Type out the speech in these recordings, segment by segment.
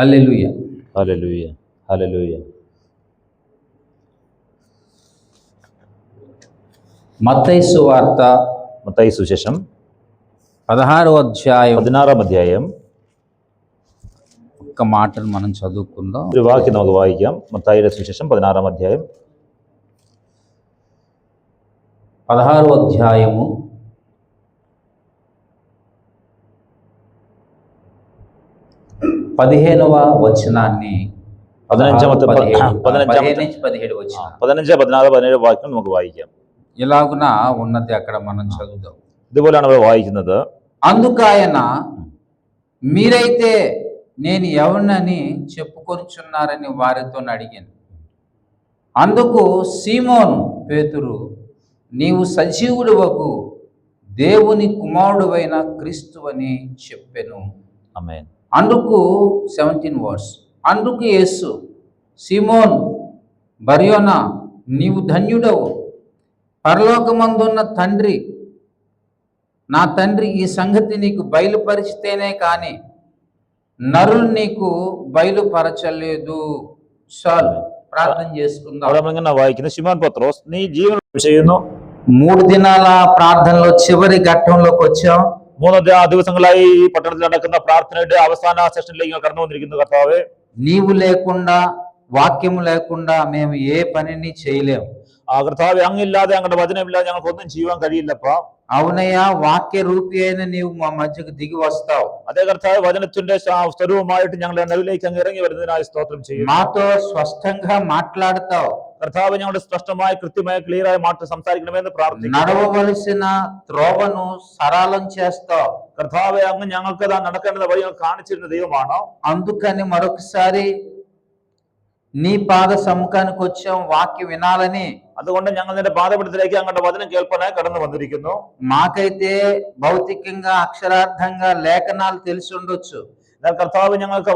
హల్లెలూయా. హల్లెలూయా. హల్లెలూయా. మత్తయి సువార్త మత్తయి సువిశేషం 16వ అధ్యాయం 16ാം അധ്യായം ఒక్క మాటను మనం చదువుకుందాం. ഒരു വാക്യം നമുക്ക് വായിക്കാം. മത്തായിയുടെ സുവിശേഷം 16ാം അധ്യായം 16వ అధ్యాయము 15వ వచనాన్ని 15, 15 నుంచి 17 వచనం 15, 16, 17 വാക്യം നമുക്ക് വായിക്കാം. ఇలాగున ఉన్నది అక్కడ మనం చదువుదాం. ഇതുപോലെയാണ് അവർ വായിക്കുന്നത്. అందుకాయన మీరైతే నేను ఎవరినని చెప్పుకొనిచున్నారని వారితో అడిగాను. అందుకు సీమోను పేతురు, నీవు సజీవుడవగు దేవుని కుమారుడువైన క్రీస్తు అని చెప్పెను. ఆమేన్. అందుకు 17 వర్స్. అందుకు యేసు, సీమోన్ బర్యోనా, నీవు ధన్యుడవు. పరలోకమందున్న తండ్రి, నా తండ్రి ఈ సంగతి నీకు బయలుపరిచితేనే కానీ నరులు నీకు బయలుపరచలేదు. చాలు, ప్రార్థన చేసుకుందాం. അവിടെ നമ്മളിങ്ങനെ വായിക്കുന്നു, ശിമോൻ പത്രോസ്, നീ ജീവൻ ചെയ്യുന്നു. 3 దినాల ప్రార్థనలో చివరి ఘట్టంలోకి వచ్చాం. 3 ദിവസങ്ങളായി ഈ പട്ടണത്തിൽ നടക്കുന്ന പ്രാർത്ഥനയുടെ അവസാന സെഷനിലേക്ക് കടന്നു വന്നിരിക്കുന്നു. കർത്താവേ, నీవు లేకుండా, వాక్యము లేకుండా మేము ఏ పనిని చేయలేము. കർത്താവേ, അങ്ങില്ലാതെ ഞങ്ങളുടെ വചനമില്ലാതെ ഞങ്ങൾക്ക് ഒന്നും ചെയ്യാൻ കഴിയില്ലപ്പാ. అవునయ్యా, వాక్య రూపి అయిన నీవు మా మధ్యకు దిగి వస్తావు. അതേ കർത്താവ്, വചനത്തിന്റെ സ്വരൂപമായിട്ട് ഞങ്ങളുടെ നടുവിലേക്ക് അങ്ങ് ഇറങ്ങി വരുന്നതിനായി സ്തോത്രം ചെയ്യും. మాతో స్పష్టంగా మాట్లాడతావు. കർത്താവ്, ഞങ്ങളുടെ സ്പഷ്ടമായി കൃത്യമായി ക്ലിയറായി മാറ്റി സംസാരിക്കണമെന്ന് പ്രാർത്ഥിക്കുന്നു. నడవవలసిన త్రోవను సరళం చేస్తావు. കർത്താവെ, അങ്ങ് ഞങ്ങൾക്ക് നടക്കേണ്ട വഴി കാണിച്ചിരുന്ന ദൈവമാണോ? అందుకని మరొకసారి నీ పాద సముఖానికి వచ్చాం వాక్యం వినాలని. അതുകൊണ്ട് ഞങ്ങൾ നിന്റെ പാദപീഠത്തിലേക്ക് അങ്ങയുടെ വചനം കേൾപ്പാനായി കടന്നു വന്നിരിക്കുന്നു. మాకైతే భౌతికంగా అక్షరార్థంగా లేఖనాలు తెలిసి ఉండొచ్చు. എന്നാൽ കർത്താവ്, ഞങ്ങൾക്ക്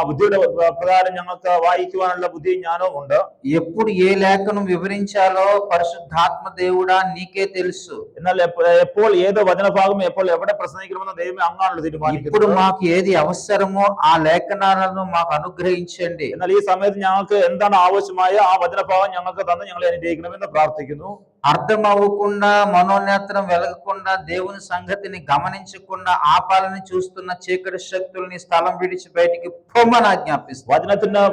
ബുദ്ധിയുടെ പ്രകാരം ഞങ്ങൾക്ക് വായിക്കുവാനുള്ള ബുദ്ധി ജ്ഞാനവും ഉണ്ട്. ఎప్పుడు ఏ లేఖనం వివరించాలో పరిశుద్ధాత్మ దేవుడా నీకే తెలుసు. എന്നാൽ എപ്പോൾ ഏത് വചനഭാഗം എപ്പോൾ എവിടെ പ്രസംഗിക്കണമെന്ന് ദൈവമേ അങ്ങാണല്ലോ തീരുമാനിക്കുന്നത്. ఇప్పుడు మాకు ఏది అవసరమో ఆ లేఖనాలను మాకు అనుగ్రహించండి. എന്നാൽ ఈ സമയത്ത് ഞങ്ങൾക്ക് എന്താണ് ആവശ്യമായ ആ വചനഭാഗം ഞങ്ങൾക്ക് തന്ന് ഞങ്ങളെ അനുഗ്രഹിക്കണമെന്ന് പ്രാർത്ഥിക്കുന്നു. అర్థం అవ్వకుండా, మనోనేత్రం వెలగకుండా, దేవుని సంగతిని గమనించకుండా ఆపాలని చూస్తున్న చీకటి శక్తుల్ని స్థలం విడిచి బయటికి పొమ్మని ఆజ్ఞాపిస్తుంది.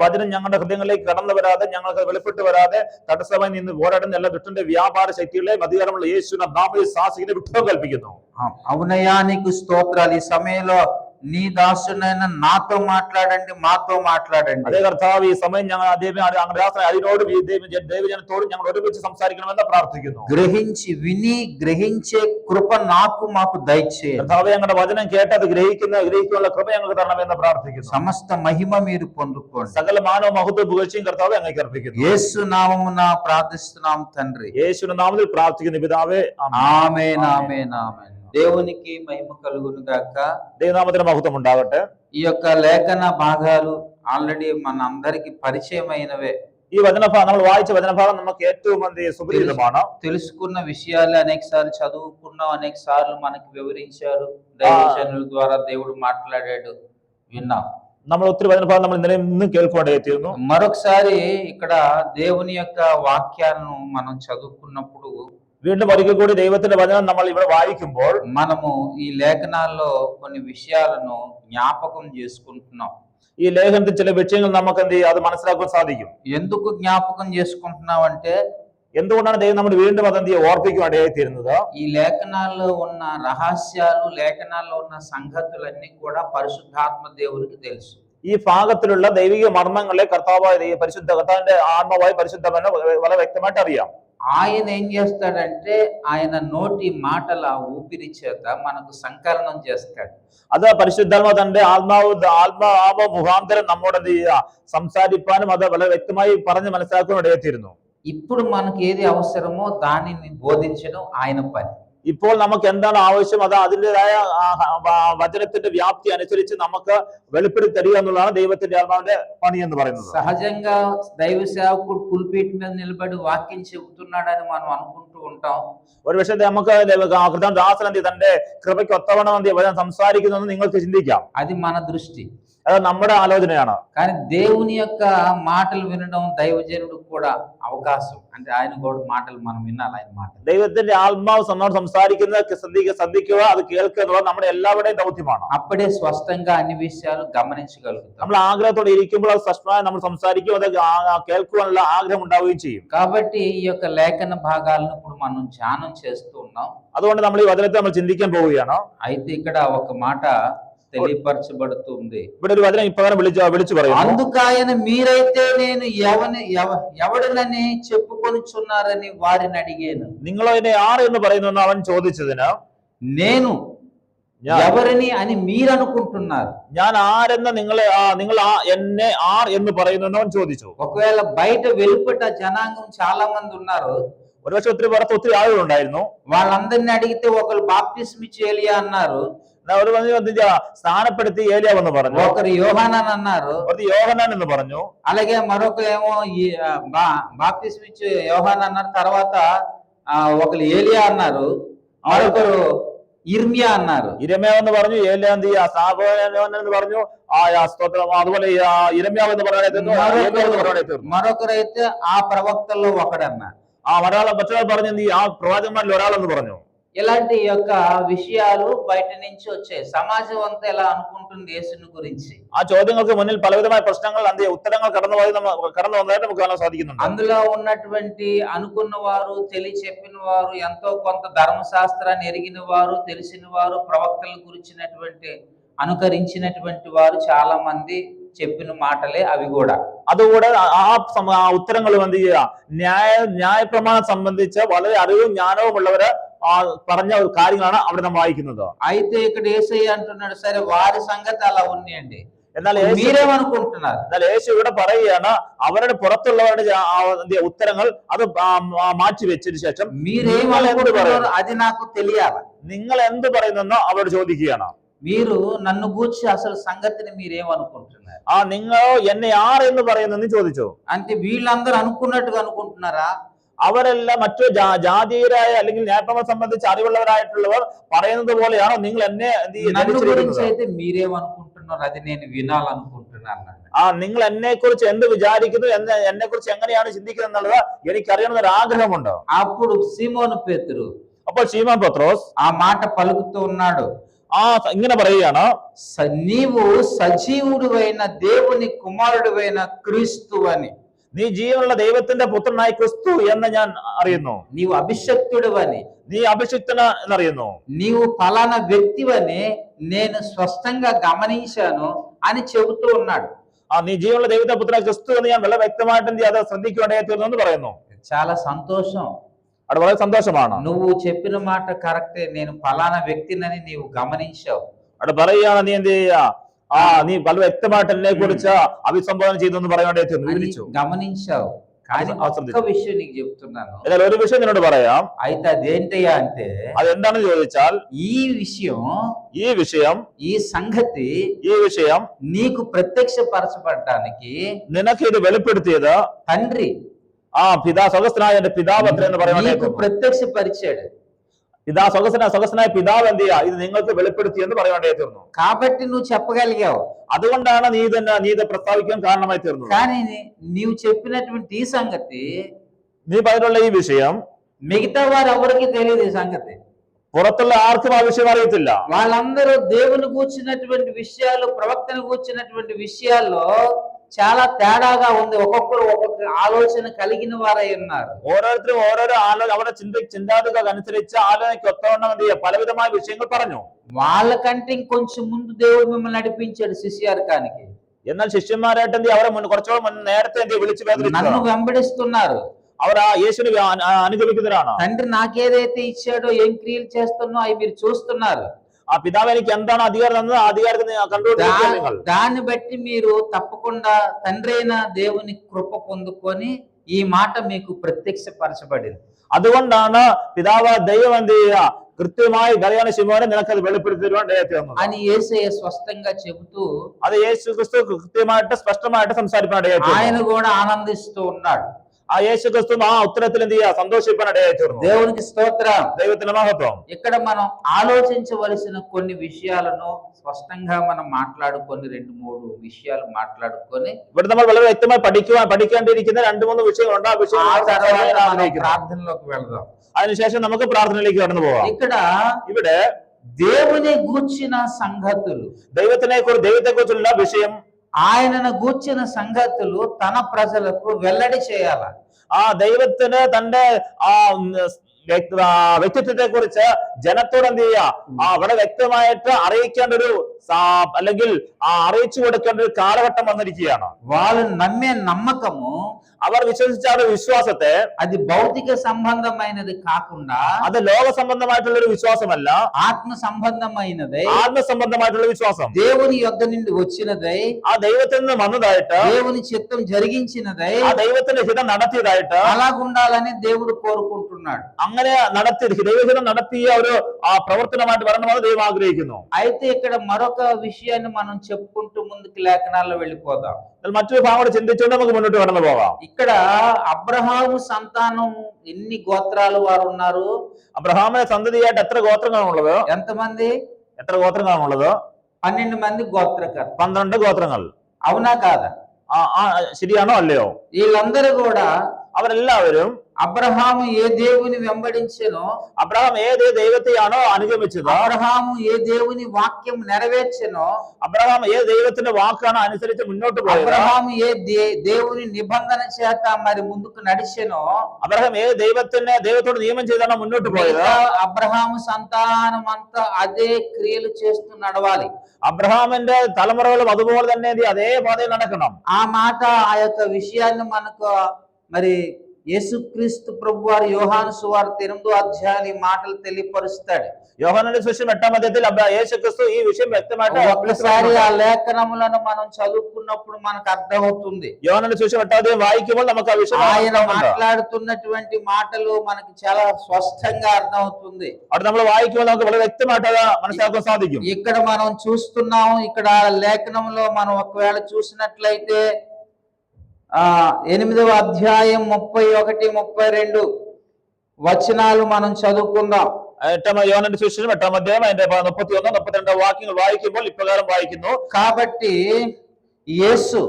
വചനം ഞങ്ങളുടെ ഹൃദയങ്ങളിലേക്ക് കടന്നു വരാതെ, ഞങ്ങൾക്ക് വെളിപ്പെട്ട് വരാതെ തടസ്സമായി നിന്ന് പോരാടുന്ന എല്ലാ ദുഷ്ടന്റെ വ്യാപാര ശക്തികളെ അധികാരമുള്ള യേശുവിന്റെ നാമത്തിൽ ശാസിക്കുന്ന വിട്ടുപോകാൻ കൽപ്പിക്കുന്നു. అవునయ్యా, నీకు స్తోత్రాలు. ఈ సమయంలో నీ దాసునైనా నాతో మాట్లాడండి, మాతో మాట్లాడండి. അതേ കർത്താവ്, ഈ സമയം ഞങ്ങൾ അതിനോടും ഈ ദൈവജനത്തോടും ഞങ്ങൾ ഒരുമിച്ച് സംസാരിക്കണമെന്ന് പ്രാർത്ഥിക്കുന്നു. గ్రహించి విని గ్రహించే కృప నాకు మాకు దయచేయండి. കർത്താവേ, ഞങ്ങളുടെ വചനം കേട്ട് അത് ഗ്രഹിക്കാനുള്ള കൃപ ഞങ്ങൾക്ക് തരണമെന്ന് പ്രാർത്ഥിക്കുന്നു. సమస్త మహిమ మీరు పొందుకోండి. സകല മാനവ മഹത്വ പുകഴ്ചയും കർത്താവേ അങ്ങേക്ക് അർപ്പിക്കുന്നു. యేసు నామమున ప్రార్థిస్తున్నాం తండ్రి. യേശുവിന്റെ നാമത്തിൽ പ്രാർത്ഥിക്കുന്നു പിതാവേ. ఆమేన్, ఆమేన్, ఆమేన్. దేవునికి మహిమ కలుగును గాక. ദൈവനാമത്തിന് മഹത്വം ഉണ്ടാകട്ടെ. ఈ యొక్క లేఖన భాగాలు ఆల్రెడీ మన అందరికి పరిచయమైనవే. ഈ വചനഭാഗം നമ്മൾ വായിച്ച വചനഭാഗം നമുക്ക് ഏറ്റവും സുപരിചിതമാണ്. తెలుసుకున్న విషయాలు అనేక సార్లు చదువుకున్నాం, అనేక సార్లు మనకి వివరించారు, దైవజనుల ద్వారా దేవుడు మాట్లాడాడు, విన్నాం. നമ്മൾ ഒത്തിരി വചനഭാഗം നമ്മൾ ഇന്നലെ ഇന്നും കേൾക്കുവാനായിത്തീരുന്നു. మరొకసారి ఇక్కడ దేవుని యొక్క వాక్యాలను మనం చదువుకున్నప్పుడు, വീണ്ടും ഒരിക്കൽ കൂടി ദൈവത്തിന്റെ വചനം നമ്മൾ ഇവിടെ വായിക്കുമ്പോൾ మనము ఈ లేఖనాల్లో కొన్ని విషయాలను జ్ఞాపకం చేసుకుంటున్నాం. ഈ ലേഖനത്തിൽ ചില വിഷയങ്ങൾ നമുക്ക് അത് മനസ്സിലാക്കാൻ സാധിക്കും. ఎందుకు జ్ఞాపకం చేసుకుంటున్నాం అంటే, എന്തുകൊണ്ടാണ് ദൈവം നമ്മൾ വീണ്ടും അത് ഓർപ്പിക്കുവാനായിത്തീരുന്നത്? ఈ లేఖనాల్లో ఉన్న రహస్యాలు, లేఖనాల్లో ఉన్న సంగతులన్నీ కూడా పరిశుద్ధాత్మ దేవునికి తెలుసు. ഈ ഭാഗത്തിലുള്ള ദൈവിക മർമ്മങ്ങളെ കർത്താവിന്റെ ആത്മാവായ പരിശുദ്ധമെന്ന് വളരെ വ്യക്തമായിട്ട് അറിയാം. ఆయన ఏం చేస్తాడంటే, ఆయన నోటి మాటల ఊపిరి చేత మనకు సంకలనం చేస్తాడు. അത് പരിശുദ്ധാത്മ തന്റെ ആത്മാവ് മുഖാന്തരം നമ്മോട് സംസാരിപ്പാനും അത് വളരെ വ്യക്തമായി പറഞ്ഞ് മനസ്സിലാക്കാനും ഇടയെത്തിയിരുന്നു. ఇప్పుడు మనకి ఏది అవసరమో దానిని బోధించడం ఆయన పని. ഇപ്പോൾ നമുക്ക് എന്താണ് ആവശ്യം അത് അതിൻ്റെതായ വചനത്തിന്റെ വ്യാപ്തി അനുസരിച്ച് നമുക്ക് വെളിപ്പെടുത്തി തരിക എന്നുള്ളതാണ് ദൈവത്തിന്റെ ആത്മാവിന്റെ പണി എന്ന് പറയുന്നത്. సహజంగా దైవ సేవకుడు పుల్పీట్ మీద నిలబడి వాక్యం చెబుతున్నాడని మనం అనుకుంటూ ఉంటాం. ഒരു പക്ഷേ നമുക്ക് ദാസൻ തന്റെ കൃപയ്ക്ക് ഒത്തവണ്ണം വചനം സംസാരിക്കുന്നു നിങ്ങൾക്ക് ചിന്തിക്കാം. అది మన దృష్టి. അത് നമ്മുടെ ആലോചനയാണ്. కానీ దేవుని యొక్క మాటలు వినడం దైవజనుడు కూడా అవకాశం. అంటే ఆయన కూడా మాటలు మనం వినాలి, ఆయన మాటలు. ദൈവത്തിന്റെ ആത്മാവ് നമ്മോട് സംസാരിക്കുന്നത് ശ്രദ്ധിക്കുക, അത് കേൾക്കുക എന്നുള്ളത് നമ്മുടെ എല്ലാവരുടെയും ദൗത്യമാണ്. అప్పుడే స్పష్టంగా అన్ని విషయాలు గమనించగలుగుతాం. നമ്മൾ ആഗ്രഹത്തോടെ ഇരിക്കുമ്പോൾ അത് സ്പഷ്ടമായി നമ്മൾ സംസാരിക്കുകയും അത് കേൾക്കുവാനുള്ള ആഗ്രഹം ഉണ്ടാവുകയും ചെയ്യും. కాబట్టి ఈ యొక్క లేఖన భాగాలను ఇప్పుడు మనం ధ్యానం చేస్తూ ఉన్నాం. അതുകൊണ്ട് നമ്മൾ ഈ വചനത്തെ നമ്മൾ ചിന്തിക്കാൻ പോവുകയാണ്. అయితే ఇక్కడ ఒక మాట తెలియపరచబడుతుంది. ഇവിടെ ഒരു വചനം ഇപ്രകാരം വിളിച്ചു പറയുന്നു. అందుకాయన మీరైతే నేను ఎవడనని చెప్పుకొనుచున్నారని వారిని అడిగాను. നിങ്ങൾ എന്നെ ആർ എന്ന് പറയുന്നു അവൻ ചോദിച്ചതിന്, నేను ఎవరిని అని మీరు అనుకుంటున్నారు? ഞാൻ ആരെന്ന് നിങ്ങൾ എന്നെ ആർ എന്ന് പറയുന്നു അവൻ ചോദിച്ചു. ఒకవేళ బయట వెలుపట జనాంగం చాలా మంది ఉన్నారు. ഒരുപക്ഷെ ഒത്തിരി ആളുകളുണ്ടായിരുന്നു. వాళ్ళందరినీ అడిగితే ఒకరు బాప్తిస్మ ఇచ్చి ఏలియా అన్నారు, ഒരു സ്ഥാനപ്പെടുത്തി ఏలియావెന്ന് പറഞ്ഞു, ఒకరు యోహానాన్ అన్నారు, యోహనాన్ എന്ന് പറഞ്ഞു, అలాగే మరొకరు ఏమో బాప్తిస్మ ఇచ్చి యోహాన్ అన్నారు, తర్వాత ఒకరు ఏలియా అన్నారు, మరొకరు ఇర్మియా అన్నారు. ഇരമ്യാവെന്ന് പറഞ്ഞു, ഏലിയാന്തി എന്ന് പറഞ്ഞു, അതുപോലെ ഇരമ്യാവെന്ന് പറയാനായിട്ട് మరొకరైతే ఆ ప్రవక్తల్లో ఒకడన్నారు. മറ്റൊരാൾ പറഞ്ഞു ആ പ്രവാചകന്മാരിൽ ഒരാളെന്ന് പറഞ്ഞു. ఇలాంటి యొక్క విషయాలు బయట నుంచి వచ్చాయి. సమాజం అంతా ఎలా అనుకుంటుంది యేసుని గురించి? ఆ ചോദ്യങ്ങൾക്ക് മുന്നിൽ പലവിധമായ പ്രശ്നങ്ങൾ ഉത്തരങ്ങൾ കടന്നു വന്നതായിട്ട് നമുക്ക് കാണാൻ സാധിക്കുന്നുണ്ട്. అందులో ఉన్నటువంటి అనుకున్న వారు, చెప్పిన వారు, ఎంతో కొంత ధర్మశాస్త్రాన్ని ఎరిగిన వారు, తెలిసిన వారు, ప్రవక్తల గురించినటువంటి అనుకరించినటువంటి వారు చాలా మంది చెప్పిన మాటలే అవి కూడా. അതുകൂടെ ആ ഉത്തരങ്ങൾ എന്ത് ചെയ്യുക, ന്യായപ്രമാണം സംബന്ധിച്ച് വളരെ അറിവും ജ്ഞാനവും ഉള്ളവര് പറഞ്ഞ ഒരു കാര്യങ്ങളാണ് അവിടെ നാം വായിക്കുന്നത്. అయితే ఇక్కడ యేసయ్య అంటున్నాడు, సరే వారి సంగతి అలా ఉన్నాయండి, എന്നാൽ మీరేమనుకుంటున్నారు? എന്നാൽ യേശു ഇവിടെ പറയുകയാണ്, അവരുടെ പുറത്തുള്ളവരുടെ ഉത്തരങ്ങൾ അത് മാറ്റി വെച്ചതിന് ശേഷം మీరేమనుకుంటున్నారు అది నాకు తెలియాలి. നിങ്ങൾ എന്ത് പറയുന്നെന്നോ അവരോട് ചോദിക്കുകയാണ്. మీరు నన్ను గూర్చి అసలు సంగతిని మీరేమనుకుంటున్నారు? നിങ്ങൾ എന്നെ ആർ എന്ന് പറയുന്നെന്ന് ചോദിച്ചു. అంటే వీళ్ళందరూ అనుకున్నట్టుగా అనుకుంటున్నారా? അവരെല്ലാം മറ്റു ജാതീയരായ അല്ലെങ്കിൽ ന്യായപ്രമാണം സംബന്ധിച്ച് അറിവുള്ളവരായിട്ടുള്ളവർ പറയുന്നത് പോലെയാണോ നിങ്ങൾ എന്നെ అయితే మీరేమనుకుంటున్నారు అది నేను వినాలనుకుంటున్నాను. നിങ്ങൾ എന്നെ കുറിച്ച് എന്ത് വിചാരിക്കുന്നു, എന്നെ കുറിച്ച് എങ്ങനെയാണ് ചിന്തിക്കുന്നത് എന്നുള്ളത് എനിക്കറിയണമെന്ന് ഒരു ആഗ്രഹമുണ്ട്. అప్పుడు సీమోను పేతురు, അപ്പോൾ ശീമോൻ പത്രോസ് ఆ మాట పలుకుతూ ఉన్నాడు, ഇങ്ങനെ പറയുകയാണ്, నీవు సజీవుడువైన దేవుని కుమారుడువైన క్రీస్తు అని. നീ ജീവനുള്ള ദൈവത്തിന്റെ പുത്രനായ ക്രിസ്തു എന്ന് ഞാൻ അറിയുന്നു. నీవు అభిషక్తుడువని, നീ അഭിഷിക്തന എന്നറിയുന്നു. నీవు ఫలానా వ్యక్తివని నేను స్పష్టంగా గమనించాను అని చెబుతూ ఉన్నాడు. നീ ജീവനുള്ള ദൈവത്തിന്റെ പുത്രനായ ക്രിസ്തു എന്ന് ഞാൻ വളരെ വ്യക്തമായിട്ട് അത് ശ്രദ്ധിക്കുവാനായി തീർന്നു എന്ന് പറയുന്നു. చాలా సంతోషం. అది വളരെ സന്തോഷമാണ്. నువ్వు చెప్పిన మాట కరెక్టే, నేను ఫలానా వ్యక్తినని నీవు గమనించావు. അവിടെ പറയുകയാണ്, നീ എന്ത് ചെയ്യുക, നീ വളരെ വ്യക്തമായിട്ട് എന്നെ കുറിച്ച് അഭിസംബോധന ചെയ്തു എന്ന് പറയാനായി തീർന്നു, గమనించావు. కానీ ఒక విషయం నీకు చెప్తున్నాను, എന്നാൽ ഒരു విషయం നിന്നോട് പറയാം. అయితే అదేంటయ్యా అంటే, അതെന്താണെന്ന് ചോദിച്ചാൽ ఈ విషయం ఈ సంగతి ഈ വിഷയം నీకు ప్రత్యక్షపరచబడడానికి നിനക്ക് ഇത് വെളിപ്പെടുത്തിയത് తండ్రి സ്വഗസ്നായ എന്റെ പിതാവ് അത്ര എന്ന് പറയാനായിട്ട് ప్రత్యక్షపరిచాడు. സ്വഗസ്നായ പിതാവ് എന്ത് ചെയ്യുക, ഇത് നിങ്ങൾക്ക് വെളിപ്പെടുത്തി എന്ന് പറയാനായി തീർന്നു. కాబట్టి నువ్వు చెప్పగలిగావు, അതുകൊണ്ടാണ് നീ ഇത് പ്രസ്താവിക്കാൻ കാരണമായി തീർന്നു. కానీ నీవు చెప్పినటువంటి ఈ సంగతి, നീ പറഞ്ഞുള്ള ഈ വിഷയം మిగతా వారు ఎవరికి తెలియదు. ఈ సంగతి പുറത്തുള്ള ആർക്കും ആ విషయం അറിയത്തില്ല. వాళ్ళందరూ దేవుని కూర్చున్నటువంటి విషయాలు, ప్రవక్తను కూర్చున్నటువంటి విషయాల్లో చాలా తేడాగా ఉంది. ఒక్కొక్కరు ఒక్కొక్క ఆలోచన కలిగిన వారై ఉన్నారు. ഓരോരുത്തരും ഓരോരോ അവരുടെ ചിന്താഗതികൾ അനുസരിച്ച് ആലോചനയ്ക്ക് ഒത്തവണ്ണം എന്ത് ചെയ്യുക, പലവിധമായ വിഷയങ്ങൾ പറഞ്ഞു. వాళ్ళకంటే ఇంకొంచెం ముందు దేవుడు మిమ్మల్ని నడిపించాడు శిష్యార్కానికి. എന്നാൽ శిష్యന്മാരായിട്ട് എന്ത് അവരെ കുറച്ചുകൂടെ നേരത്തെ എന്ത് വിളിച്ചു నన్ను వెంబడిస్తున్నారు, അവർ ആ യേശുവിനെ അനുഗമിക്കുന്നവരാണ്. తండ్రి నాకేదైతే ఇచ్చాడో, ఏం క్రియలు చేస్తున్నో అవి మీరు చూస్తున్నారు. ఆ పిതാവ് എനിക്ക് എന്താണ് అధికారం തന്നത്, ఆ అధికారத்தை కണ്ടുകൊണ്ടിരിക്കുക. దాన్ని బట్టి మీరు తప్పకుండా తండ్రి అయిన దేవుని కృప పొందుకొని ఈ మాట మీకు ప్రత్యక్షపరచబడింది. അതുകൊണ്ടാണ് പിതാവ് ദൈവം എന്ത് ചെയ്യുക, കൃത്യമായി കല്യാണ ശിമോനെ നിനക്കത് വെളിപ്പെടുത്തിരുവാൻ అని యేసయ్య స్పష్టంగా చెబుతూ, അത് യേശു ക്രിസ്തു കൃത്യമായിട്ട് സ്പഷ്ടമായിട്ട് സംസാരിക്കാൻ ఆయన కూడా ఆనందిస్తూ ఉన్నాడు. ആ യേശു ക്രിസ്തു ആ ഉത്തരത്തിൽ എന്ത് ചെയ്യുക സന്തോഷിപ്പാൻ ഇടയായി തീർന്നു. దేవునికి స్తోత్రం. ദൈവത്തിന്റെ മഹത്വം. ఇక్కడ మనం ఆలోచించవలసిన కొన్ని విషయాలను స్పష్టంగా మనం మాట్లాడుకొని 2-3 విషయాలు మాట్లాడుకొని ഇവിടെ നമ്മൾ വളരെ വ്യക്തമായി പഠിക്കേണ്ടിയിരിക്കുന്ന 2-3 വിഷയങ്ങളുണ്ട്. ആ വിഷയം ఆ తర్వాత మనం ప్రార్థనలోకి వెళ్దాం. അതിനുശേഷം നമുക്ക് പ്രാർത്ഥനയിലേക്ക് കടന്നു പോകാം. ഇവിടെ దేవుని గూర్చిన సంగతులు, ദൈവത്തെ കുറിച്ചുള്ള വിഷയം, ఆయనను గూర్చిన సంగతులు తన ప్రజలకు వెల్లడి చేయాల. ആ ദൈവത്തിന് തന്റെ ആ വ്യക്തിത്വത്തെ കുറിച്ച് ജനത്തോട് എന്ത് ചെയ്യുക, വളരെ വ്യക്തമായിട്ട് അറിയിക്കേണ്ട ഒരു അല്ലെങ്കിൽ അറിയിച്ചു കൊടുക്കേണ്ട ഒരു കാലഘട്ടം വന്നിരിക്കുകയാണ്. వాళ్ళు నమ్మే నమ్మకము, അവർ വിശ്വസിച്ച വിശ്വാസത്തെ అది భౌతిక సంబంధమైనది కాకుండా അത് ലോക സംബന്ധമായിട്ടുള്ള ഒരു വിശ്വാസമല്ല, ఆత్మ సంబంధమైనది, ആത്മസംബന്ധമായിട്ടുള്ള വിശ്വാസം, దేవుని యొద్ద నుండి వచ్చినది, ആ ദൈവത്തിൽ നിന്ന് വന്നതായിട്ട്, దేవుని చిత్తం జరిగించినది, ആ ദൈവത്തിന്റെ ഹിതം നടത്തിയതായിട്ട് అలాగుండాలని దేవుడు కోరుకుంటున్నాడు. അങ്ങനെ ദൈവഹിതം നടത്തിയ ഒരു പ്രവർത്തനമായിട്ട് വരണമെന്ന് ദൈവം ആഗ്രഹിക്കുന്നു. అయితే ఇక్కడ మరొక విషయాన్ని మనం చెప్పుకుంటూ ముందుకు లేఖనాల్లో వెళ్ళిపోదాం. മറ്റൊരു ഭാഗം ചിന്തിച്ചുകൊണ്ട് നമുക്ക് മുന്നോട്ട് കടന്നു പോകാം. ఇక్కడ అబ్రహాము సంతానం ఎన్ని గోత్రాలు వారు ఉన్నారు? അബ്രഹാമിന്റെ സന്തതിയായിട്ട് എത്ര ഗോത്രങ്ങളാണുള്ളത്? ఎంతమంది? എത്ര ഗോത്രങ്ങളാണുള്ളത്? 12 మంది గోత్రకర్త. 12 ഗോത്രങ്ങൾ. అవునా కాదా? ശരിയാണോ അല്ലയോ? వీళ్ళందరూ కూడా അവരെല്ലാവരും అబ్రహాము ఏ దేవుని వెంబడించెనో, അബ്രഹാം ഏത് ദൈവത്തെയാണോ അനുഗമിച്ചത്, అబ్రహాము ఏ దేవుని వాక్యం నెరవేర్చెనో, അബ്രഹാം ഏത് ദൈവത്തിന്റെ വാക്കാണ് അനുസരിച്ച് മുന്നോട്ട് പോയത്, అబ్రహాము ఏ దేవుని నిబంధన చేత మరి ముందుకు నడిచెనో, അബ്രഹാം ഏത് ദൈവത്തോട് നിയമം ചെയ്താണ് മുന്നോട്ട് പോയത്, అబ్రహాము సంతానం అంతా అదే క్రియలు చేస్తూ నడవాలి. അബ്രഹാമിന്റെ തലമുറകളും അതുപോലെ തന്നെ അതേ പാതയിൽ നടക്കണം. ఆ మాట, ఆ యొక్క విషయాన్ని మనకు మరి యేసుక్రీస్తు ప్రభువారు యోహాను సువార్త 8వ అధ్యాయం ఈ మాటలు తెలియపరుస్తాడు. యోహాను సువిశేషం 8వ అధ్యాయത്തിൽ యేసుక్రీస్తు ఈ విషయం వ్యక్తమైతే ఒక్కసారి ఆ లేఖనములను మనం చదువుకున్నప్పుడు మనకు అర్థమవుతుంది. యోహాను సువిశేషం 8వ అధ్యాయం వాయికుമ്പോൾ നമുക്ക് ఆ విషయం ఆయన మాట్లాడుతున్నటువంటి మాటలు మనకి చాలా స్పష్టంగా అర్థమవుతుంది. అది നമ്മൾ വായിക്കുമ്പോൾ നമുക്ക് വളരെ വ്യക്തമായിട്ട് മനസ്സിലാക്കാൻ സാധിക്കും. ఇక్కడ మనం చూస్తున్నాం, ఇక్కడ లేఖనంలో మనం ఒకవేళ చూసినట్లయితే 8వ అధ్యాయం 31-32 వచనాలు మనం చదువుకుందాం. యోహాను సువిశేషం 8వ అధ్యాయం അതിന്റെ 31-32 వాక్యങ്ങൾ వాയിക്കുമ്പോൾ ఇప్రకారం వాయిക്കുന്നു. కాబట్టి యేసు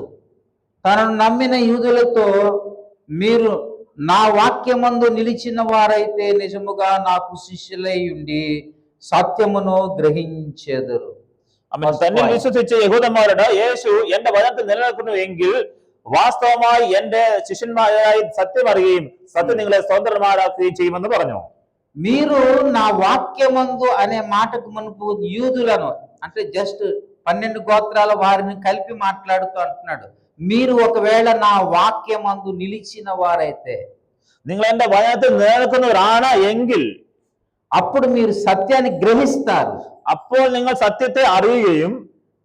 తనను నమ్మిన యూదులతో, మీరు నా వాక్యమందు నిలిచిన వారైతే నిజముగా నాకు శిష్యులై ఉండి సత్యమును గ్రహించెదరు. തന്നിൽ വിശ്വസിച്ച യഹൂദന്മാരുടെ യേശു എന്റെ വചനത്തിൽ നിലനിൽക്കുന്നു എങ്കിൽ വാസ്തവമായി എന്റെ ശിഷ്യന്മാരായി സത്യം അറിയുകയും സത്യം നിങ്ങളെ സ്വതന്ത്രന്മാരാക്കുകയും ചെയ്യുമെന്ന് പറഞ്ഞു. మీరు నా వాక్యమందు అనే మాటకు మునుపు యూదులను, అంటే జస్ట్ 12 గోత్రాల వారిని కలిపి మాట్లాడుతూ అంటున్నాడు, మీరు ఒకవేళ నా వాక్యమందు నిలిచిన వారైతే, നിങ്ങൾ എന്റെ വചനത്തിൽ നിലനിൽക്കുന്നവരാണ് എങ്കിൽ అప్పుడు మీరు సత్యాన్ని గ్రహిస్తారు, അപ്പോൾ നിങ്ങൾ സത്യത്തെ അറിയുകയും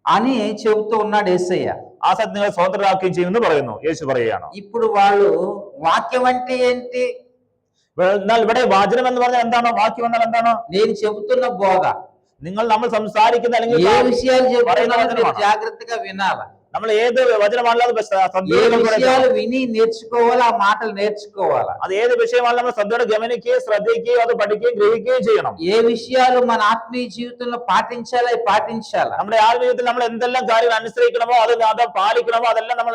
అని చెబుతూ ఉన్నాడు యేసయ్య. ആ സത്യം നിങ്ങളെ സ്വതന്ത്രരാക്കുകയും ചെയ്യുമെന്ന് പറയുന്നു, യേശു പറയുകയാണ്. ఇప్పుడు వాళ్ళు వాక్యం అంటే ఏంటి? എന്നാൽ ഇവിടെ വചനം എന്ന് പറഞ്ഞാൽ എന്താണ്? വാക്യം എന്നാൽ എന്താണ്? నేను చెబుతున్న బోధ, നമ്മൾ സംസാരിക്കുന്ന അല്ലെങ്കിൽ ఏ విషయాలు చెబుతున్నారో జాగ్రత్తగా వినాలి. നമ്മൾ ഏത് വചനമാണല്ലോ విషయాలు విని నేర్చుకోవాలి, ఆ మాటలు నేర్చుకోవాలి. അത് ഏത് വിഷയമാണ് നമ്മൾ ശ്രദ്ധയോടെ ഗമനിക്കുകയും ശ്രദ്ധിക്കുകയും അത് പഠിക്കുകയും ഗ്രഹിക്കുകയും ചെയ്യണം. ఏ విషయాలు మన ఆత్మీయ జీవితంలో పాటించాలి. നമ്മുടെ ആത്മീയത്തിൽ നമ്മൾ എന്തെല്ലാം കാര്യങ്ങൾ അനുസരിക്കണമോ അത് പാലിക്കണമോ അതെല്ലാം നമ്മൾ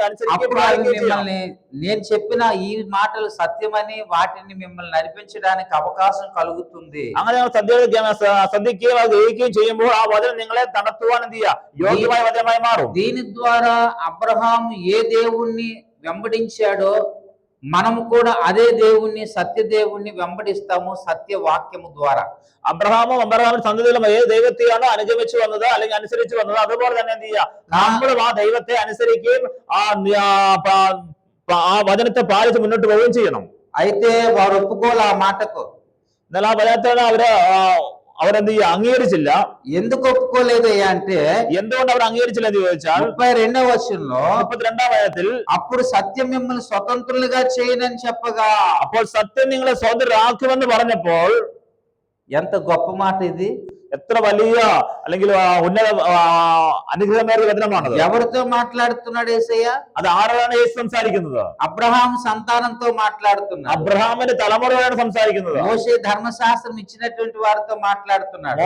మిమ్మల్ని నేను చెప్పిన ఈ మాటలు సత్యమని వాటిని మిమ్మల్ని నడిపించడానికి అవకాశం కలుగుతుంది. അങ്ങനെ ശ്രദ്ധിക്കുകയും അത് ഗ്രഹിക്കുകയും ചെയ്യുമ്പോൾ ആ വചനം നിങ്ങളെ നടത്തുവാൻ എന്ത് ചെയ്യുക, യോഗ്യമായ വചനമായി മാറും. దీని ద్వారా అబ్రహాము ఏ దేవుణ్ణి వెంబడించాడో మనము కూడా అదే దేవుణ్ణి, సత్య దేవుణ్ణి వెంబడిస్తాము సత్యవాక్యము ద్వారా. അബ്രഹാമിന്റെ സന്തതിയിലും ഏത് ദൈവത്തെയാണോ അനുഗമിച്ചു വന്നത് അല്ലെങ്കിൽ അനുസരിച്ചു വന്നത് അതുപോലെ തന്നെ എന്ത് ചെയ്യുക, നമ്മളും ആ ദൈവത്തെ അനുസരിക്കുകയും ആ വചനത്തെ പാലിച്ച് മുന്നോട്ട് പോവുകയും ചെയ്യണം. అయితే వారు ఒప్పుకోలే ఆ మాటకు. എന്നാൽ ആ വചനത്തെ അവരെന്ത് ചെയ്യുക, അംഗീകരിച്ചില്ല. ఎందుకు ఒప్పుకోలేదయ్యా అంటే, എന്തുകൊണ്ട് അവർ അംഗീകരിച്ചില്ല എന്ന് ചോദിച്ചാൽ 32వ వచనంలో 32వ വചനത്തിൽ అప్పుడు సత్యం మిమ్మల్ని స్వతంత్రులుగా చేయనని చెప్పగా, അപ്പോൾ സത്യം നിങ്ങളെ സ്വതന്ത്രരാക്കുമെന്ന് പറഞ്ഞപ്പോൾ, ఎంత గొప్ప మాట ఇది! എത്ര വലിയ അല്ലെങ്കിൽ ഉന്നത അനുഗ്രഹമേറിയ വചനമാണത്. ఎవరితో మాట్లాడుతున్నాడు యేసయ్య? അത് ആരോടാണ് യേശു സംസാരിക്കുന്നത്? అబ్రహాం సంతానంతో మాట్లాడుతున్నాడు. അബ്രഹാമിന്റെ തലമുറയോടാണ് സംസാരിക്കുന്നത്. మోషే ధర్మశాస్త్రం ఇచ్చినటువంటి వారితో మాట్లాడుతున్నాడు.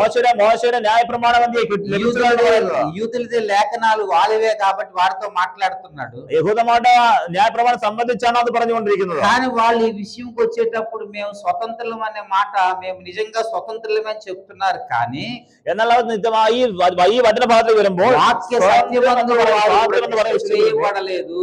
మోషేയുടെ న్యాయప్రమాణం యూదులది లేఖనాలు వాళ్ళవే కాబట్టి వారితో మాట్లాడుతున్నాడు. യഹൂദന്മാരുടെ ന്യായപ്രമാണം സംബന്ധിച്ചാണ് അത് പറഞ്ഞുകൊണ്ടിരിക്കുന്നത്. కానీ వాళ్ళు ఈ విషయంకి వచ్చేటప్పుడు మేము స్వతంత్రులం అనే మాట మేము నిజంగా స్వతంత్రులమే చెప్తున్నారు. కానీ എന്നാൽ ഈ വചനഭാഗത്തിൽ വരുമ്പോൾ వాక్య సత్యమందు వారు చేయబడలేదు.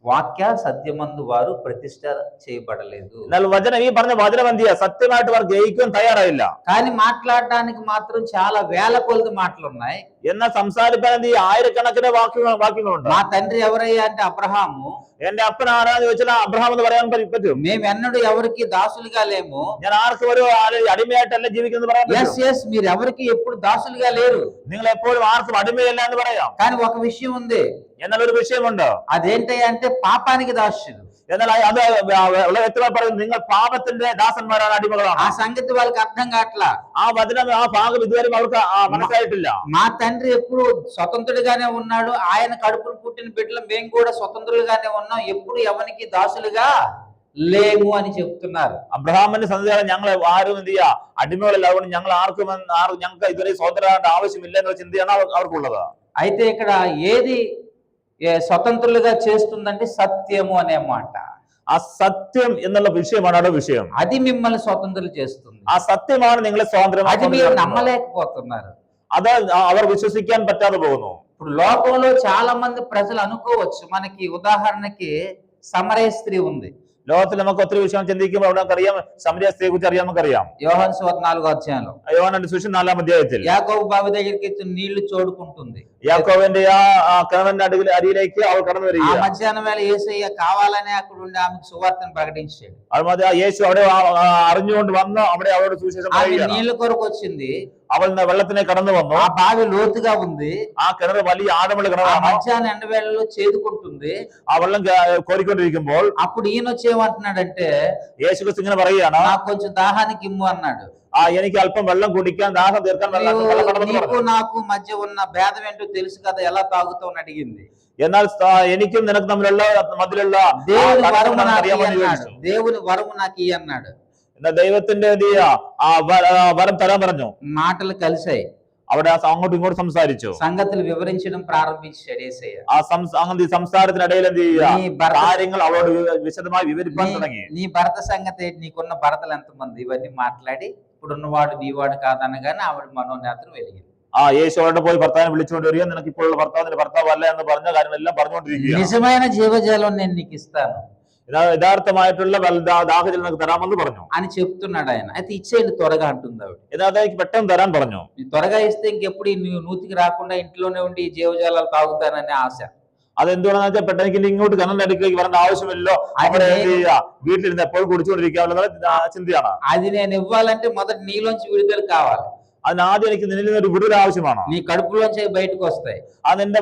వాక్య సత్యమందు వారు ప్రతిష్ట చేయబడలేదు. എന്നാൽ വചനം ഈ പറഞ്ഞ വചനം എന്ത് ചെയ്യുക? സത്യമായിട്ട് അവർ ഗ്രഹിക്കാൻ തയ്യാറായില്ല. కానీ మాట్లాడడానికి మాత్రం చాలా వేల కొలది మాటలు ఉన్నాయి. എന്നാൽ സംസാരിക്കാൻ എന്ത് ചെയ്യുക? ആയിരക്കണക്കിന് വാക്യങ്ങളുണ്ട്. మా తండ్రి ఎవరయ్యా అంటే అబ్రహాము. എന്റെ അപ്പൻ ആരാന്ന് ചോദിച്ചാൽ അബ്രഹാം എന്ന് പറയാൻ പറ്റും. మేము ఎన్నడూ ఎవరికి దాసులుగా లేము. ഞാൻ ആർക്കും ഒരു അടിമയായിട്ടല്ല ജീവിക്കുന്നത് പറയാൻ പറ്റും. మీరు ఎవరికి ఎప్పుడు దాసులుగా లేరు. നിങ്ങൾ എപ്പോഴും ആർക്കും అడిమయല്ല എന്ന് പറയാം. కానీ ఒక విషయం ఉంది. എന്നാൽ ഒരു വിഷയമുണ്ട്. అదేంటి అంటే పాపానికి దాసులు. എന്നാൽ അത് വ്യക്തമായി പറയുന്നത് നിങ്ങൾ പാപത്തിന്റെ ദാസന്മാരാണ്, അടിമകളാണ്. ఆ సంగతి వాళ్ళకి అర్థం కావట్లా. ఆ వచనం ఆ భాగం ఇതുവരെ അവർക്ക് മനസ്സിലായിട്ടില്ല. మా తండ్రి ఎప్పుడు స్వతంత్రుడిగానే ఉన్నాడు. ఆయన కడుపును పుట్టిన బిడ్డలు మేము కూడా స్వతంత్రులుగానే ఉన్నాం. ఎప్పుడు ఎవరికి దాసులుగా లేము అని చెప్తున్నారు. അബ്രഹാമിന്റെ സന്തതിയാണ് ഞങ്ങൾ ആരും എന്ത് ചെയ്യുക? അടിമകളല്ല. അതുകൊണ്ട് ഞങ്ങൾ ഞങ്ങൾക്ക് ഇതുവരെ സ്വതന്ത്രമായിട്ട് ആവശ്യമില്ല എന്നുള്ള ചിന്തയാണ് അവർക്കുള്ളത്. అయితే ఇక్కడ ఏది స్వతంత్రులుగా చేస్తుందంటే సత్యము అనే మాట. ആ സത്യം എന്നുള്ള വിഷയമാണ് അവിടെ വിഷയം. అది మిమ్మల్ని స్వతంత్రులు చేస్తుంది. ആ സത്യമാണ് നിങ്ങളെ అది സ്വാതന്ത്ര്യം. మీరు నమ్మలేకపోతున్నారు. അത് അവർ വിശ്വസിക്കാൻ പറ്റാതെ പോകുന്നു. ఇప్పుడు లోకంలో చాలా మంది ప్రజలు అనుకోవచ్చు, మనకి ఉదాహరణకి సమరయ స్త్రీ ఉంది. ലോകത്തിൽ നമുക്ക് ഒത്തിരി വിഷയം ചിന്തിക്കുമ്പോൾ അവിടെ നമുക്കറിയാം, സമരിയ സ്ത്രീയെ കുറിച്ച് അറിയാം, നമുക്കറിയാം. యోహాను సువార్త 4వ అధ్యాయంలో യോഹന്നാന്റെ സുവിശേഷം 4ാം അധ്യായത്തിൽ యాకోబు బావి దగ్గరికి నీళ్లు చోడుకుంటుంది. യാക്കോബിന്റെ ആ കിണറിന്റെ അടിയിലേക്ക് അവൾ കടന്നു ఆ വരികയാണ്. మధ్యాహ్నం వేళ యేసయ్య కావాలనే అక్కడ ఉండి ఆమెకు సువార్తను ప్రకటించాడు. അതുപോലെ യേശു അവിടെ അറിഞ്ഞുകൊണ്ട് വന്ന് അവിടെ അവരോട് സുവിശേഷം ఆమె പറയുകയാണ്. నీళ్ల కొరకు వచ్చింది. അവൾ വെള്ളത്തിനെ കടന്നു വന്നു. ఆ బావి లోతుగా ఉంది. ആ കിണർ വലിയ ആഴമുള്ള ఆ കിണറാണ്. మధ్యాహ్నం ఎండ వేళలో చేదుకుంటుంది. ആ വെള്ളം കോരിക്കൊണ്ടിരിക്കുമ്പോൾ అప్పుడు ఈయన వచ్చేమంటున్నాడంటే യേശു ക്രിസ്തു ഇങ്ങനെ പറയുകയാണ്, నాకు కొంచెం దాహానికి ఇమ్ము అన్నాడు. എനിക്ക് అల్పం వెള്ളം കുടിക്കാൻ, ദാഹം తీర్ക്കാൻ വെള്ളം കടന്നു నీకు പറഞ്ഞു. నాకు మధ్య ఉన్న భేదం ఏంటో తెలుసు కదా, ఎలా తాగుతావు అని అడిగింది. എന്നാൽ എനിക്കും നിനക്ക് തമ്മിലുള്ള മതിലുള്ള దేవుని వరము തർക്കം నాకు അറിയാമെന്ന് ఇయ్యి ചോദിച്ചു. అన్నాడు. దేవుని వరము నాకు ఇయ్యి అన్నాడు. എന്നാൽ ദൈവത്തിന്റെ ആ വരം തരാൻ പറഞ്ഞു. మాటలు కలిసాయి. അവിടെ അങ്ങോട്ടും ഇങ്ങോട്ടും സംസാരിച്ചു. సంగతులు వివరించడం ప్రారంభించాడు యేసయ్య. അങ്ങനെ സംസാരത്തിനിടയിൽ എന്ത് ചെയ്യുക? నీ భర్త കാര്യങ്ങൾ അവളോട് വിശദമായി വിവരിക്കാൻ തുടങ്ങി. నీ భర్త సంగతి ఏంటి? నీకున్న భర్తలు ఎంతమంది? ఇవన్నీ మాట్లాడి ఇప్పుడున్నవాడు నీవాడు కాదనగానే ఆవిడ మనోనేత్రం వెలిగింది. യേശു അവരുടെ പോയി ഭർത്താവിനെ വിളിച്ചുകൊണ്ട് വരിക, നിനക്ക് ഇപ്പോൾ ഭർത്താവ് നിന്റെ ഭർത്താവ് അല്ല എന്ന് പറഞ്ഞ കാര്യങ്ങളെല്ലാം പറഞ്ഞുകൊണ്ടിരിക്കുക. నిజమైన జీవజలం నేను నీకు ఇస్తాను യഥാർത്ഥമായിട്ടുള്ള ദാഹജലം നിനക്ക് തരാമെന്ന് പറഞ്ഞു అని చెప్తున్నాడు ఆయన. అయితే ఇచ్చేయండి త్వరగా అంటుంది ఆవిడ. യഥാർത്ഥ പെട്ടെന്ന് തരാൻ പറഞ്ഞു. త్వరగా ఇస్తే ఇంకెప్పుడు నువ్వు నూతికి రాకుండా ఇంట్లోనే ఉండి ఈ జీవజలాలు తాగుతాననే ఆశ. അതെന്തുകൊണ്ടാന്ന് വെച്ചാൽ പെട്ടെന്ന് ഇങ്ങോട്ട് കിണറിന്റെ അടുക്കിലേക്ക് വരേണ്ട ആവശ്യമില്ലല്ലോ, അവിടെ വീട്ടിലിരുന്ന് എപ്പോഴും കുടിച്ചുകൊണ്ടിരിക്കാവുന്ന ചിന്തയാണ്. అది నేను ఇవ్వాలంటే మొదటి నీలోంచి విడుదల కావాలి. അതിനാദ്യം എനിക്ക് നിന്നിൽ നിന്ന് ഒരു വിടുതൽ ആവശ്യമാണ്. నీ కడుపులోంచి బయటకు వస్తాయి. അത് എന്റെ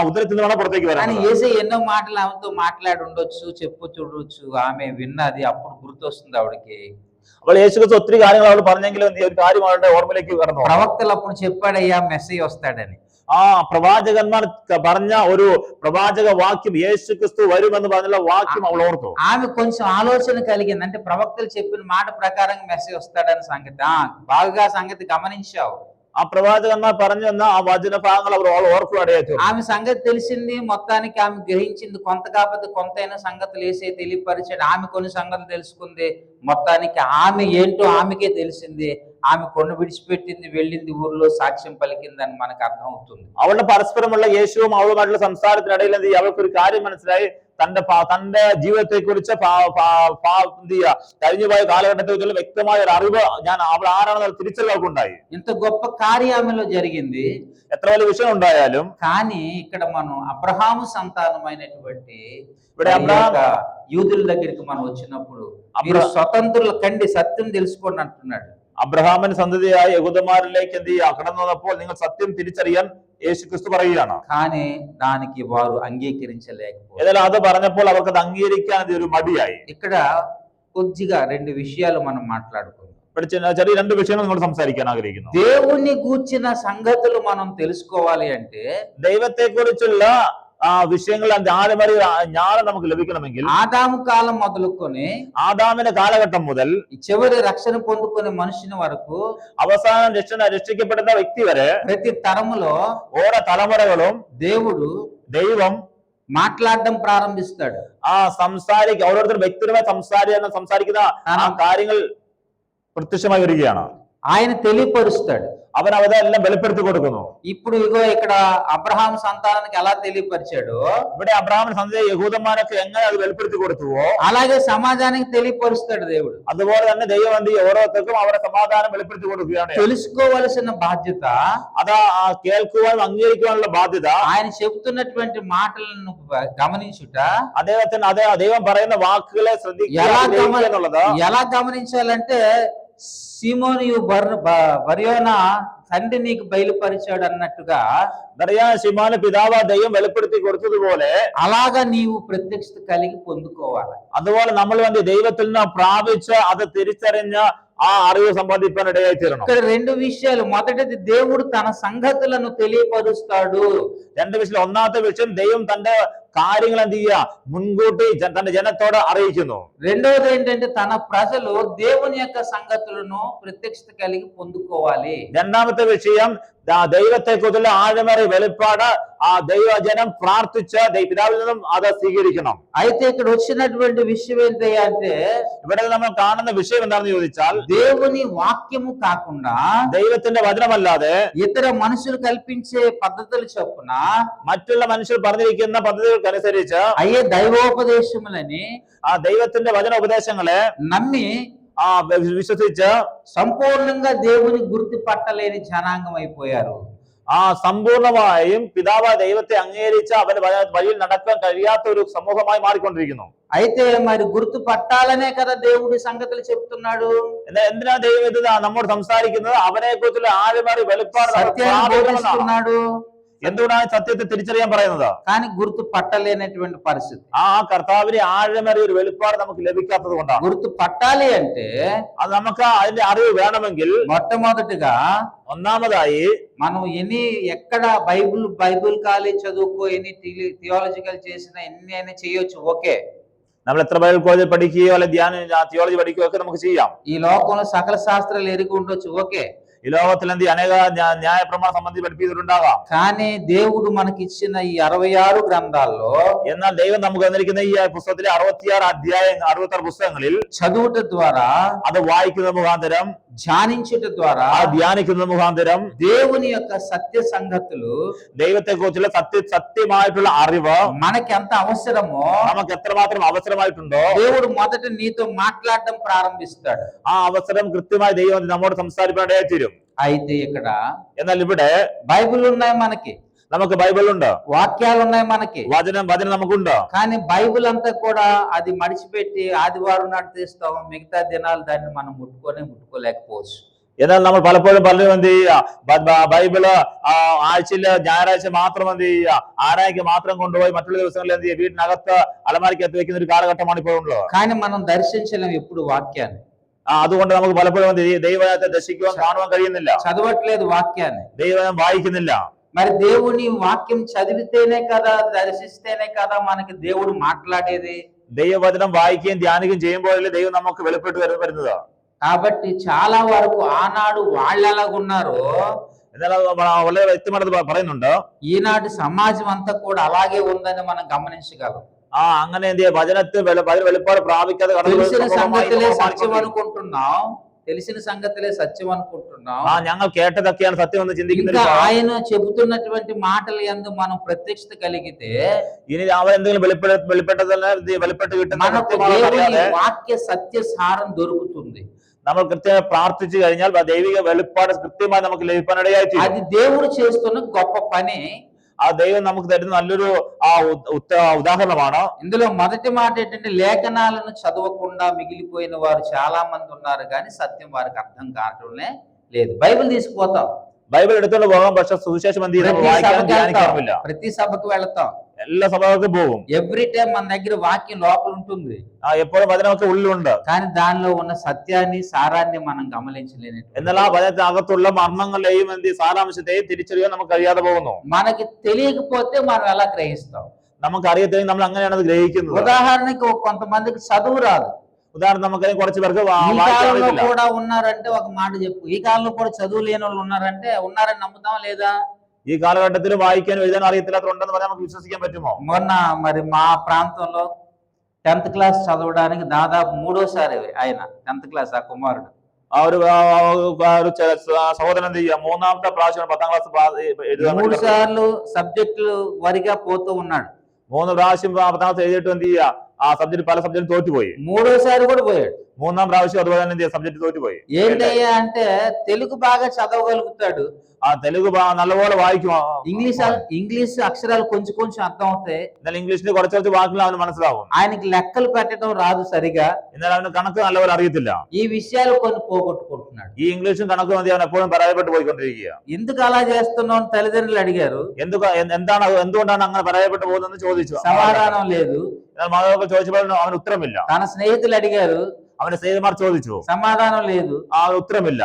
ഉദരത്തിൽ നിന്ന് വേണം പുറത്തേക്ക് വരാൻ. కానీ యేసయ్య ఎన్నో మాటలు ఆమెతో మాట్లాడి ఉండొచ్చు, చెప్పు చూడొచ్చు. ఆమె విన్నది అప్పుడు గుర్తొస్తుంది ఆవిడకి. അപ്പോൾ യേശു ക്രിസ്തു ഒത്തിരി കാര്യങ്ങൾ അവൾ പറഞ്ഞെങ്കിലും ഒരു കാര്യം അവളുടെ ഓർമ്മയിലേക്ക് കടന്നു. ప్రవక్తలు అప్పుడు చెప్పాడయ్యా మెస్సయ్య వస్తాడని. ആ പ്രവാചകന്മാർ പറഞ്ഞ ഒരു പ്രവാചക വാക്യം, യേശു ക്രിസ്തു വരുമെന്ന് പറഞ്ഞുള്ള വാക്യം അവൾ ഓർത്തു. ఆమె కొంచెం ఆలోచన కలిగింది. అంటే ప్రవక్తలు చెప్పిన మాట ప్రకారంగా మెస్సయ్య వస్తాడని సంగతి బాగా సంగతి గమనించావు. ആ പ്രവാചകന്മാർ പറഞ്ഞു എന്ന ആ വചന ഭാഗങ്ങൾ അവർ ഓർക്കുകയായിരുന്നു. ఆమె సంగతి తెలిసింది, మొత్తానికి ఆమె గ్రహించింది. కొంత కాకపోతే కొంతైనా సంగతులు వేసే తెలియపరిచాడు. ఆమె కొన్ని సంగతులు తెలుసుకుంది. మొత్తానికి ఆమె ఏంటో ఆమెకే తెలిసింది. ఆమె కొండ విడిచిపెట్టింది, వెళ్ళింది, ఊర్లో సాక్ష్యం పలికిందని మనకు అర్థం అవుతుంది. അവളുടെ പരസ്പരമുള്ള യേശുവും അവളുമായിട്ടുള്ള സംസാരത്തിനിടയിൽ എന്ത് അവൾക്കൊരു കാര്യം മനസ്സിലായി. തന്റെ ജീവിതത്തെ കുറിച്ച് കഴിഞ്ഞുപോയ കാലഘട്ടത്തെ കുറിച്ചുള്ള വ്യക്തമായ ഒരു അറിവ് അവൾ ആരാണെന്ന് തിരിച്ചറിവുണ്ടായി. ఇంత గొప్ప కార్యములో జరిగింది. എത്ര വലിയ വിഷയം ഉണ്ടായാലും కానీ ఇక్కడ మనం అబ్రహాము సంతానమైనటువంటి ഇവിടെ యూదుల దగ్గరికి మనం వచ్చినప్పుడు మీరు స్వతంత్రుల కండి, సత్యం తెలుసుకోండి అంటున్నాడు. അബ്രഹാമിന് സന്തതിയായ യഹൂദന്മാരിലേക്ക് എന്ത് ചെയ്യുക? കടന്നു വന്നപ്പോൾ നിങ്ങൾ സത്യം തിരിച്ചറിയാൻ യേശു ക്രിസ്തു പറയുകയാണ്. కానీ దానికి వారు అంగీకరించలేకపోయారు. എന്നാൽ അത് പറഞ്ഞപ്പോൾ അവർക്ക് അത് അംഗീകരിക്കാൻ ഒരു മടിയായി. ఇక్కడ కొద్దిగా రెండు విషయాలు మనం మాట్లాడుకుందాం. ഇവിടെ ചെറിയ രണ്ട് വിഷയങ്ങൾ നമ്മൾ സംസാരിക്കാൻ ആഗ്രഹിക്കുന്നു. దేవుని గూర్చిన సంగతులు మనం తెలుసుకోవాలి అంటే ദൈവത്തെ കുറിച്ചുള്ള വിഷയങ്ങൾ ആഴമറി ജ്ഞാനം നമുക്ക് ലഭിക്കണമെങ്കിൽ ఆదాము కాలం మొదలుకొని ആദാമിന്റെ കാലഘട്ടം മുതൽ చివరి రక్షణ పొందుకునే మనుషుని వరకు അവസാനം രക്ഷിക്കപ്പെടുന്ന വ്യക്തി വരെ ప్రతి తరములో ഓരോ തലമുറകളും ദൈവം మాట్లాడడం ప్రారంభిస్తాడు. ഓരോരുത്തർ വ്യക്തിപരമായി സംസാരിക്കുന്ന കാര്യങ്ങൾ പ്രത്യക്ഷമായി വരികയാണ്. ఆయన తెలియపరుస్తాడు. അവൻ അതെല്ലാം വെളിപ്പെടുത്തി കൊടുക്കുന്നു. ఇప్పుడు ఇగో ఇక్కడ అబ్రహాం సంతానానికి ఎలా తెలియపరిచాడో ഇവിടെ അബ്രഹാമിന്റെ സന്തതി യഹൂദന്മാരൊക്കെ എങ്ങനെ അത് വെളിപ്പെടുത്തി കൊടുത്തുവോ అలాగే సమాజానికి తెలియపరుస్తాడు దేవుడు. അതുപോലെ തന്നെ ദൈവം ഓരോരുത്തർക്കും അവരുടെ സമാധാനം വെളിപ്പെടുത്തി കൊടുക്കുകയാണ്. తెలుసుకోవలసిన బాధ్యత അതാ കേൾക്കുവാനും അംഗീകരിക്കുവാനുള്ള ബാധ്യത ఆయన చెబుతున్నటువంటి మాటలను గమనించుట ദൈവം പറയുന്ന വാക്കുകളെ ശ്രദ്ധിക്കുക എന്നുള്ളത് ఎలా గమనించాలంటే సీమోను బర్యోనా తండ్రి నీకు బయలుపరిచాడు అన్నట్టుగా సిమోను పిതാവ് ദൈവം വെളിപ്പെടുത്തി കൊടുത്തതുപോലെ అలాగా నీవు ప్రత్యక్షత కలిగి పొందుకోవాలి. അതുപോലെ നമ്മൾ ദൈവത്തിൽ നിന്ന് പ്രാപിച്ച് അത് തിരിച്ചറിഞ്ഞ ఆ അറിവ് സമ്പാദിക്കാൻ ഇടയായി തീരണം. ఇక్కడ రెండు విషయాలు. మొదటిది దేవుడు తన సంగతులను తెలియపరుస్తాడు. രണ്ട് വിഷയം. ഒന്നാമത്തെ വിഷയം ദൈവം തന്റെ കാര്യങ്ങൾ എന്ത് ചെയ്യുക മുൻകൂട്ടി തന്റെ ജനത്തോട് അറിയിക്കുന്നു. రెండవది ఏంటంటే తన ప్రజలు దేవుని యొక్క సంగతులను ప్రత్యక్షత కలిగి పొందుకోవాలి. രണ്ടാമത്തെ വിഷയം ദൈവത്തെ കുറിച്ചുള്ള ആഴമേറിയ വെളിപ്പാട് ആ ദൈവജനം പ്രാർത്ഥിച്ച് പിതാവിൽ നിന്നും അത് സ്വീകരിക്കണം. అయితే ఇక్కడ వచ్చినటువంటి విషయం ఏంటి అంటే ഇവിടെ നമ്മൾ കാണുന്ന വിഷയം എന്താണെന്ന് ചോദിച്ചാൽ దేవుని వాక్యము కాకుండా ദൈവത്തിന്റെ വചനമല്ലാതെ ఇతర మనుషులు కల్పించే పద్ధతులు చొప్పున മറ്റുള്ള മനുഷ്യർ പറഞ്ഞിരിക്കുന്ന പദ്ധതികൾക്കനുസരിച്ച് అయ్యే దైవోపదేశములని ആ ദൈവത്തിന്റെ വചന ഉപദേശങ്ങളെ నమ్మి വിശ്വസിച്ച് సంపూర్ణంగా దేవుని గుర్తుపట్టలేని జనాంగం అయిపోయారు. സമ്പൂർണമായും പിതാവ് ദൈവത്തെ അംഗീകരിച്ച് അവന്റെ വഴിയിൽ നടക്കാൻ കഴിയാത്ത ഒരു സമൂഹമായി മാറിക്കൊണ്ടിരിക്കുന്നു. అయితే మరి గుర్తు పట్టాలనే కదా దేవుడి సంగతులు చెప్తున్నాడు. എന്തിനാ ദൈവം ഇത് നമ്മോട് സംസാരിക്കുന്നത്? അവനെ കുറിച്ചുള്ള ആഴമേറിയ വെളിപ്പാട് సత్యాన్ని എന്തുകൊണ്ടാണ് സത്യത്തെ തിരിച്ചറിയാൻ പറയുന്നത്? కానీ గుర్తు పట్టలేనటువంటి పరిస్థితి. കർത്താവിനെ ആഴമേറിയ ഒരു വെളിപ്പാട് നമുക്ക് ലഭിക്കാത്തത് കൊണ്ടാണ്. గుర్తు పట్టాలి అంటే അത് നമുക്ക് അതിന്റെ അറിവ് വേണമെങ്കിൽ మొట్టమొదటిగా ഒന്നാമതായി మనం ఎక్కడ బైబుల్ కాలేజ్ చదువుకో ఎన్ని థియాలజికల్ చేసినా ఎన్ని అయినా చేయొచ్చు, ఓకే. നമ്മൾ എത്ര ബൈബിൾ കോളേജിൽ പഠിക്കുകയോ അല്ലെ തിയോളജി പഠിക്കുകയോ ഒക്കെ നമുക്ക് ചെയ്യാം. ఈ లోకంలో సకల శాస్త్రాలు ఎరిగి ఉండొచ్చు, ఓకే. ഈ ലോകത്തിൽ അനേക ന്യായപ്രമാണം സംബന്ധിച്ച് പഠിപ്പിച്ചിട്ടുണ്ടാകാം. కానీ దేవుడు మనకిచ్చిన ఈ 66 గ్రంథాల్లో എന്നാൽ ദൈവം നമുക്ക് തന്നിരിക്കുന്ന ഈ പുസ്തകത്തിലെ 66 അധ്യായങ്ങൾ 66 പുസ്തകങ്ങളിൽ చదువుట ద్వారా അത് వాయిക്കുന്ന മുഖാന്തരം ధ్యానించుట ద్వారా ധ്യാനിക്കുന്ന മുഖാന്തരം దేవుని యొక్క సత్య సంగతులు ദൈവത്തെ കുറിച്ചുള്ള സത്യമായിട്ടുള്ള അറിവ് మనకి ఎంత అవసరమో നമുക്ക് എത്രമാത്രം അവസരമായിട്ടുണ്ടോ దేవుడు మొదట నీతో మాట్లాడడం ప్రారంభిస్తాడు. ആ അവസരം കൃത്യമായി ദൈവം നമ്മോട് സംസാരിക്കാനായി തീരും. అయితే ఇక్కడ എന്നാൽ ഇവിടെ బైబిల్ ఉన్నాయి, మనకి നമുക്ക് బైబిల్ ഉണ്ട്, వాక్యాలు ఉన్నాయి, మనకి వచనం നമുക്കുണ്ട്. కానీ బైబిల్ అంతా కూడా అది మడిచిపెట్టి ఆదివారం నాడు తీస్తాం, మిగతా దినాలు దాన్ని మనం ముట్టుకోలేకపోవచ్చు. എന്നാൽ നമ്മൾ പലപ്പോഴും പലരും എന്ത് ചെയ്യുക, ബൈബിള് ആഴ്ചയില് ഞായറാഴ്ച മാത്രം എന്ത് ചെയ്യുക, ആരായ്ക്ക് മാത്രം കൊണ്ടുപോയി മറ്റുള്ള ദിവസങ്ങളിൽ എന്ത് ചെയ്യുക വീടിനകത്ത് അലമാരിക്കകത്ത് വെക്കുന്ന ഒരു കാലഘട്ടമാണ് ഇപ്പോൾ ഉള്ളത്. కానీ మనం దర్శించలేం ఎప్పుడు వాక్యాన్ని. അതുകൊണ്ട് നമുക്ക് പലപ്പോഴും ദൈവത്തെ ദർശിക്കുവാൻ കാണുവാൻ കഴിയുന്നില്ല, చదవట్లేదు వాక్యాన్ని, ദൈവം വായിക്കുന്നില്ല. మరి దేవుని వాక్యం చదివితేనే కదా, దర్శిస్తేనే కదా మనకి దేవుడు మాట్లాడేది. ദൈവവചനം വായിക്കുകയും ധ്യാനിക്കുകയും ചെയ്യുമ്പോഴല്ലേ ദൈവം നമുക്ക് വെളിപ്പെട്ട് വരുന്നത്. కాబట్టి చాలా వరకు ఆనాడు వాళ్ళు ఎలాగున్నారో വളരെ വ്യക്തമായിട്ട് പറയുന്നുണ്ട്, ఈనాటి సమాజం అంతా కూడా అలాగే ఉందని మనం గమనించగలం. അങ്ങനെ എന്ത് ചെയ്യുക, വചനത്തിൽ വെളിപ്പാട് പ്രാപിക്കാതെ తెలిసిన సంగతులే సత్యం అనుకుంటున్నాం, తెలిసిన సంగతులే సత్యం అనుకుంటున్నాం. ഞങ്ങൾ കേട്ടതൊക്കെയാണ് സത്യം എന്ന് ചിന്തിക്കുന്നത്. ఆయన చెబుతున్నటువంటి మాటలు యందు మనం ప్రత్యక్షత కలిగితే ഇനി അവൻ എന്തെങ്കിലും വെളിപ്പെട്ട് കിട്ടുന്ന వాక్య సత్య సారం దొరుకుతుంది. നമ്മൾ കൃത്യമായി പ്രാർത്ഥിച്ചു കഴിഞ്ഞാൽ ദൈവിക വെളിപ്പാട് കൃത്യമായി നമുക്ക് ലഭിക്കാനിടയായി. అది దేవుడు చేస్తున్న గొప్ప పని. ആ ദൈവം നമുക്ക് തരുന്ന നല്ലൊരു ఉదాహరణമാണ്. ఇందులో మొదటి మాట ఏంటంటే లేఖనాలను చదవకుండా మిగిలిపోయిన వారు చాలా మంది ఉన్నారు, కానీ సత్యం వారికి అర్థం కావటంలే లేదు. బైబిల్ తీసుకుపోతాం, ബൈബിൾ എടുത്തോണ്ട് പോകാം, പക്ഷെ സുവിശേഷം എന്ത് ചെയ്യും? ప్రతి വായിക്കാനും సభకి వెళ్తాం, ധ്യാനിക്കാനുമില്ല. ప్రతి సభకు వెళ్తాం, എല്ലാ സഭകൾക്കും പോകും. ఎవ్రీ టైం మన దగ్గర వాక్యం లోపల ఉంటుంది, എപ്പോഴും വചനമൊക്കെ ഉള്ളിലുണ്ട്. కానీ దానిలో ఉన్న సత్యాన్ని సారాన్ని మనం గమనించలేనట్టు. എന്നാൽ ആ വചനത്തിനകത്തുള്ള മർമ്മങ്ങളെയും സാരാംശത്തെയും തിരിച്ചറിയാൻ നമുക്ക് കഴിയാതെ പോകുന്നു. మనకి తెలియకపోతే మనం ఎలా గ్రహిస్తాం? നമുക്ക് അറിയത്തില്ലെങ്കിൽ നമ്മൾ അങ്ങനെയാണ് അത് ഗ്രഹിക്കുന്നത്. ఉదాహరణకి కొంతమందికి చదువు రాదు, ఉదాహరణ നമുക്കറിയാം കുറച്ച് പേർക്ക് ఈ కాలంలో వాక్యం కూడా ఉన్నారంటే ఒక మాట చెప్పు, ఈ కాలంలో కూడా చదువు లేని వాళ్ళు ఉన్నారంటే ఉన్నారని నమ్ముతాం లేదా? ഈ കാലഘട്ടത്തിൽ വായിക്കാനും എഴുതാനും അറിയത്തില്ലാത്തവരുണ്ടെന്ന് പറഞ്ഞാൽ നമുക്ക് വിശ്വസിക്കാൻ പറ്റുമോ? మొన్న మరి మా ప్రాంతంలో 10th క్లాస్ చదవడానికి దాదాపు 3వ సారి ఆయన 10th క్లాస్ ఆ కుమారుడు ആ ഒരു സഹോദരൻ എന്ത് ചെയ്യുക, 3ാമത്തെ പ്രാവശ്യം 10ാം ക്ലാസ് എഴുതാൻ 3 సార్లు సబ్జెక్టులు వరిగా పోతూ ఉన్నాడు. 3 പ്രാവശ്യം 10ാം ക്ലാസ് എഴുതിയിട്ട് എന്ത് ചെയ്യുക, ആ സബ്ജക്ട് పല సబ్జెక్టు തോറ്റുപോയി. 3వసారి కూడా పోయాడు. 3ാം പ്രാവശ്യം അതുപോലെ തന്നെ എന്ത് ചെയ്യുക, സബ്ജക്ട് തോറ്റുപോയി. ఏంటయ్యా అంటే తెలుగు బాగా చదవగలుగుతాడు, ആ തെലുങ്ക് നല്ലപോലെ വായിക്കും, ఇంగ్లీష్ అక్షరాలు కొంచెం కొంచెం అర్థం అవుతాయి, എന്നാൽ ഇംഗ്ലീഷിൽ കുറച്ച് വാക്കുകൾ അവന് മനസ്സിലാവും. ఆయనకి లెక్కలు పెట్టడం రాదు సరిగా, എന്നാൽ അവന് കണക്ക് നല്ലപോലെ അറിയത്തില്ല. ఈ విషయాలు కొన్ని పోగొట్టుకుంటున్నాడు. ഈ ഇംഗ്ലീഷും കണക്കും മതി അവൻ എപ്പോഴും പരാജയപ്പെട്ടു പോയിക്കൊണ്ടിരിക്കുക. ఎందుకు అలా చేస్తున్నావు అని తల్లిదండ్రులు అడిగారు, എന്തുകൊണ്ടാണ് അങ്ങനെ പരാജയപ്പെട്ടു പോകുന്നതെന്ന് ചോദിച്ചു. సమాధానం లేదు. എന്നാൽ മാതാപിതാക്കൾ ചോദിച്ചപ്പോൾ അവന് ഉത്തരമില്ല. తన స్నేహితులు అడిగారు, അവന്റെ സ്നേഹിതന്മാർ ചോദിച്ചു, సమాధానం లేదు. ആ ഉത്തരമില്ല.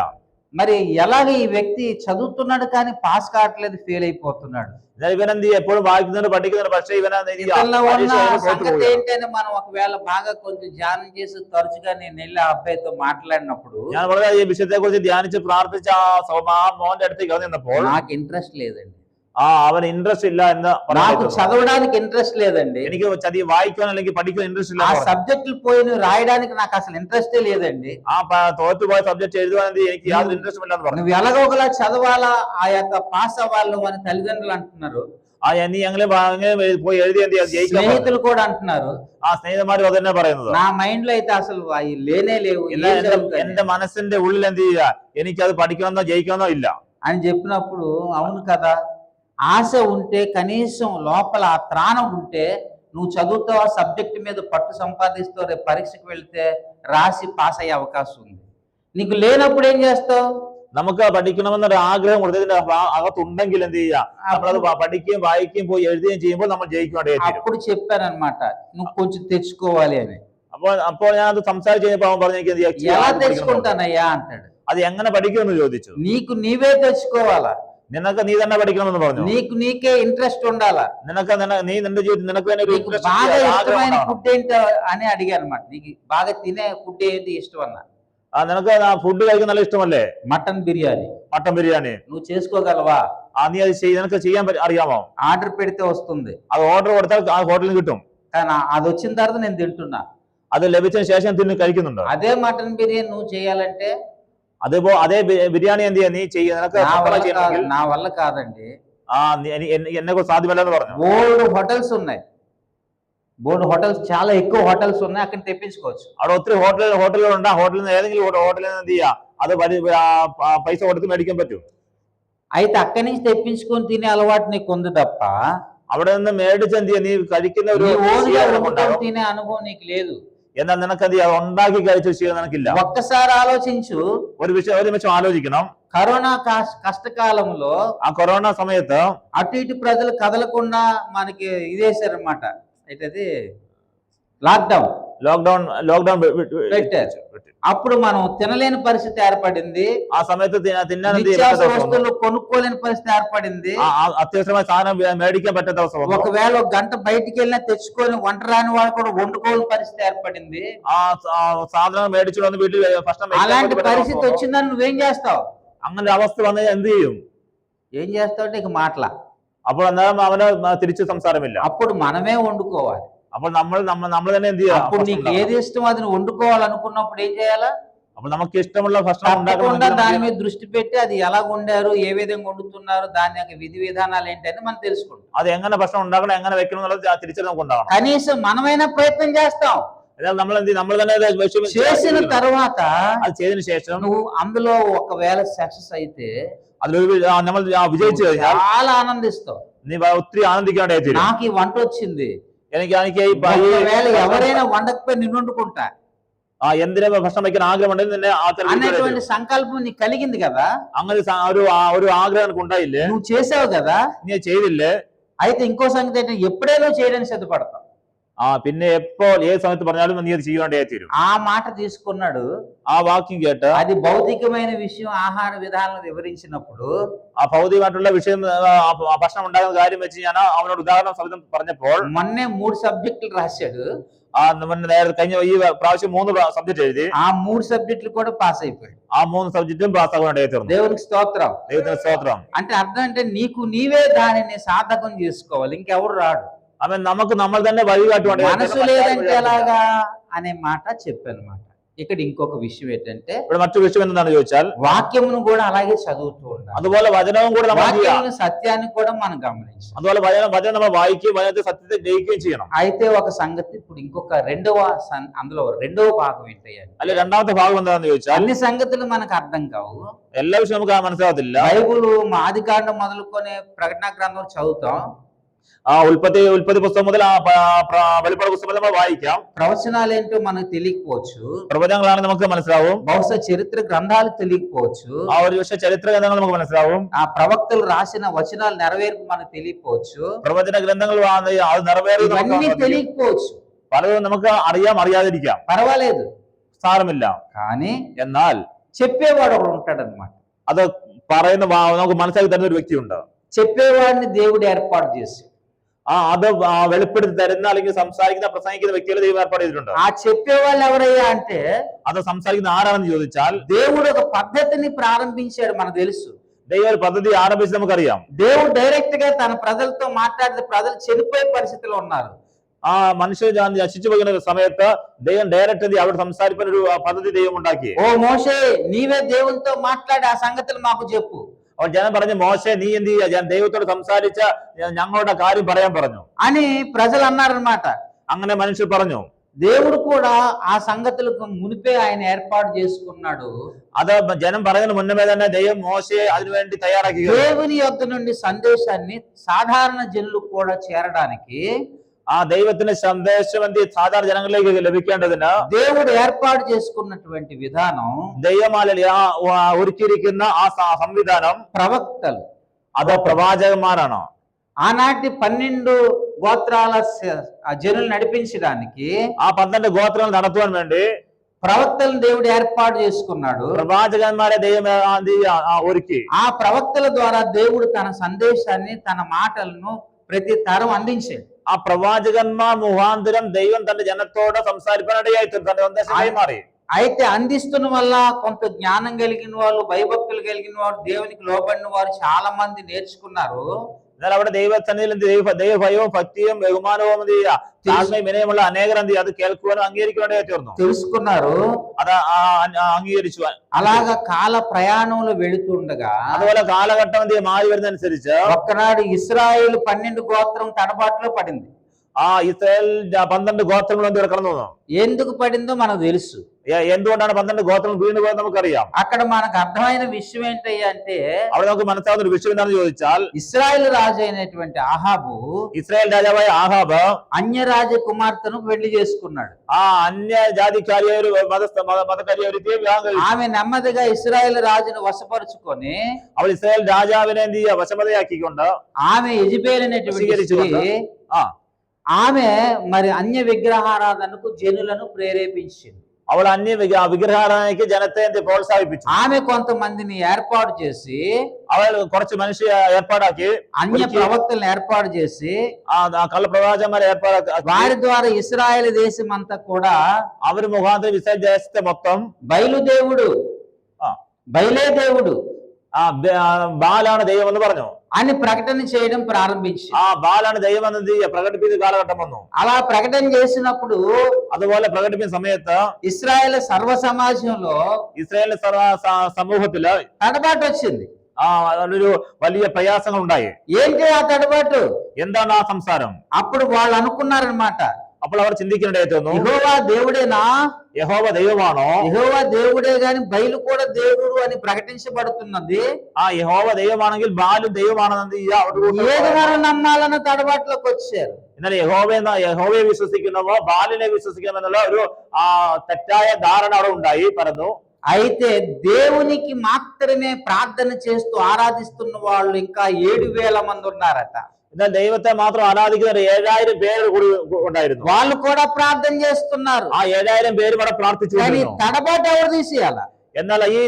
మరి ఎలాగ ఈ వ్యక్తి చదువుతున్నాడు కానీ పాస్ కావట్లేదు, ఫెయిల్ అయిపోతున్నాడు? എന്നാൽ ഇവനെന്ത് എപ്പോഴും వాయిക്കുന്നുണ്ട് പഠിക്കുന്നുണ്ട്, പക്ഷേ ఇతనిలో ఉన్న సంగతి ఏంటని మనం ఒకవేళ బాగా కొంచెం ధ్యానం చేసి తరచుగా నేను వెళ్ళి ఆ అబ్బాయితో మాట్లాడినప్పుడు ഞാൻ വളരെ ഈ വിഷയത്തെ കുറിച്ച് ധ്യാനിച്ച് പ്രാർത്ഥിച്ച ആ മോന്റെ അടുത്തേക്ക് വന്നപ്പോൾ నాకు ఇంట్రెస్ట్ లేదండి, അവന് ഇൻട്രസ്റ്റ് ഇല്ല എന്ന് నాకు చదవడానికి ఇంట్రెస్ట్ లేదండి, എനിക്ക് വായിക്കാൻ അല്ലെങ്കിൽ പഠിക്കാൻ ഇൻട്രസ്റ്റ് ഇല്ല. ఆ సబ్జెక్టులు పోయి రాయడానికి నాకు అసలు ఇంట్రెస్టే లేదండి. ആ തോറ്റുപോയ സബ്ജക്ട് എഴുതുവാൻ എനിക്ക് യാതൊരു ఇన్ట్రెస్ట్ ഇല്ലെന്ന് പറഞ്ഞു. నువ్వు ఎలాగోగలా చదవాలా, ఆ యొక్క పాస్ అవ్వాలి అని తల్లిదండ్రులు అంటున్నారు, നീ അങ്ങനെ പോയി എഴുതി എന്ത് ജയിക്കാൻ స్నేహితులు కూడా అంటున్నారు. ആ സ്നേഹിതന്മാരും അത് തന്നെ പറയുന്നത്. నా మైండ్ లో అయితే అసలు అవి లేనే లేవు. എന്റെ മനസ്സിന്റെ ഉള്ളിൽ എന്ത് ചെയ്യുക, എനിക്കത് പഠിക്കണമെന്നോ ജയിക്കണമെന്നോ ഇല്ല అని చెప్పినప్పుడు అవును కదా, ఆశ ఉంటే కనీసం లోపల ఆ త్రాణం ఉంటే నువ్వు చదువుతావు, ఆ సబ్జెక్ట్ మీద పట్టు సంపాదిస్తావు, రేపు పరీక్షకు వెళ్తే రాసి పాస్ అయ్యే అవకాశం ఉంది. నీకు లేనప్పుడు ఏం చేస్తావు? നമുക്ക് പഠിക്കണമെന്നൊരു ആഗ്രഹം ഇതിന്റെ അകത്തുണ്ടെങ്കിൽ എന്ത് ചെയ്യുക, നമ്മളത് പഠിക്കുകയും വായിക്കുകയും പോയി എഴുതുകയും ചെയ്യുമ്പോൾ നമ്മൾ ജയിക്കേണ്ടി വരും. అప్పుడు చెప్పానన్నమాట, నువ్వు కొంచెం తెచ్చుకోవాలి అని. അപ്പോൾ ഞാൻ അത് സംസാരിച്ച് കഴിഞ്ഞപ്പോൾ അവൻ പറഞ്ഞു, ఎలా తెచ్చుకుంటానయ్యా అంటాడు. അത് എങ്ങനെ പഠിക്കുമെന്ന് ചോദിച്ചു. నీకు నీవే తెచ్చుకోవాలా, നിനക്ക് നീ തന്നെ പഠിക്കണമെന്ന് പറഞ്ഞു. నీకు నీకే ఇంట్రెస్ట్ ఉండాలా, നീ നിന്റെ ജീവിതത്തിൽ നിനക്ക് തന്നെ బాగా ఇష్టమైన ఫుడ్ ఏంటి అని అడిగాను అనమాట. నీకు బాగా తినే ఫుడ్ ఏంటి ఇష్టం అన్న. നിനക്ക് ഫുഡ് കഴിക്കാൻ നല്ല ഇഷ്ടമല്ലേ? మటన్ బిర్యానీ. మటన్ బిర్యానీ నువ్వు చేసుకోగలవా? നീ അത് നിനക്ക് ചെയ്യാൻ അറിയാമോ? ఆర్డర్ పెడితే వస్తుంది, അത് ഓർഡർ കൊടുത്താൽ ആ ഹോട്ടലിൽ കിട്ടും. కానీ అది వచ్చిన తర్వాత నేను తింటున్నా. അത് ലഭിച്ചതിന് ശേഷം തിന്ന് കഴിക്കുന്നുണ്ട്. అదే మటన్ బిర్యానీ నువ్వు చేయాలంటే അതേ బిర్యానీ എന്ത് ചെയ്യാ നീ ചെയ്യുക, నా వల్ల కాదండి. എന്നെ കൊണ്ട് സാധ്യമല്ലെന്ന് പറഞ്ഞു. బోర్డు హోటల్స్ ఉన్నాయి, బోర్డు హోటల్స్ చాలా ఎక్కువ హోటల్స్ ఉన్నాయి, అక్కడ తెప్పించుకోవచ్చు. അവിടെ ഒത്തിരി ഹോട്ടലുകളുണ്ട്. ആ ഹോട്ടലിൽ നിന്ന് ഏതെങ്കിലും ഹോട്ടലിൽ നിന്ന് എന്ത് ചെയ്യാ, അത് പൈസ കൊടുത്ത് മേടിക്കാൻ പറ്റും. అయితే అక్కడి నుంచి తెప్పించుకొని తినే అలవాటు నీకు ఉంది తప్ప അവിടെ നിന്ന് മേടിച്ച് എന്ത് ചെയ്യാ, നീ കഴിക്കുന്ന ഒരു తినే అనుభవం నీకు లేదు. എന്നാൽ നിനക്ക് എന്ത് ചെയ്യാ, ഉണ്ടാക്കി കഴിച്ച ശീലം നിനക്കില്ല. ఒక్కసారి ఆలోచించు, ഒരു നിമിഷം ఆలోചിക്കണം. కరోనా కష్టకాలంలో ఆ కరోనా సమయത്ത് అటు ఇటు ప్రజలు కదలకుండా మనకి ఇదేశారన్నమాట. అయితే లాక్డౌన్ పెట్టారు. అప్పుడు మనం తినలేని పరిస్థితి ఏర్పడింది. ఆ సమയത്ത് నిత్యావసర వస్తువులు కొనుక్కోలేని పరిస్థితి ఏర్పడింది. అత్యవసరమైన సాధనం మేడిക്കാൻ పറ്റാത്ത అవసరం. ఒకవేళ ఒక గంట బయటికి వెళ్ళినా తెచ్చుకొని వంట రాని వాళ్ళు కూడా వండుకోలేని పరిస్థితి ఏర్పడింది. ఆ సాధనం మేടിച്ചു వന്ന് വീട്ടിൽ ഭക്ഷണം. అలాంటి పరిస్థితి వచ్చిందని నువ్వేం చేస్తావు? അങ്ങനെ അവസ്ഥ വന്നാൽ എന്ത് ചെയ്യും? ఏం చేస్తావు అంటే ఇక మాటల. അപ്പോൾ അന്നേരം അവന് തിരിച്ചു സംസാരമില്ല. అప్పుడు మనమే వండుకోవాలి. അപ്പോൾ നമ്മൾ തന്നെ എന്ത് ചെയ്യാം? అప్పుడు నీకు ఏది ఇష్టం అది నువ్వు వండుకోవాలనుకున్నప్పుడు ఏం చేయాలా? അപ്പോൾ നമുക്ക് ఇష్టമുള്ള భക്ഷണം ఉండకుండా దాని మీద దృష్టి పెట్టి అది ఎలా వండారు, ఏ విధంగా వండుతున్నారు, దాని యొక్క విధి విధానాలు ఏంటని మనం తెలుసుకుంటాం. అది എങ്ങനെ ഭക്ഷണം ഉണ്ടാക്കണം, എങ്ങനെ വെക്കണം എന്നുള്ളത് തിരിച്ചറിവ് നമുക്ക് ഉണ്ടാകണം. కనీసం మనమైనా ప్రయత్నం చేస్తాం. നമ്മൾ തന്നെ చేసిన తర్వాత అది చేసిన శേഷം నువ్వు అందులో ఒకవేళ సక్సెస్ అయితే അതിലൊരു നമ്മൾ വിജയിച്ചു കഴിഞ്ഞാൽ చాలా ఆనందిస్తావు. നീ ഒത്തിരി ആനന്ദിക്കേണ്ടതായി. నాకు ఈ వంట వచ్చింది, എനിക്ക് ఒకవేళ ఎవరైనా వండకపోయి నిన్ను వండుకుంటా. എന്തിനെ ഭക്ഷണം വയ്ക്കാൻ ആഗ്രഹമുണ്ടെങ്കിൽ നിന്നെ ആ തരത്തിൽ అనేటువంటి సంకల్పం నీకు కలిగింది కదా, അങ്ങനെ ഒരു ആഗ്രഹം എനിക്ക് ഉണ്ടായില്ലേ, నువ్వు చేసావు కదా. നീ ചെയ്തില്ലേ? అయితే ఇంకో సంగతి ఏంటంటే ఎప్పుడైనా చేయడానికి సిద్ధపడతావు. പിന്നെ എപ്പോൾ ഏത് സമയത്ത് പറഞ്ഞാലും നീ അത് ചെയ്യാണ്ടേ തീരും. ఆ మాట తీసుకున్నాడు. ആ വാക്യം കേട്ട് అది భౌతికమైన విషయం ఆహార విధానాలు వివరించినప్పుడు ആ ഭൗതികമായിട്ടുള്ള വിഷയം ഭക്ഷണം ഉണ്ടാകുന്ന കാര്യം വെച്ച് ഞാൻ അവനോട് ഉദാഹരണം സഹിതം പറഞ്ഞപ്പോൾ మొన్నే 3 సబ్జెక్టులు రాశాడు. നേരത്തെ കഴിഞ്ഞ ഈ പ്രാവശ്യം 3 സബ്ജക്ട് എഴുതി. ఆ 3 సబ్జెక్టులు కూడా పాస్ అయిపోయాడు. ആ 3 సబ్జెക്టుം పాസ്സാകാൻ തീർന്നു. దేవునికి స్తోత్రం. ദൈവത്തിന് സ്തോത്രം. అంటే అర్థం అంటే నీకు నీవే దానిని సాధకం చేసుకోవాలి, ఇంకెవరు రాడు. അവൻ നമുക്ക് നമ്മൾ തന്നെ വഴികാട്ടുവാണ്. మనసు లేదంటే ఎలాగా అనే మాట చెప్పానమాట. ఇక్కడ ఇంకొక విషయం ఏంటంటే ഇവിടെ മറ്റൊരു വിഷയം എന്താണെന്ന് ചോദിച്ചാൽ వాక్యమును కూడా అలాగే చదువుతూ ఉండాలి. അതുപോലെ വചനവും കൂടെ നമ്മൾ వాక్యమును సత్యాన్ని కూడా మనం గమనించాలి. അതുപോലെ വചനം നമ്മൾ വായിക്കുകയും വചനത്തെ സത്യത്തെ ഗ്രഹിക്കുകയും ചെയ്യണം. అయితే ఒక సంగతి ఇప్పుడు ఇంకొక అందులో రెండవ భాగం ఏంటయ్యాలి, അല്ലെ രണ്ടാമത്തെ ഭാഗം എന്താണെന്ന് ചോദിച്ചാൽ అన్ని సంగతులు మనకు అర్థం కావు. എല്ലാ విషయం നമുക്ക് മനസ്സിലാകത്തില്ല. బైబుల్ ఆదికాండం మొదలుకొని ప్రకటన గ్రంథం చదువుతాం, ഉൽപ്പത്തി പുസ്തകം മുതൽ വെളിപ്പാട് പുസ്തകം നമ്മൾ വായിക്കാം. ప్రవచనాలు ఏంటో మనకు తెలియకపోవచ్చు, പ്രവചനങ്ങളാണ് നമുക്ക് മനസ്സിലാവും. బహుశా చరిత్ర గ్రంథాలు తెలియకపోవచ్చు, ഒരു പക്ഷേ ചരിത്ര ഗ്രന്ഥങ്ങൾ നമുക്ക് മനസ്സിലാവും. ఆ ప్రవక్తలు రాసిన వచనాలు నెరవేర్పు మనకు తెలియకపోవచ్చు, പ്രവചന ഗ്രന്ഥങ്ങൾ അത് നിറവേറും ఇవన్నీ తెలియకపోవచ్చు. പലതും നമുക്ക് അറിയാതിരിക്കാം, పర్వాలేదు, സാരമില്ല. కానీ എന്നാൽ చెప్పేవాడు ఒకడు ఉంటాడనమాట. അത് പറയുന്ന നമുക്ക് മനസ്സിലാക്കി തരുന്ന ഒരു വ്യക്തിയുണ്ട്. చెప్పేవాడిని దేవుడు ఏర్పాటు చేసి അത് വെളിപ്പെടുത്തി തരുന്ന അല്ലെങ്കിൽ സംസാരിക്കുന്ന പ്രസംഗിക്കുന്ന വ്യക്തികളെ ദൈവം ഏർപ്പാട് ചെയ്തിട്ടുണ്ട്. ఆ చెప్పేవాళ్ళు ఎవరయ్యా అంటే അത് സംസാരിക്കുന്ന ആരാണെന്ന് ചോദിച്ചാൽ దేవుడు ఒక పద్ధతిని ప్రారంభించాడు, మనకు తెలుసు. ദൈവം ഒരു പദ്ധതി ആരംഭിച്ച് നമുക്കറിയാം. దేవుడు డైరెక్ట్ గా తన ప్రజలతో మాట్లాడితే ప్రజలు చనిపోయే పరిస్థితిలో ఉన్నారు. മനുഷ്യർ നശിച്ചു പോകുന്ന സമയത്ത് ദൈവം ഡയറക്റ്റ് അവിടെ സംസാരിക്കാൻ ഒരു പദ്ധതി ദൈവം ഉണ്ടാക്കി. ఓ మోషే, నీవే దేవునితో మాట్లాడి ఆ సంగతులు మాకు చెప్పు. അപ്പോൾ ജനം പറഞ്ഞു, മോശെ നീ എന്ത് ചെയ്യുക, ഞാൻ ദൈവത്തോട് സംസാരിച്ച ഞങ്ങളുടെ കാര്യം പറയാൻ പറഞ്ഞു అని ప్రజలు అన్నారనమాట. അങ്ങനെ మనుషులు പറഞ്ഞു. దేవుడు కూడా ఆ సంగతులకు మునిపే ఆయన ఏర్పాటు చేసుకున్నాడు. അത് ജനം പറയുന്നതിന് മുന്നമേ തന്നെ ദൈവം മോശയെ അതിനുവേണ്ടി തയ്യാറാക്കി. దేవుని యొద్ద నుండి సందేశాన్ని సాధారణ జనులు కూడా చేరడానికి ദൈവത്തിന്റെ സന്ദേശം സാധാരണ ജനങ്ങളിലേക്ക് ലഭിക്കേണ്ടതിന് దేవుడు ఏర్పాటు చేసుకున్నటువంటి విధానం, ദൈവമാല ഒരുക്കിയിരിക്കുന്ന ആ സംവിധാനം ప్రవక్తలు, അത് പ്രവാചകന്മാരാണ്. ఆనాటి 12 గోత్రాల జనులు నడిపించడానికి 12 గోత్రాలు നടത്തുവാൻ വേണ്ടി ప్రవక్తలను దేవుడు ఏర్పాటు చేసుకున్నాడు. ప్రవాచకന്മാരെ దైవం ഒരുക്കി. ఆ ప్రవక్తల ద్వారా దేవుడు తన సందేశాన్ని, తన మాటలను ప్రతి తరం అందించాడు. ആ പ്രവാചകന്മാർ മുഖാന്തരം ദൈവം തന്റെ ജനത്തോട് സംസാരിക്കാനിടയായി തന്റെ സന്ദേശമായി മാറി. అయితే అందిస్తున్న వల్ల కొంత జ్ఞానం కలిగిన వాళ్ళు, భయభక్తులు కలిగిన వారు, దేవునికి లోబడిన వారు చాలా మంది నేర్చుకున్నారు. എന്നാൽ അവിടെ ദൈവസന്നിധിയിൽ ദൈവഭയവും ഭക്തിയും ബഹുമാനവും താഴ്മയും വിനയമുള്ള അനേകർ അത് കേൾക്കുവാനും അംഗീകരിക്കുവാനേ തീർന്നു, తెలుసుకున్నారు. അത് അംഗീകരിച്ചു. అలాగా కాల ప్రయాణంలో వెళుతుండగా അതുപോലെ കാലഘട്ടം മാറി വരുന്നതനുസരിച്ച് ఒక్కనాడు ఇశ్రాయేలు 12 గోత్రం తడబాటులో పడింది. ഇസ്രായേൽ 12 ഗോത്രങ്ങൾ കടന്നു വന്നു. ఎందుకు పడిందో మనకు తెలుసు. എന്തുകൊണ്ടാണ് 12 ഗോത്രങ്ങൾ വീണ് പോയത് നമുക്കറിയാം. అక్కడ మనకు అర్థమైన విషయం ఏంటయ్యా అంటే അവിടെ നമുക്ക് മനസ്സിലാവുന്ന ഒരു വിഷയം എന്താണെന്ന് ചോദിച്ചാൽ ఇశ్రాయేల్ రాజు అయినటువంటి ఆహాబు, ഇസ്രായേൽ രാജാവായ ആഹാബ് అన్య రాజ కుమార్తెను పెళ్లి చేసుకున్నాడు. അന്യ ജാതിക്കാരിയ ഒരു മതക്കാരിയ ഒരു വിവാഹം കഴിച്ചു. ఆమె నెమ్మదిగా ఇశ్రాయేల్ రాజును వశపరుచుకొని അവൾ ഇസ്രായേൽ രാജാവിനെ എന്ത് ചെയ്യുക, വശമതയാക്കിക്കൊണ്ട് ఆమె యెజబేల్ అనేటువంటి స్త్రీ, ఆమె మరి అన్య విగ్రహారాధనకు జనులను ప్రేరేపించింది. അവൾ അന്യ വിഗ്രഹാരാധനയ്ക്ക് ജനത്തെ പ്രോത്സാഹിപ്പിച്ചു. ఆమె కొంతమందిని ఏర్పాటు చేసి, അവൾ കുറച്ച് മനുഷ്യ ഏർപ്പാടാക്കി, అన్య ప్రవక్తలను ఏర్పాటు చేసి കള്ള പ്രവാചകന്മാരെ ഏർപ്പാടാക്കി, వారి ద్వారా ఇశ్రాయేల్ దేశం అంతా కూడా അവർ മുഖാന്തരം ഇസ്രായേൽ ദേശത്തെ മൊത്തം బయలుదేవుడు, బయలే దేవుడు, ബാലാണ് ദൈവം എന്ന് പറഞ്ഞു అని ప్రకటన చేయడం ప్రారంభించి, ബാലാണ് ദൈവം എന്ന് പ്രകടിപ്പിക്കുന്ന കാലഘട്ടം വന്നു. అలా ప్రకటన చేసినప్పుడు അതുപോലെ പ്രകടിപ്പിക്കുന്ന സമയത്ത് ఇశ్రాయేల్ సర్వ సమాజంలో ഇസ്രായേൽ സമൂഹത്തില് తడబాటు వచ్చింది. ഒരു വലിയ പ്രയാസങ്ങൾ ഉണ്ടായി. ఏంటి ఆ తడబాటు? എന്താണ് ఆ സംസാരം? అప్పుడు వాళ్ళు అనుకున్నారనమాట, അപ്പോൾ അവർ ചിന്തിക്കേണ്ടതായി തോന്നുന്നു, యెహోవా దేవుడేనా, യഹോവ ദൈവമാണോ, యెహోవా దేవుడే గాని బయలు కూడా దేవుడు అని ప్రకటించబడుతున్నది. യഹോവ ദൈവമാണെങ്കിൽ ബാലും ദൈവമാണെന്ന് ఏది మనం నమ్మాలన్న తడబాటులోకి వచ్చారు. എന്നാൽ യഹോവയെ വിശ്വസിക്കുന്നവോ ബാലിനെ വിശ്വസിക്കണമെന്നുള്ള ഒരു തെറ്റായ ധാരണ അവിടെ ഉണ്ടായി പറഞ്ഞു. అయితే దేవునికి మాత్రమే ప్రార్థన చేస్తూ ఆరాధిస్తున్న వాళ్ళు ఇంకా 7,000 మంది ఉన్నారట. എന്നാൽ ദൈവത്തെ മാത്രം ആരാധിക്കുന്ന 7,000 പേര് കൂടി ഉണ്ടായിരുന്നു. వాళ్ళు కూడా ప్రార్థన చేస్తున్నారు. ആ 7,000 പേര് ഇവിടെ പ്രാർത്ഥിച്ചു. కానీ తడబాటు ఎవరు తీసేయాలా? എന്നാൽ ഈ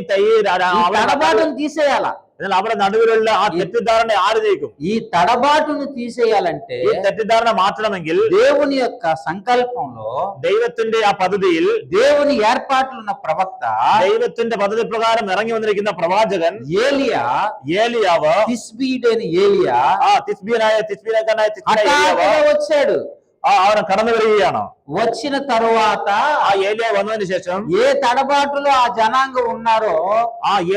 తడబాటును తీసేయాలా? എന്നാൽ അവിടെ నడుവിലുള്ള ആ തെറ്റിദ്ധാരണ ആര് നീക്കും? ఈ తడబాటును తీసేయాలంటే ഈ തെറ്റിദ്ധാരണ മാറ്റണമെങ്കിൽ దేవుని యొక్క సంకల్పంలో ദൈവത്തിന്റെ ആ പദ്ധതിയിൽ దేవుని ఏర్పాట్లు ఉన్న ప్రవక్త ദൈവത്തിന്റെ പദ്ധതി പ്രകാരം ഇറങ്ങി വന്നിരിക്കുന്ന പ്രവാചകൻ ഏലിയാവ് తిష్బీయుడైన ఏలియా തിസ്ബീനായ వచ్చాడు. അവൻ കടന്നു വരികയാണ്. వచ్చిన తరువాత ആ ഏലിയ വന്നതിന് ശേഷം ఏ తడబాటులో ఆ జనాంగం ఉన్నారో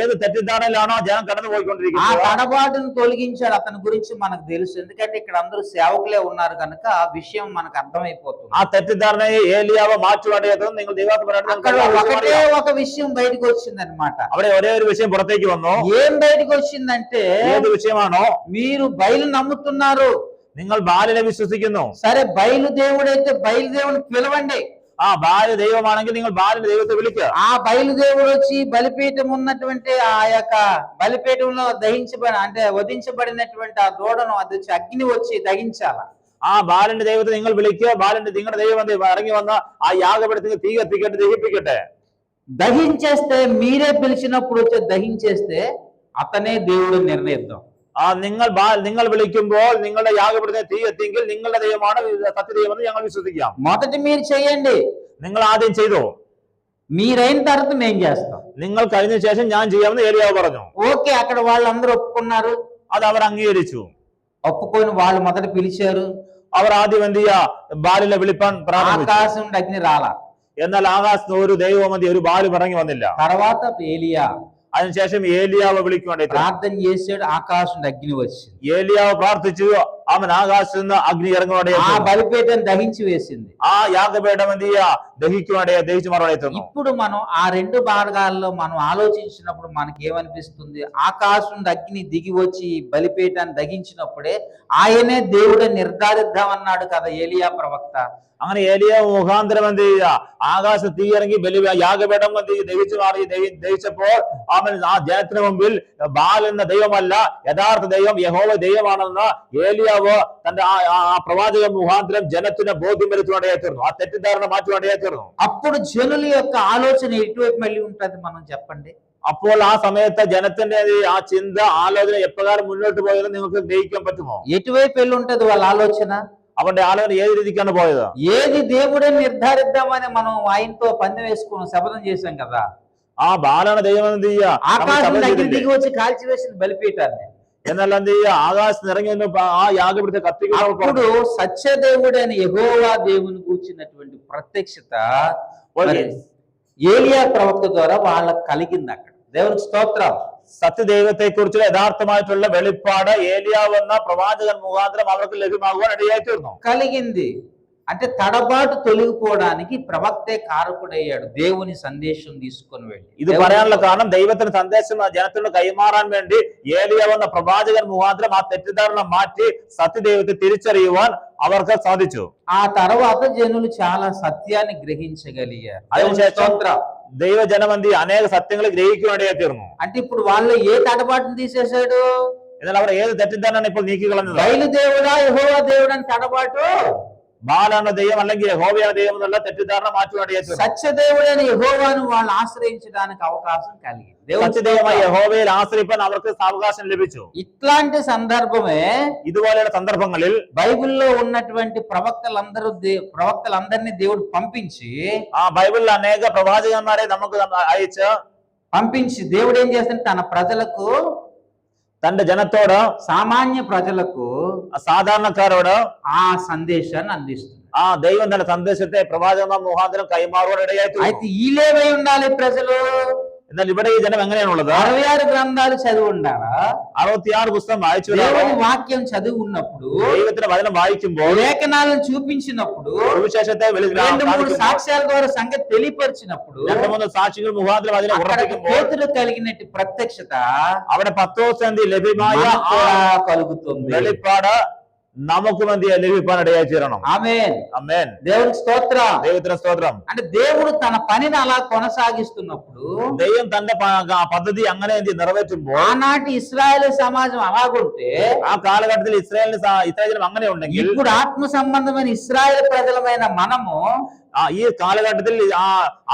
ఏది തെറ്റിദ്ധാരണയിലാണോ జనం కടന്നു ఆ పోయికొండిరిക്കുന്നത് తడబాటును తొలగించాడు. అతని గురించి మనకు తెలుసు, ఎందుకంటే ఇక్కడ అందరూ సేవకులే ఉన్నారు కనుక ఆ విషయం మనకు అర్థమైపోతుంది. ആ തെറ്റിദ്ധാരണയെ ഏലിയാവ് മാറ്റുവാണ്ടത് നിങ്ങൾ అక్కడ ఒకటే ఒక విషయం బయటకు వచ్చింది అనమాట. അവിടെ ഒരേ ഒരു విషయం പുറത്തേക്ക് വന്നു. ఏం బయటకు వచ్చిందంటే ഏത് విషయമാണോ? మీరు బయలు నమ్ముతున్నారు, നിങ്ങൾ ബാലിനെ വിശ്വസിക്കുന്നു. సరే బయలు దేవుడైతే బయలుదేవుని పిలవండి. ബാല് ദൈവമാണെങ്കിൽ നിങ്ങൾ ബാലിന്റെ ദൈവത്തെ വിളിക്കുക. ఆ బయలుదేవుడు వచ్చి బలిపీఠం ఉన్నటువంటి ఆ యొక్క బలిపీఠంలో వధించబడినటువంటి ఆ దూడను అది వచ్చి అగ్ని వచ్చి దహించాల. ആ ബാലിന്റെ ദൈവത്തെ നിങ്ങൾ വിളിക്കുക. നിങ്ങളുടെ ദൈവം ഇറങ്ങി വന്ന ആ യാഗപീഠത്തിന് തീ കത്തിക്കട്ടെ, ദഹിപ്പിക്കട്ടെ. దహించేస్తే మీరే పిలిచినప్పుడు వచ్చి దహించేస్తే అతనే దేవుడు నిర్ణయిద్దాం. നിങ്ങൾ വിളിക്കുമ്പോൾ നിങ്ങളുടെ യാഗപീഠത്തിന് തീ എത്തിയെങ്കിൽ നിങ്ങളുടെ ദൈവമാണ് സത്യദൈവമെന്ന് ഞങ്ങൾ വിശ്വസിക്കാം. మొదటి మీరు చేయండి, നിങ്ങൾ ആദ്യം ചെയ്തു, మీరైన తర్వాత మేము చేస్తాం. നിങ്ങൾ കഴിഞ്ഞ ശേഷം ഞാൻ ചെയ്യാമെന്ന് ഏലിയാവ് പറഞ്ഞു. ఓకే, అక్కడ వాళ్ళందరూ ఒప్పుకున్నారు. അത് അവർ അംഗീകരിച്ചു. ఒప్పుకొని వాళ్ళు మొదట పిలిచారు. അവർ ആദ്യം എന്ത് ചെയ്യാ? ബാലിനെ വിളിപ്പാൻ പ്രാർത്ഥിച്ചു. ఆకాశం అగ్ని రాలా. എന്നാൽ ആകാശത്ത് ഒരു ദൈവമതി ഒരു ബാലും ഇറങ്ങി വന്നില്ല. తర్వాత ఏలియా അതിനുശേഷം ഏലിയാവ് വിളിക്കുവാൻ ప్రార్థన చేసాడు, ఆకాశం అగ్ని వచ్చింది. ഏലിയാവ് പ്രാർത്ഥിച്ചു, അവൻ ആകാശത്ത് നിന്ന് അഗ്നി ഇറങ്ങുവാടേ ఆ బలిపీఠం దహించి వేసింది. ആ യാഗപീഠം എന്ത് ചെയ്യാ? ദഹിക്കുവാടേ, ദഹിച്ചു മറുപടി. ఇప్పుడు మనం ఆ రెండు భాగాల్లో మనం ఆలోచించినప్పుడు మనకి ఏమనిపిస్తుంది? ఆకాశం అగ్ని దిగి వచ్చి బలిపీఠాన్ని దహించినప్పుడే ఆయనే దేవుడు నిర్ధారిద్దామన్నాడు కదా ఏలియా ప్రవక్త. അങ്ങനെ ഏലിയാവ് മുഖാന്തരം എന്ത് ചെയ്യുക? ആകാശം തീ ഇറങ്ങി യാഗപീഠം ദഹിച്ചു മാറി. ദഹിച്ചപ്പോൾ അവൻ ആ ജനത്തിന് മുമ്പിൽ ബാൽ എന്ന ദൈവമല്ല, യഥാർത്ഥ ദൈവം യഹോവ ദൈവമാണെന്ന് ഏലിയാവ് തന്റെ ആ പ്രവാചക മുഖാന്തരം ജനത്തിന് ബോധ്യം വരുത്തുവാണ്ടേ തീർന്നു. ആ തെറ്റിദ്ധാരണ മാറ്റുവാണ്ടേ തീർന്നു. అప్పుడు జనుల యొక్క ఆలోచన ఎటువైపు మళ్ళీ ఉంటది మనం చెప్పండి? അപ്പോൾ ആ സമയത്ത് ജനത്തിന്റെ ആ ചിന്ത, ആലോചന എപ്രകാരം മുന്നോട്ട് പോയത് നിങ്ങൾക്ക് ഗ്രഹിക്കാൻ പറ്റുമോ? ఎటువైపు వెళ్ళి ఉంటది వాళ్ళ ఆలోచన? അവരുടെ ആലോചന ഏത് രീതിക്കാണ് പോയത്? ఏది దేవుడే నిర్ధారిద్దామని మనం ఆయనతో పందెం వేసుకుని శపథం చేశాం కదా. ആ ബാലാണ് దైవం എന്ത് ചെയ്യുക? ఆకాశం దగ్గర దిగి వచ్చి కాల్చివేసిన బలిపీఠాన్ని. എന്നാൽ എന്ത് ചെയ്യുക? ആകാശത്ത് ഇറങ്ങി ആ യാഗപീഠത്തെ കത്തിക്കുന്നു. అప్పుడు సత్యదేవుడైన యెహోవా దేవుని కూర్చున్నటువంటి ప్రత్యక్షత ఏలియా ప్రవక్త ద్వారా వాళ్ళకి కలిగింది. అక్కడ దేవునికి స్తోత్రం. സത്യദൈവത്തെ കുറിച്ചുള്ള യഥാർത്ഥമായിട്ടുള്ള വെളിപ്പാട് ഏലിയാവ് എന്ന പ്രവാചകൻ മുഖാന്തരം അവർക്ക് ലഭ്യമാകുവാൻ ഇടയായി തീർന്നു. కలిగింది అంటే తడబాటు తొలగిపోవడానికి ప్రవక్తే కారకుడయ్యాడు. దేవుని సందేశం తీసుకొని వెళ్ళి ഇത് പറയാനുള്ള കാരണം ദൈവത്തിന് സന്ദേശം ജനത്തിന് കൈമാറാൻ വേണ്ടി ഏലിയാവ് എന്ന പ്രവാചകൻ മുഖാന്തരം ആ തെറ്റിദ്ധാരണ മാറ്റി സത്യദൈവത്തെ തിരിച്ചറിയുവാൻ അവർക്ക് സാധിച്ചു. ఆ తర్వాత జనులు చాలా సత్యాన్ని గ్రహించగలిగారు. അതിനുശേഷം ദൈവജനമന്തി അനേക സത്യങ്ങൾ ഗ്രഹിക്കുവാനിടയായി തീർന്നു. అంటే ఇప్పుడు వాళ్ళు ఏ తడబాటును తీసేశాడు? എന്നാൽ അവർ ഏത് തെറ്റിദ്ധാരണ ഇപ്പോൾ നീക്കി കളഞ്ഞത്? బయలుదేవుడా యెహోవా దేవుడు అని తడబాటు, ബാലാണ് ദൈവം അല്ലെങ്കിൽ യഹോവയാണ് ദൈവം എന്നുള്ള തെറ്റിദ്ധാരണ മാറ്റുവാനിടയായി തീർന്നു. సత్యదేవుడైన యెహోవాను వాళ్ళు ఆశ్రయించడానికి అవకాశం కలిగింది. സത്യദൈവമായ യഹോവയിൽ ആശ്രയിപ്പാൻ അവർക്ക് അവകാശം ലഭിച്ചു. ఇట్లాంటి సందర్భమే ഇതുപോലെയുള്ള സന്ദർഭങ്ങളിൽ బైబిల్లో ఉన్నటువంటి ప్రవక్తలందరినీ దేవుడు పంపించి ആ ബൈബിളിൽ അനേക പ്രവാചകന്മാരെ നമുക്ക് పంపించి దేవుడు ఏం చేస్తాడు? తన ప్రజలకు, തന്റെ ജനത്തോട്, సామాన్య ప్రజలకు, സാധാരണക്കാരോട് ఆ సందేశాన్ని అందిస్తుంది. ആ ദൈവം തന്റെ സന്ദേശത്തെ പ്രവാചകന്മാർ മുഖാന്തരം കൈമാറുവാൻ ఇടയായി. అయితే ఈలేమై ఉండాలి ప్రజలు? എന്നാൽ ഇവിടെ ఈ జనం എങ്ങനെയാണുള്ളത്? 66 గ్రంథాలు చదివి ఉండాలా? 66 పుస్తకం వాയിച്ചു. దేవుని వాక్యం చదివి ఉన్నప్పుడు, ദൈവത്തിന്റെ വചനം വായിക്കുമ്പോൾ, లేఖనాలను చూపించినప్పుడు, സുവിശേഷത്തെ 2-3 సాక్ష్యాల ద్వారా సంగతి తెలియపరిచినప్పుడు, 2-3 സാക്ഷികൾ മുഖാന്തരം അതിനെ ഉറപ്പിക്കുമ്പോൾ పేతురు కలిగినట్టు ప్రత్యక్షత അവിടെ പത്രോസ് ലഭ്യമായ కలుగుతుంది. വെളിപ്പാട് നമുക്ക് മന്തി ലഭിക്കാൻ ഇടയായി തീരണം. ఆమేన్. ఆమేన్. దేవునికి స్తోత్రం. ദൈവത്തിന് സ്തോത്രം. అంటే దేవుడు తన పనిని అలా కొనసాగిస్తున్నప్పుడు ദൈവം തന്റെ പദ്ധതി അങ്ങനെ നിറവേറ്റുമ്പോൾ ఆనాటి ఇశ్రాయేలు సమాజం అలాగుంటే ആ കാലഘട്ടത്തിൽ ഇസ്രായേലും അങ്ങനെ ഉണ്ടെങ്കിൽ ఇప్పుడు ఆత్మ సంబంధమైన ఇశ్రాయేలు ప్రజలమైన మనము ഈ കാലഘട്ടത്തിൽ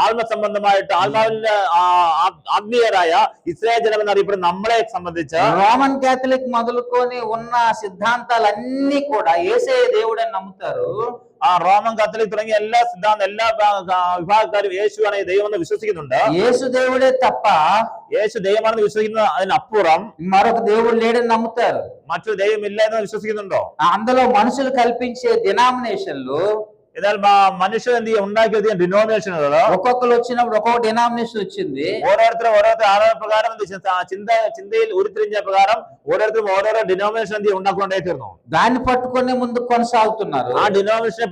ആത്മ സംബന്ധമായിട്ട് ആത്മാവിന്റെ ആത്മീയരായ ഇസ്രായേൽ ജനം എന്നറിയപ്പെടുന്ന നമ്മളെ സംബന്ധിച്ച് రోమన్ క్యాథలిక్ మొదలుకొని ఉన్న సిద్ధాంతాలన్నీ కూడా యేసయ్య దేవుడని నమ్ముతారు. റോമൻ കത്തോലിക് തുടങ്ങിയ എല്ലാ സിദ്ധാന്തം എല്ലാ വിഭാഗക്കാരും യേശു ആണ് ദൈവം എന്ന് വിശ്വസിക്കുന്നുണ്ട്. యేసు దేవుడే తప్ప യേശു ദൈവമാണെന്ന് വിശ്വസിക്കുന്ന അതിനപ്പുറം మరొక దేవుడు లేడని నమ్ముతారు. മറ്റൊരു ദൈവം ഇല്ല എന്ന് വിശ്വസിക്കുന്നുണ്ടോ? అందులో మనుషులు కల్పించే డినామినేషన్లు എന്നാൽ മനുഷ്യൻ എന്ത് ചെയ്യും ഉണ്ടാക്കിയ ഡിനോമിനേഷനുകൾ ఒక్కొక్కరు వచ్చినప్పుడు ఒక్కొక్క డినామినేషన్ వచ్చింది. ഓരോരുത്തരും ആളുകൾ പ്രകാരം ചിന്തയിൽ ഉരുത്തിരിഞ്ഞ പ്രകാരം ഓരോരുത്തരും ഓരോരോ ഡിനോമിനേഷൻ എന്ത് ഉണ്ടാക്കൊണ്ടേ തീർന്നു. దాన్ని పట్టుకొని ముందుకు కొనసాగుతున్నారు. ആ ഡിനോമിനേഷനെ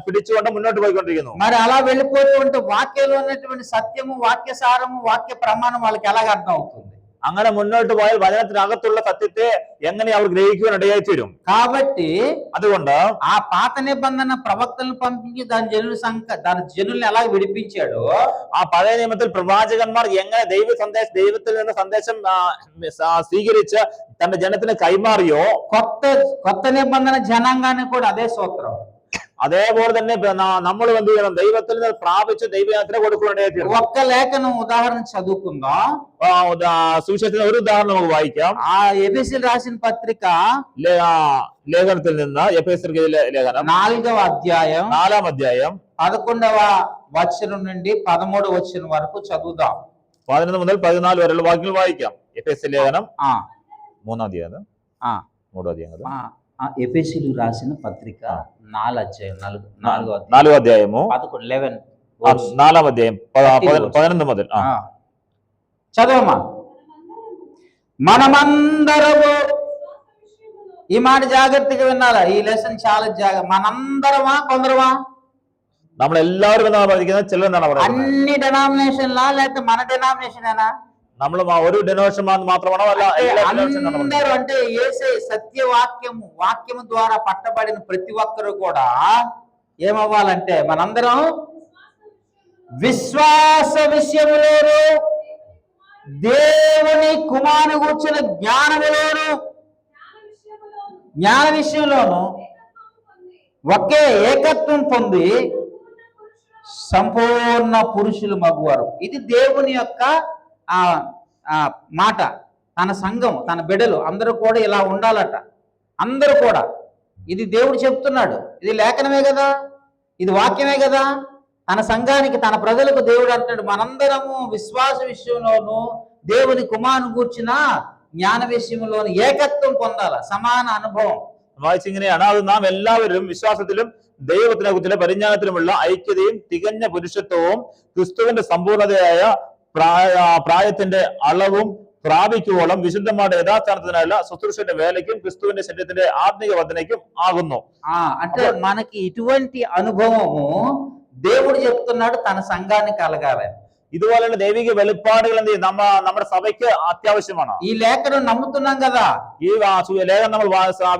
പിടിച്ചുകൊണ്ട് മുന്നോട്ട് പോയിക്കൊണ്ടിരിക്കുന്നു. మరి అలా వెళ్ళిపోతూ ఉంటే వాక్యంలో ఉన్నటువంటి సత్యము, వాక్య సారము, వాక్య ప్రమాణం వాళ్ళకి ఎలాగ అర్థం అవుతుంది? അങ്ങനെ മുന്നോട്ട് പോയാൽ വചനത്തിനകത്തുള്ള സത്യത്തെ എങ്ങനെ അവർ ഗ്രഹിക്കുവാൻ ഇടയായി തീരും. కాబట్టి അതുകൊണ്ട് ఆ పాత నిబంధన ప్రవక్తలను పంపించి దాని జనుల్ని ఎలా విడిపించాడో ആ പഴയ നിയമത്തിൽ പ്രവാചകന്മാർ എങ്ങനെ ദൈവത്തിൽ നിന്ന് സന്ദേശം സ്വീകരിച്ച് തന്റെ ജനത്തിന് കൈമാറിയോ కొత్త నిబంధన జనాంగాన్ని కూడా అదే సూత్రం. അതേപോലെ തന്നെ നമ്മൾ എന്ത് ചെയ്യണം? ദൈവത്തിൽ നിന്ന് പ്രാപിച്ച് ദൈവയാത്ര കൊടുക്കുവാനായി തീരും. ఒక్క లేఖనం ఉదాహరణ చదువుకుందాం. സുവിശേഷത്തിന് ഒരു ഉദാഹരണം നമുക്ക് വായിക്കാം. ఆ ఎఫెసీయులకు రాసిన పత్రిక ലേഖനത്തിൽ നിന്ന് എഫെസ്യർക്ക് ലേഖനം 4వ అధ్యాయం 4ാം അധ്യായം 11వ వచనం నుండి 13వ వచనం వరకు చదువుదాం. 11 മുതൽ 14 വരെയുള്ള വാക്യങ്ങൾ വായിക്കാം. എഫെസ്യ ലേഖനം 3ാം അധ്യായം 3ാം അധ്യായം ఎఫెసీయులకు రాసిన పత్రిక 4వ అధ్యాయము 4ాం అధ్యాయం 11 ముതൽ చదవమా. మనమందరము, ఈ మాట జాగ్రత్తగా వినాలా, ఈ లెసన్ చాలా మనందరమా కొందరమా? നമ്മളെല്ലാവരും എന്നാണ് പഠിക്കുന്നത്. ചിലർ എന്നാണ് പറയുന്നത്. అన్ని డెనామినేషన్లా లేకపోతే మన డెనామినేషనేనా? നമ്മൾ ഒരു ഡെനോമിനേഷൻ മാത്രമാണോ అല്ല అందరూ అంటే యేసే సత్యవాక్యము, వాక్యము ద్వారా పట్టబడిన ప్రతి ఒక్కరు కూడా ఏమవ్వాలంటే మనందరం విశ్వాస విషయములోను దేవుని కుమారుని గూర్చిన జ్ఞాన విషయంలోను ఒకే ఏకత్వం పొంది సంపూర్ణ పురుషులు మగువారు. ఇది దేవుని యొక్క మాట. తన సంఘం, తన బిడ్డలు అందరూ కూడా ఇలా ఉండాలట. అందరూ కూడా ఇది దేవుడు చెప్తున్నాడు. ఇది లేఖనమే కదా, ఇది వాక్యమే కదా. తన సంఘానికి, తన ప్రజలకు దేవుడు అంటాడు, మనందరము విశ్వాస విషయంలోను దేవుని కుమారుని గూర్చిన జ్ఞాన విషయంలోను ఏకత్వం పొందాల, సమాన అనుభవం. വായിച്ചിങ്ങനെയാണ്, അത് നാം എല്ലാവരും വിശ്വാസത്തിലും ദൈവത്തിനെ കുറിച്ചുള്ള പരിജ്ഞാനത്തിലുമുള്ള ഐക്യതയും തികഞ്ഞ പുരുഷത്വവും ക്രിസ്തുവിന്റെ സമ്പൂർണതയായ പ്രായത്തിന്റെ അളവും പ്രാപിക്കുവോളം വിശുദ്ധമായ യഥാസ്ഥാനത്തിനുള്ള ശുശ്രൂഷയുടെ വേലയ്ക്കും ക്രിസ്തുവിന്റെ ശരീരത്തിന്റെ ആത്മീയ വർധനയ്ക്കും ആകുന്നു. అంటే మనకి ఇటువంటి అనుభవము దేవుడు చెప్తున్నాడు తన సంఘానికి కలగాలని. ഇതുപോലെയുള്ള ദൈവിക വെളിപ്പാടുകൾ എന്ത് ചെയ്യും? നമ്മുടെ സഭയ്ക്ക് അത്യാവശ്യമാണ്. ఈ లేఖను నమ్ముతున్నాం కదా, ഈ ലേഖനം നമ്മൾ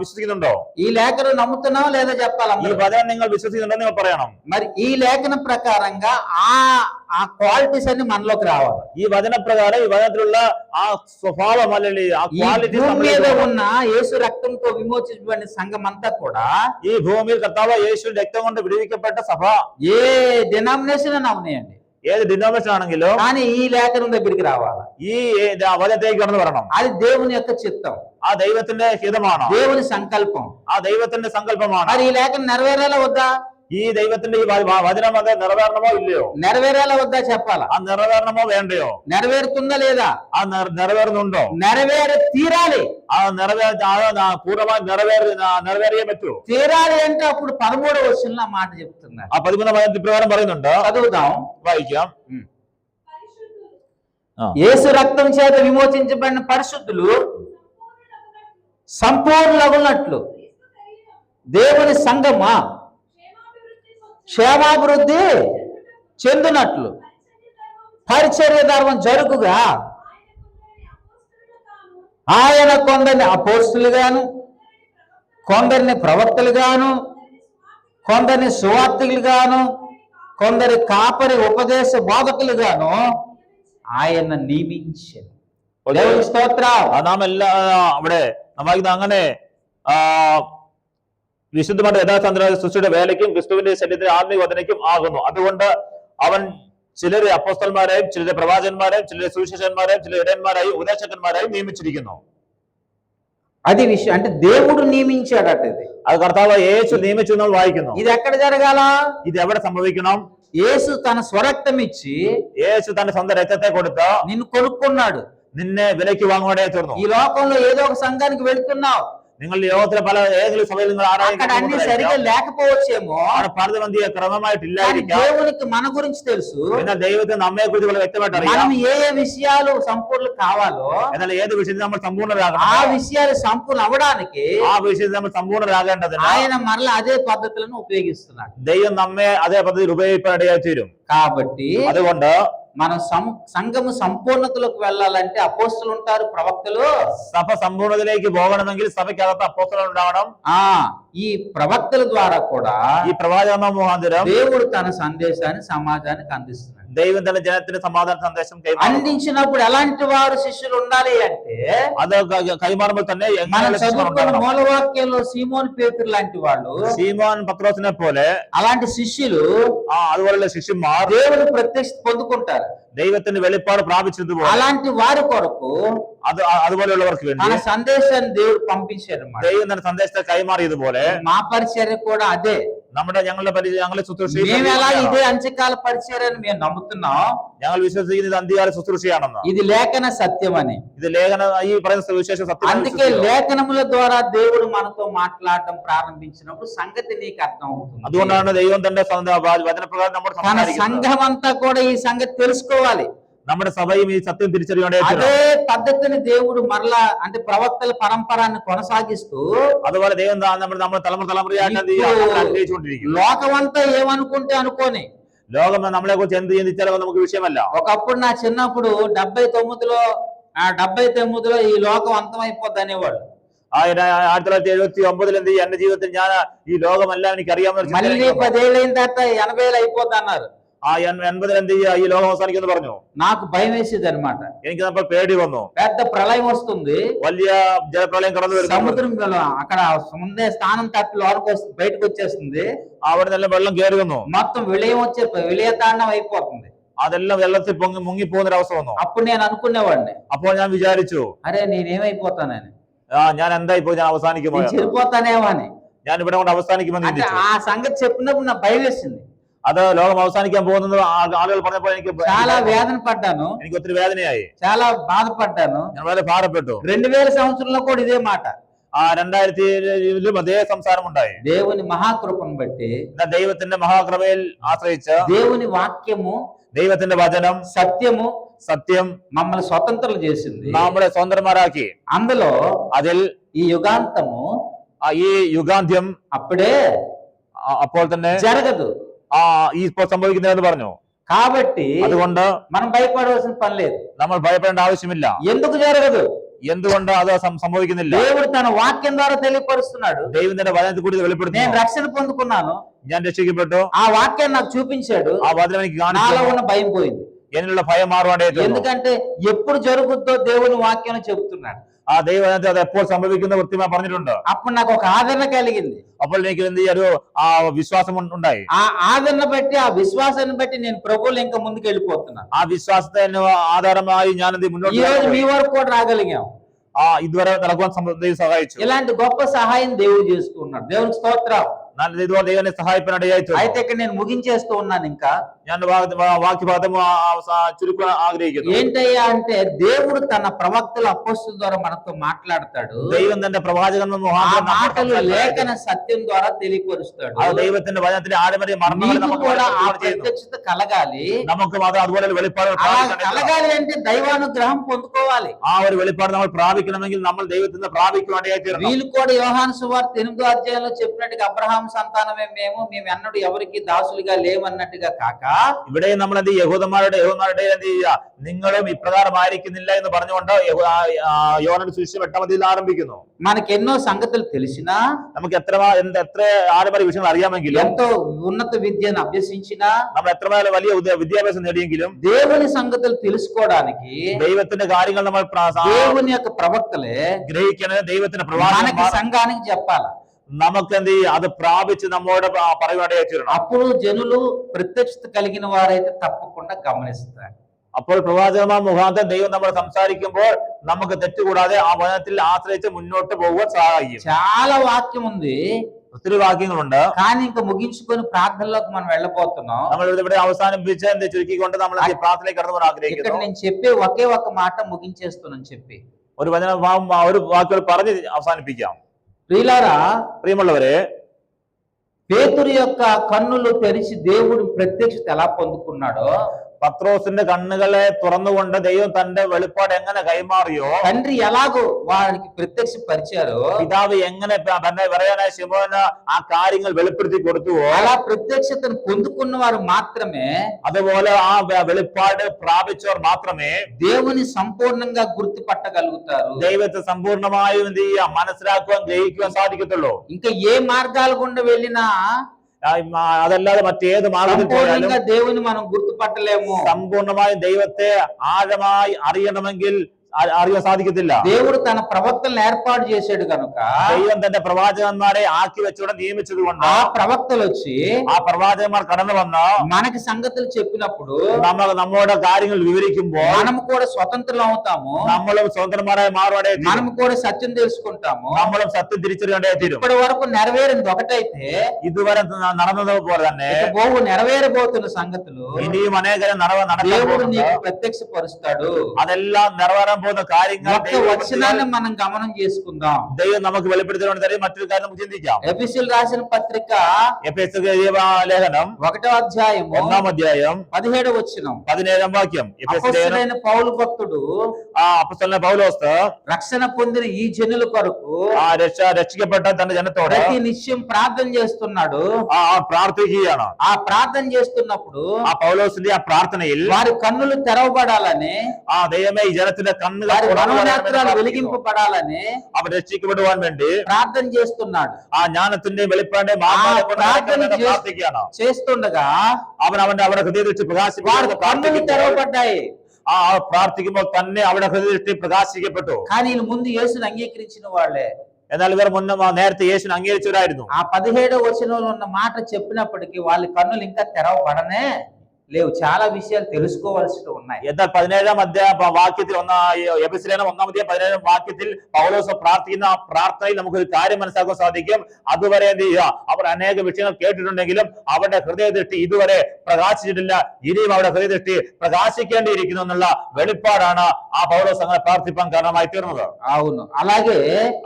വിശ്വസിക്കുന്നുണ്ടോ? ఈ లేఖను నమ్ముతున్నాం లేదా చెప్పాలి. ఈ వచనం നിങ്ങൾ విశ్వసిക്കുന്നുണ്ടോ നിങ്ങൾ പറയണം. మరి ఈ లేఖన ప్రకారంగా ఆ క్వాలిటీస్ అన్ని మనలోకి రావాలి. ఈ వచన ప్రకారం ఈ వచనത്തിലുള്ള ఆ స్వభావం അല്ലെങ്കിൽ ఆ క్వాలిటీస్ మీద ఉన్న యేసు రక్తంతో విమోచించబడిన సంఘం అంతా కూడా, ఈ భూమిയിൽ కర్తాവ് యేసు రక్తం കൊണ്ട് విడిపించబడ్డ సభ ఏ డినామినేషన్ అని అవనాయండి, ഏത് ഡിനോമിനേഷൻ ആണെങ്കിലും కానీ ఈ లేఖనం దగ్గరికి రావాలి. ഈ വചനത്തേക്ക് കടന്നു വരണം. అది దేవుని యొక్క చిత్తం, ആ ദൈവത്തിന്റെ ഹിതമാണ്, దేవుని సంకల్పం, ആ ദൈവത്തിന്റെ സങ്കല്പമാണ്. మరి ఈ లేఖనం నెరవేరాలా వద్దా? ഈ ദൈവത്തിന്റെ ഈ വചനം അത് നിറവേറണമോ ഇല്ലയോ? నెరవేరాలా వద్దా చెప్పాలా. ആ നിറവേറണമോ വേണ്ടയോ? నెరవేరుతుందా లేదా? ആ നിറവേറുന്നുണ്ടോ? నెరవేర తీరాలి. ആ പൂർണ്ണമായി നിറവേറിയേ പറ്റൂ. తీరాలి అంటే అప్పుడు 13వ వచనంలో మాట చెప్తున్నారు. ആ 13ാം വചനത്തിൽ പ്രകാരം പറയുന്നുണ്ട്. చదువుదాం, వాయిക്കാം. యేసు రక్తం చేత విమోచించబడిన పరిశుద్ధులు సంపూర్ణులగునట్లు దేవుని సంఘమా క్షేమాభివృద్ధి చెందునట్లు పరిచర్య ధర్మం జరుగుగా ఆయన కొందరిని అపోస్తులుగాను కొందరిని ప్రవక్తలుగాను, కొందరిని సువార్తికులుగాను, కొందరి కాపరి ఉపదేశ బోధకులుగాను ఆయన నియమించాడు. దేవుని స్తోత్రం. നാം എല്ലാ അവിടെ വായിക്കുന്ന അങ്ങനെ വിശുദ്ധമായ യഥാർത്ഥ സൃഷ്ടിയുടെ വേലയ്ക്കും ക്രിസ്തുവിന്റെ ശരീരത്തിന്റെ ആത്മീയ വചനയ്ക്കും ആകുന്നു. അതുകൊണ്ട് അവൻ ചിലരെ അപ്പോസ്തലന്മാരെയും ചിലരെ പ്രവാചകന്മാരെയും ചിലരെ സുവിശേഷന്മാരെയും ചിലരെ ഇടയന്മാരെയും ഉപദേശകന്മാരെയും നിയമിച്ചിരിക്കുന്നു. అది విషయం అంటే దేవుడు నియమించాడట. ఇది അത് കർത്താവ് യേശു നിയമിച്ചു എന്ന് വായിക്കുന്നു. ఇది ఎక్కడ జరగాల? ഇത് എവിടെ സംഭവിക്കണം? యేసు తన స్వరక్తం ఇచ్చి యేసు తన సొంత రక్తത്തെ കൊടുത്ത് నిన్ను కొనుక్కున్నాడు. നിന്നെ വിലയ്ക്ക് വാങ്ങുവാനായി തീർന്നു. ఈ లోకంలో ఏదో ఒక సంఘానికి వెళ్తున్నావు, നിങ്ങൾ യോഗത്തിലെ പല ഏതെങ്കിലും സഭയിൽ നിങ്ങൾ అక్కడ అన్ని సరిగా లేకపోవచ్చేమో, പലതുമന്തി ക്രമമായിട്ടില്ലായിരിക്കാം. దేవునికి మన గురించి తెలుసు. എന്നാൽ ദൈവത്തിന് നമ്മെ കുറിച്ച് വ്യക്തമായിട്ട് അറിയാം. మనం ఏ ఏ విషయాలు సంపూర్ణ కావాలో, എന്നാൽ ഏത് വിഷയത്തിൽ നമ്മൾ സമ്പൂർണ്ണരാകണം, ఆ విషయాలు సంపూర్ణ అవ్వడానికి ആ విషയത്തിൽ നമ്മൾ സമ്പൂർണ്ണരാകേണ്ടതിന് ఆయన మరలా అదే పద్ధతులను ఉపయోగిస్తున్నాడు. ദൈവം നമ്മെ അതേ പദ്ധതിയിൽ ഉപയോഗിക്കാനിടയായി തീരും. కాబట్టి അതുകൊണ്ട് మనం సంఘము సంపూర్ణతలోకి వెళ్ళాలంటే అపోస్తలు ఉంటారు, ప్రవక్తలు. സഭ സമ്പൂർണ്ണതയിലേക്ക് പോകണമെങ്കിൽ സഭയ്ക്കകത്ത് അപ്പോസ്തലർ ഉണ്ടാവണം. ఈ ప్రవక్తల ద్వారా కూడా ഈ പ്രവാചകന്മാർ മുഖാന്തരം దేవుడు తన సందేశాన్ని సమాజానికి అందిస్తున్నాడు. ദൈവം തന്റെ ജനത്തിന് സമാധാന സന്ദേശം అందించినప్పుడు ఎలాంటి వారు శిష్యులు ఉండాలి అంటే, അത് കൈമാറുമ്പോൾ തന്നെ మనం చదువుకున్న మూలవాక్యంలో సీమోన్ పేతురు లాంటి వాళ్ళు, സീമോൻ പത്രോസിനെ പോലെ అలాంటి శిష్యులు അതുപോലുള്ള ശിഷ്യന്മാർ దేవుని ప్రత్యక్ష పొందుకుంటారు. ദൈവത്തിന്റെ വെളിപ്പാട് പ്രാപിച്ചതുപോലെ అలాంటి వారి కొరకు അതുപോലെയുള്ളവർക്ക് വേണ്ടി తన సందేశాన్ని దేవుడు పంపించాడు. ദൈവം തന്റെ സന്ദേശത്തെ കൈമാറിയതുപോലെ మా పరిచర్య కూడా అదే. ഞങ്ങളെ ശുശ്രൂഷ మేము ఎలా ఇదే అంత్యకాల పరిచర్యని మేము నమ్ముతున్నాం. ഞങ്ങൾ വിശ്വസിക്കുന്നത് അന്ത്യകാല ശുശ്രൂഷയാണെന്ന്. ఇది లేఖన సత్యం అని. ఇది లేఖన ఈ പറയുന്ന సువిశేష సత్యం. అందుకే లేఖనముల ద్వారా దేవుడు మనతో మాట్లాడడం ప్రారంభించినప్పుడు సంగతి నీకు అర్థం అవుతుంది. അതുകൊണ്ടാണ് ദൈവം തന്റെ വചനപ്രകാരം നമ്മുടെ తన సంఘం అంతా కూడా ఈ సంగతి తెలుసుకోవాలి. നമ്മുടെ സഭയും ഈ സത്യം തിരിച്ചറിയേണ്ട అదే పద్ధతిని దేవుడు మరలా అంటే ప్రవక్తల పరంపరాన్ని కొనసాగిస్తూ, അതുപോലെ ദൈവം നമ്മുടെ തലമുറയായിട്ട് లోకమంతా ఏమనుకుంటే అనుకోని, ലോകം നമ്മളെ കുറിച്ച് എന്ത് ചിന്തിച്ചാലും നമുക്ക് വിഷയമല്ല. ఒకప్పుడు నా చిన్నప్పుడు 79లో ఈ లోకం అంతమైపోద్ది అనేవాడు. 1979 എന്റെ ജീവിതത്തിൽ ഞാൻ ഈ ലോകമെല്ലാം എനിക്ക് അറിയാമെന്ന്, మళ్ళీ 10 ఏళ్ళు అయిన తర్వాత 80 అయిపోద్ది అన్నారు. 80 ഈ లోകം അവസാനിക്കുമെന്ന് പറഞ്ഞു. నాకు భయం వేసేది అనమాట. എനിക്ക് അപ്പോൾ പേടി വന്നു. పెద్ద ప్రళయం వస్తుంది, വലിയ ജലപ്രളയം കടന്നു വരുന്നു. సముద్రం అక్కడ ముందే స్థానం తప్పి లోనికి బయటకు వచ్చేస్తుంది. അവിടെ നല്ല വെള്ളം കയറി വന്നു. మొత్తం విలయతాండం అయిపోతుంది. അതെല്ലാം വെള്ളത്തിൽ മുങ്ങിപ്പോകുന്ന ഒരു അവസ്ഥ വന്നു. అప్పుడు నేను అనుకునేవాడిని, അപ്പോൾ ഞാൻ വിചാരിച്ചു, అరే నేనేమైపోతానని, ഞാൻ എന്തായിപ്പോ, ഞാൻ അവസാനിക്കുമോ, చెడిపోతానేమో అని. ഞാൻ ഇവിടെ കൊണ്ട് അവസാനിക്കുമെന്ന് ఆ సంగతి చెప్పినప్పుడు నాకు భయం వేసింది. അത് ലോകം അവസാനിക്കാൻ പോകുന്നത് ആളുകൾ പറഞ്ഞപ്പോൾ എനിക്ക് చాలా వేదన పడ్డాను. എനിക്ക് ഒത്തിരി വേദനയായി, చాలా బాధపడ్డాను. ഞാൻ വളരെ ഭാരപ്പെട്ടു. 2000 సంవత్సరంలో కూడా ఇదే మాట. 2000 അതേ സംസാരം ഉണ്ടായി. దేవుని మహాకృపను బట్టి, ദൈവത്തിന്റെ മഹാകൃപയിൽ ആശ്രയിച്ച് దేవుని వాక్యము, ദൈവത്തിന്റെ വചനം, സത്യം మమ్మల్ని స్వతంత్రం చేసింది, നമ്മളെ സ്വതന്ത്രമാരാക്കി. అందులో അതിൽ ఈ యుగాంతము, ഈ യുഗാന്ത്യം అప్పుడే അപ്പോൾ തന്നെ జరగదు, ഈ ഇപ്പോൾ സംഭവിക്കുന്നതെന്ന് പറഞ്ഞു. కాబట్టి അതുകൊണ്ട് మనం భయపడవలసిన పని లేదు. നമ്മൾ ഭയപ്പെടേണ്ട ആവശ്യമില്ല. ఎందుకు జరగదు? എന്തുകൊണ്ട് അത് സംഭവിക്കുന്നില്ല? దేవుడు తన వాక్యం ద్వారా తెలియపరుస్తున్నాడు. ദൈവത്തിന്റെ വചനത്തിൽ കൂടി വെളിപ്പെടുത്തുന്നു. నేను రక్షణ పొందుకున్నాను, ഞാൻ രക്ഷിക്കപ്പെട്ടു, ఆ వాక్యాన్ని నాకు చూపించాడు, ఆ వచనం എനിക്ക് నాలో കാണിച്ചു, ఉన్న భయం పోయింది. എന്നിലുള്ള ഭയം മാറുവാനേ. ఎందుకంటే ఎప్పుడు జరుగుద్దో దేవుని వాక్యం చెప్తున్నాడు. ആ ദൈവജനത്തെ അത് എപ്പോൾ സംഭവിക്കുന്ന കൃത്യമായി പറഞ്ഞിട്ടുണ്ട്. అప్పుడు నాకు ఒక ఆదరణ కలిగింది. അപ്പോൾ എനിക്ക് എന്ത് ഒരു വിശ്വാസം ഉണ്ടായി. ఆ ఆదరణ బట్టి, ఆ విశ్వాసాన్ని బట్టి నేను ప్రభువులో ఇంకా ముందుకు వెళ్ళిపోతున్నాను. ആ വിശ്വാസത്തെ ആധാരമായി ഞാൻ മുന്നോട്ട് ఈ రోజు మీ వరకు కూడా రాగలిగాం. ഇതുവരെ നടക്കുവാൻ ദൈവം സഹായിച്ചു. ఇలాంటి గొప్ప సహాయం దేవుడు చేస్తున్నాడు. దేవునికి స్తోత్రం. ഇതുപോലെ ദൈവനെ സഹായിക്കാനിടയായി. అయితే ఇక్కడ నేను ముగించేస్తూ ఉన్నాను. ఇంకా ഞാൻ వాక్యభాగం చురుకుగా ఆగ్రహిക്കുന്നു. ఏంటయ్యా అంటే, దేవుడు తన ప్రవక్తల అపోస్తలుల ద్వారా మనతో మాట్లాడతాడు. ദൈവം തന്റെ പ്രവാചകന്മാർ మాటలు లేఖన సత్యం ద్వారా తెలియపరుస్తాడు. ദൈവത്തിന്റെ വചനത്തിന്റെ ആഴമേറിയ മർമ്മങ്ങൾ നമുക്ക് కూడా ఆ ప్రత్యక్షత కలగాలి. നമുക്ക് അതുപോലെ വെളിപ്പാട് కలగాలి అంటే దైవానుగ్రహం పొందుకోవాలి. ആ ഒരു വെളിപ്പാട് നമ്മൾ പ്രാപിക്കണമെങ്കിൽ നമ്മൾ ദൈവത്തിന്റെ പ്രാപിക്കുവാനായി തീരണം. వీళ్ళు కూడా యోహాను సువార్త 8వ అధ్యాయంలో చెప్పినట్టుగా అబ్రహాం అబ్రహాం సంతానమే మేము ఎన్నడూ ఎవరికి దాసులుగా లేమన్నట్టుగా కాక ഇവിടെ നമ്മൾ എന്ത് യഹൂദന്മാരുടെ എന്ത് ചെയ്യുക, നിങ്ങളും ഇപ്രകാരമായിരിക്കുന്നില്ല എന്ന് പറഞ്ഞുകൊണ്ട് യോഹന്നാന്റെ സുവിശേഷം 8-ാം അധ്യായത്തിൽ ആരംഭിക്കുന്നു. మనకి ఎన్నో సంగతులు తెలిసినా, നമുക്ക് എത്ര ആരും വിഷയങ്ങൾ അറിയാമെങ്കിലും, ఎంతో ఉన్నత విద్యను అభ్యసించినా, നമ്മൾ എത്ര വലിയ വിദ്യാഭ്യാസം നേടിയെങ്കിലും దేవుని సంగతులు తెలుసుకోవడానికి ദൈവത്തിന്റെ കാര്യങ്ങൾ നമ്മൾ దేవుని యొక్క ప్రవక్తలే ഗ്രഹിക്കുന്നത്, ദൈവത്തിന്റെ మనకి പ്രവാചകന്മാർ సంఘానికి చెప్పాలి. നമുക്ക് എന്ത് ചെയ്യും, അത് പ്രാപിച്ച് നമ്മോട് പറയുവാനായി തീരണം. అప్పుడు జనులు ప్రత్యక్షత కలిగిన వారైతే తప్పకుండా గమనిస్తారు. അപ്പോൾ പ്രവാചകന്മാർ മുഖാന്തരം ദൈവം നമ്മൾ സംസാരിക്കുമ്പോൾ നമുക്ക് തെറ്റുകൂടാതെ ആ വചനത്തിൽ ആശ്രയിച്ച് മുന്നോട്ട് പോകുവാൻ സഹായിക്കും. చాలా వాక్యం ఉంది, ഒത്തിരി വാക്യങ്ങളുണ്ട്. కానీ ఇంకా ముగించుకొని ప్రార్థనలోకి మనం వెళ్ళబోతున్నాం. നമ്മൾ ഇവിടെ അവസാനിപ്പിച്ച് എന്ത് ചുരുക്കിക്കൊണ്ട് നമ്മൾ പ്രാർത്ഥനയിലേക്ക് കടന്നു പോകാൻ ఇక్కడ ആഗ്രഹിക്കുന്നു. నేను చెప్పే ఒకే ఒక మాట ముగించేస్తున్నాను చెప్పి, ഒരു വാക്കുകൾ പറഞ്ഞ് അവസാനിപ്പിക്കാം. ప్రియులారా, പ്രിയമുള്ളവരെ, పేతురు యొక్క కన్నులు తెరిచి దేవుడు ప్రత్యక్షత ఎలా పొందుకున్నాడో, പത്രോസിന്റെ കണ്ണുകളെ തുറന്നുകൊണ്ട് ദൈവം തന്റെ വെളിപ്പാട് എങ്ങനെ കൈമാറിയോ, తండ్రి ఎలాగో వారికి ప్రత్యక్ష పరిచారో, പിതാവ് എങ്ങനെ തന്നെ പറയാനായി ശിമോന് ആ കാര്യങ്ങൾ വെളിപ്പെടുത്തി കൊടുത്തുവോ, అలా ప్రత్యక్షతను పొందుకున్న వారు మాత్రమే, അതുപോലെ ആ വെളിപ്പാട് പ്രാപിച്ചവർ മാത്രമേ దేవుని సంపూర్ణంగా గుర్తుపట్టగలుగుతారు. ദൈവത്തെ സമ്പൂർണമായും എന്ത് ചെയ്യാം, മനസ്സിലാക്കുവാൻ ഗ്രഹിക്കുവാൻ സാധിക്കത്തുള്ളൂ. ఇంకా ఏ మార్గాల గుండా వెళ్ళినా അതല്ലാതെ മറ്റേത് മാർഗത്തിൽ പോയാലും సంపూర్ణంగా దేవుని మనం గుర్తుపట్టలేము. സമ്പൂർണമായും ദൈവത്തെ ആഴമായി അറിയണമെങ്കിൽ അറിയാൻ സാധിക്കത്തില്ല. దేవుడు తన ప్రవక్తలను ఏర్పాటు చేశాడు కనుక ദൈവം തന്റെ പ്രവാചകന്മാരെ ആക്കി വെച്ചുകൊണ്ട് നിയമിച്ചത് കൊണ്ട് ఆ ప్రవక్తలు వచ్చి ആ പ്രവാചകന്മാർ കടന്നു വന്ന് మనకి సంగతులు చెప్పినప్పుడు നമ്മുടെ കാര്യങ്ങൾ വിവരിക്കുമ്പോൾ మనం కూడా స్వతంత్రం అవుతాము, നമ്മളും സ്വതന്ത്രന്മാരായി മാറുവാടേ, మనం కూడా సత్యం తెలుసుకుంటాము. നമ്മളും സത്യം തിരിച്ചറിയേണ്ടേ തീരും. ఇప్పటి వరకు నెరవేరింది ఒకటైతే, ഇതുവരെ നടന്നത് പോലെ തന്നെ నెరవేరబోతున్న సంగతులు ഇനിയും അനേകം దేవుడు నీకు ప్రత్యక్షపరుస్తాడు. അതെല്ലാം നിറവേറാൻ പോകുന്ന കാര്യങ്ങൾ ఒక్క వచనాన్ని మనం గమనం చేసుకుందాం. ദൈവം നമുക്ക് വെളിപ്പെടുത്തിക്കൊണ്ട് തരും. മറ്റൊരു കാര്യം നമുക്ക് ചിന്തിക്കാം. ఎఫెసీయులకు రాసిన పత్రిక എഫെസ്യർക്ക് ലേഖനം 1వ అధ్యాయము 1ാം അധ്യായം 17వ వచనం, 17ാം వాక్యం. అపొస్తలుడైన పౌలు భక్తుడు അപ്പോസ്തലനായ പൗലോസ് రక్షణ పొందిన ఈ జనుల కొరకు രക്ഷിക്കപ്പെട്ട തന്റെ ജനത്തോട് ప్రతి నిత్యం ప్రార్థన చేస్తున్నాడు. പ്രാർത്ഥിക്കുകയാണ്. ఆ ప్రార్థన చేస్తున్నప్పుడు ആ പൗലോസിന്റെ ആ പ്രാർത്ഥനയിൽ వారి కన్నులు తెరవబడాలని, ദൈവമേ ഈ ജനത്തിന്റെ వారి കണ്ണുകൾ మనోనేత్రాలు వెలిగింపబడాలని അവർ രക്ഷിക്കപ്പെടുവാൻ വേണ്ടി ప్రార్థన చేస్తున్నాడు. ആ ജ്ഞാനത്തിന്റെ വെളിപ്പാടിന്റെ പ്രാർത്ഥിക്കുകയാണ്. చేస్తుండగా അവരുടെ ഹൃദയത്തിൽ వారి కన్నులు తెరవబడ్డాయి. പ്രാർത്ഥിക്കുമ്പോൾ തന്നെ അവരുടെ ഹൃദയത്തിൽ പ്രകാശിക്കപ്പെട്ടു. కానీ వీళ్ళు ముందు యేసుని అంగీకరించిన వాళ్ళే. എന്നാൽ ഇവർ നേരത്തെ യേശുവിനെ അംഗീകരിച്ചവരായിരുന്നു. ఆ 17వ వచనంలో ఉన్న మాట చెప్పినప్పటికీ వాళ్ళ కన్నులు ఇంకా తెరవబడనే లేవు. చాలా విషయాలు తెలుసుకోవాల్సి ఉన్నాయి. എന്നാൽ 17ാം വാക്യത്തിൽ എഫെസ്യർ 1-ാം അധ്യായം 17ാം വാക്യത്തിൽ പൗലോസ് പ്രാർത്ഥിക്കുന്ന ആ പ്രാർത്ഥനയിൽ നമുക്കൊരു കാര്യം മനസ്സിലാക്കാൻ സാധിക്കും. അതുവരെ എന്ത് ചെയ്യുക, അവർ അനേക വിഷയങ്ങൾ കേട്ടിട്ടുണ്ടെങ്കിലും അവരുടെ ഹൃദയദൃഷ്ടി ഇതുവരെ പ്രകാശിച്ചിട്ടില്ല. ഇനിയും അവരുടെ ഹൃദയദൃഷ്ടി പ്രകാശിക്കേണ്ടിയിരിക്കുന്നു എന്നുള്ള വെളിപ്പാടാണ് ആ പൗലോസ് അങ്ങനെ പ്രാർത്ഥിപ്പാൻ കാരണമായി തീർന്നത്. అవును, అలాగే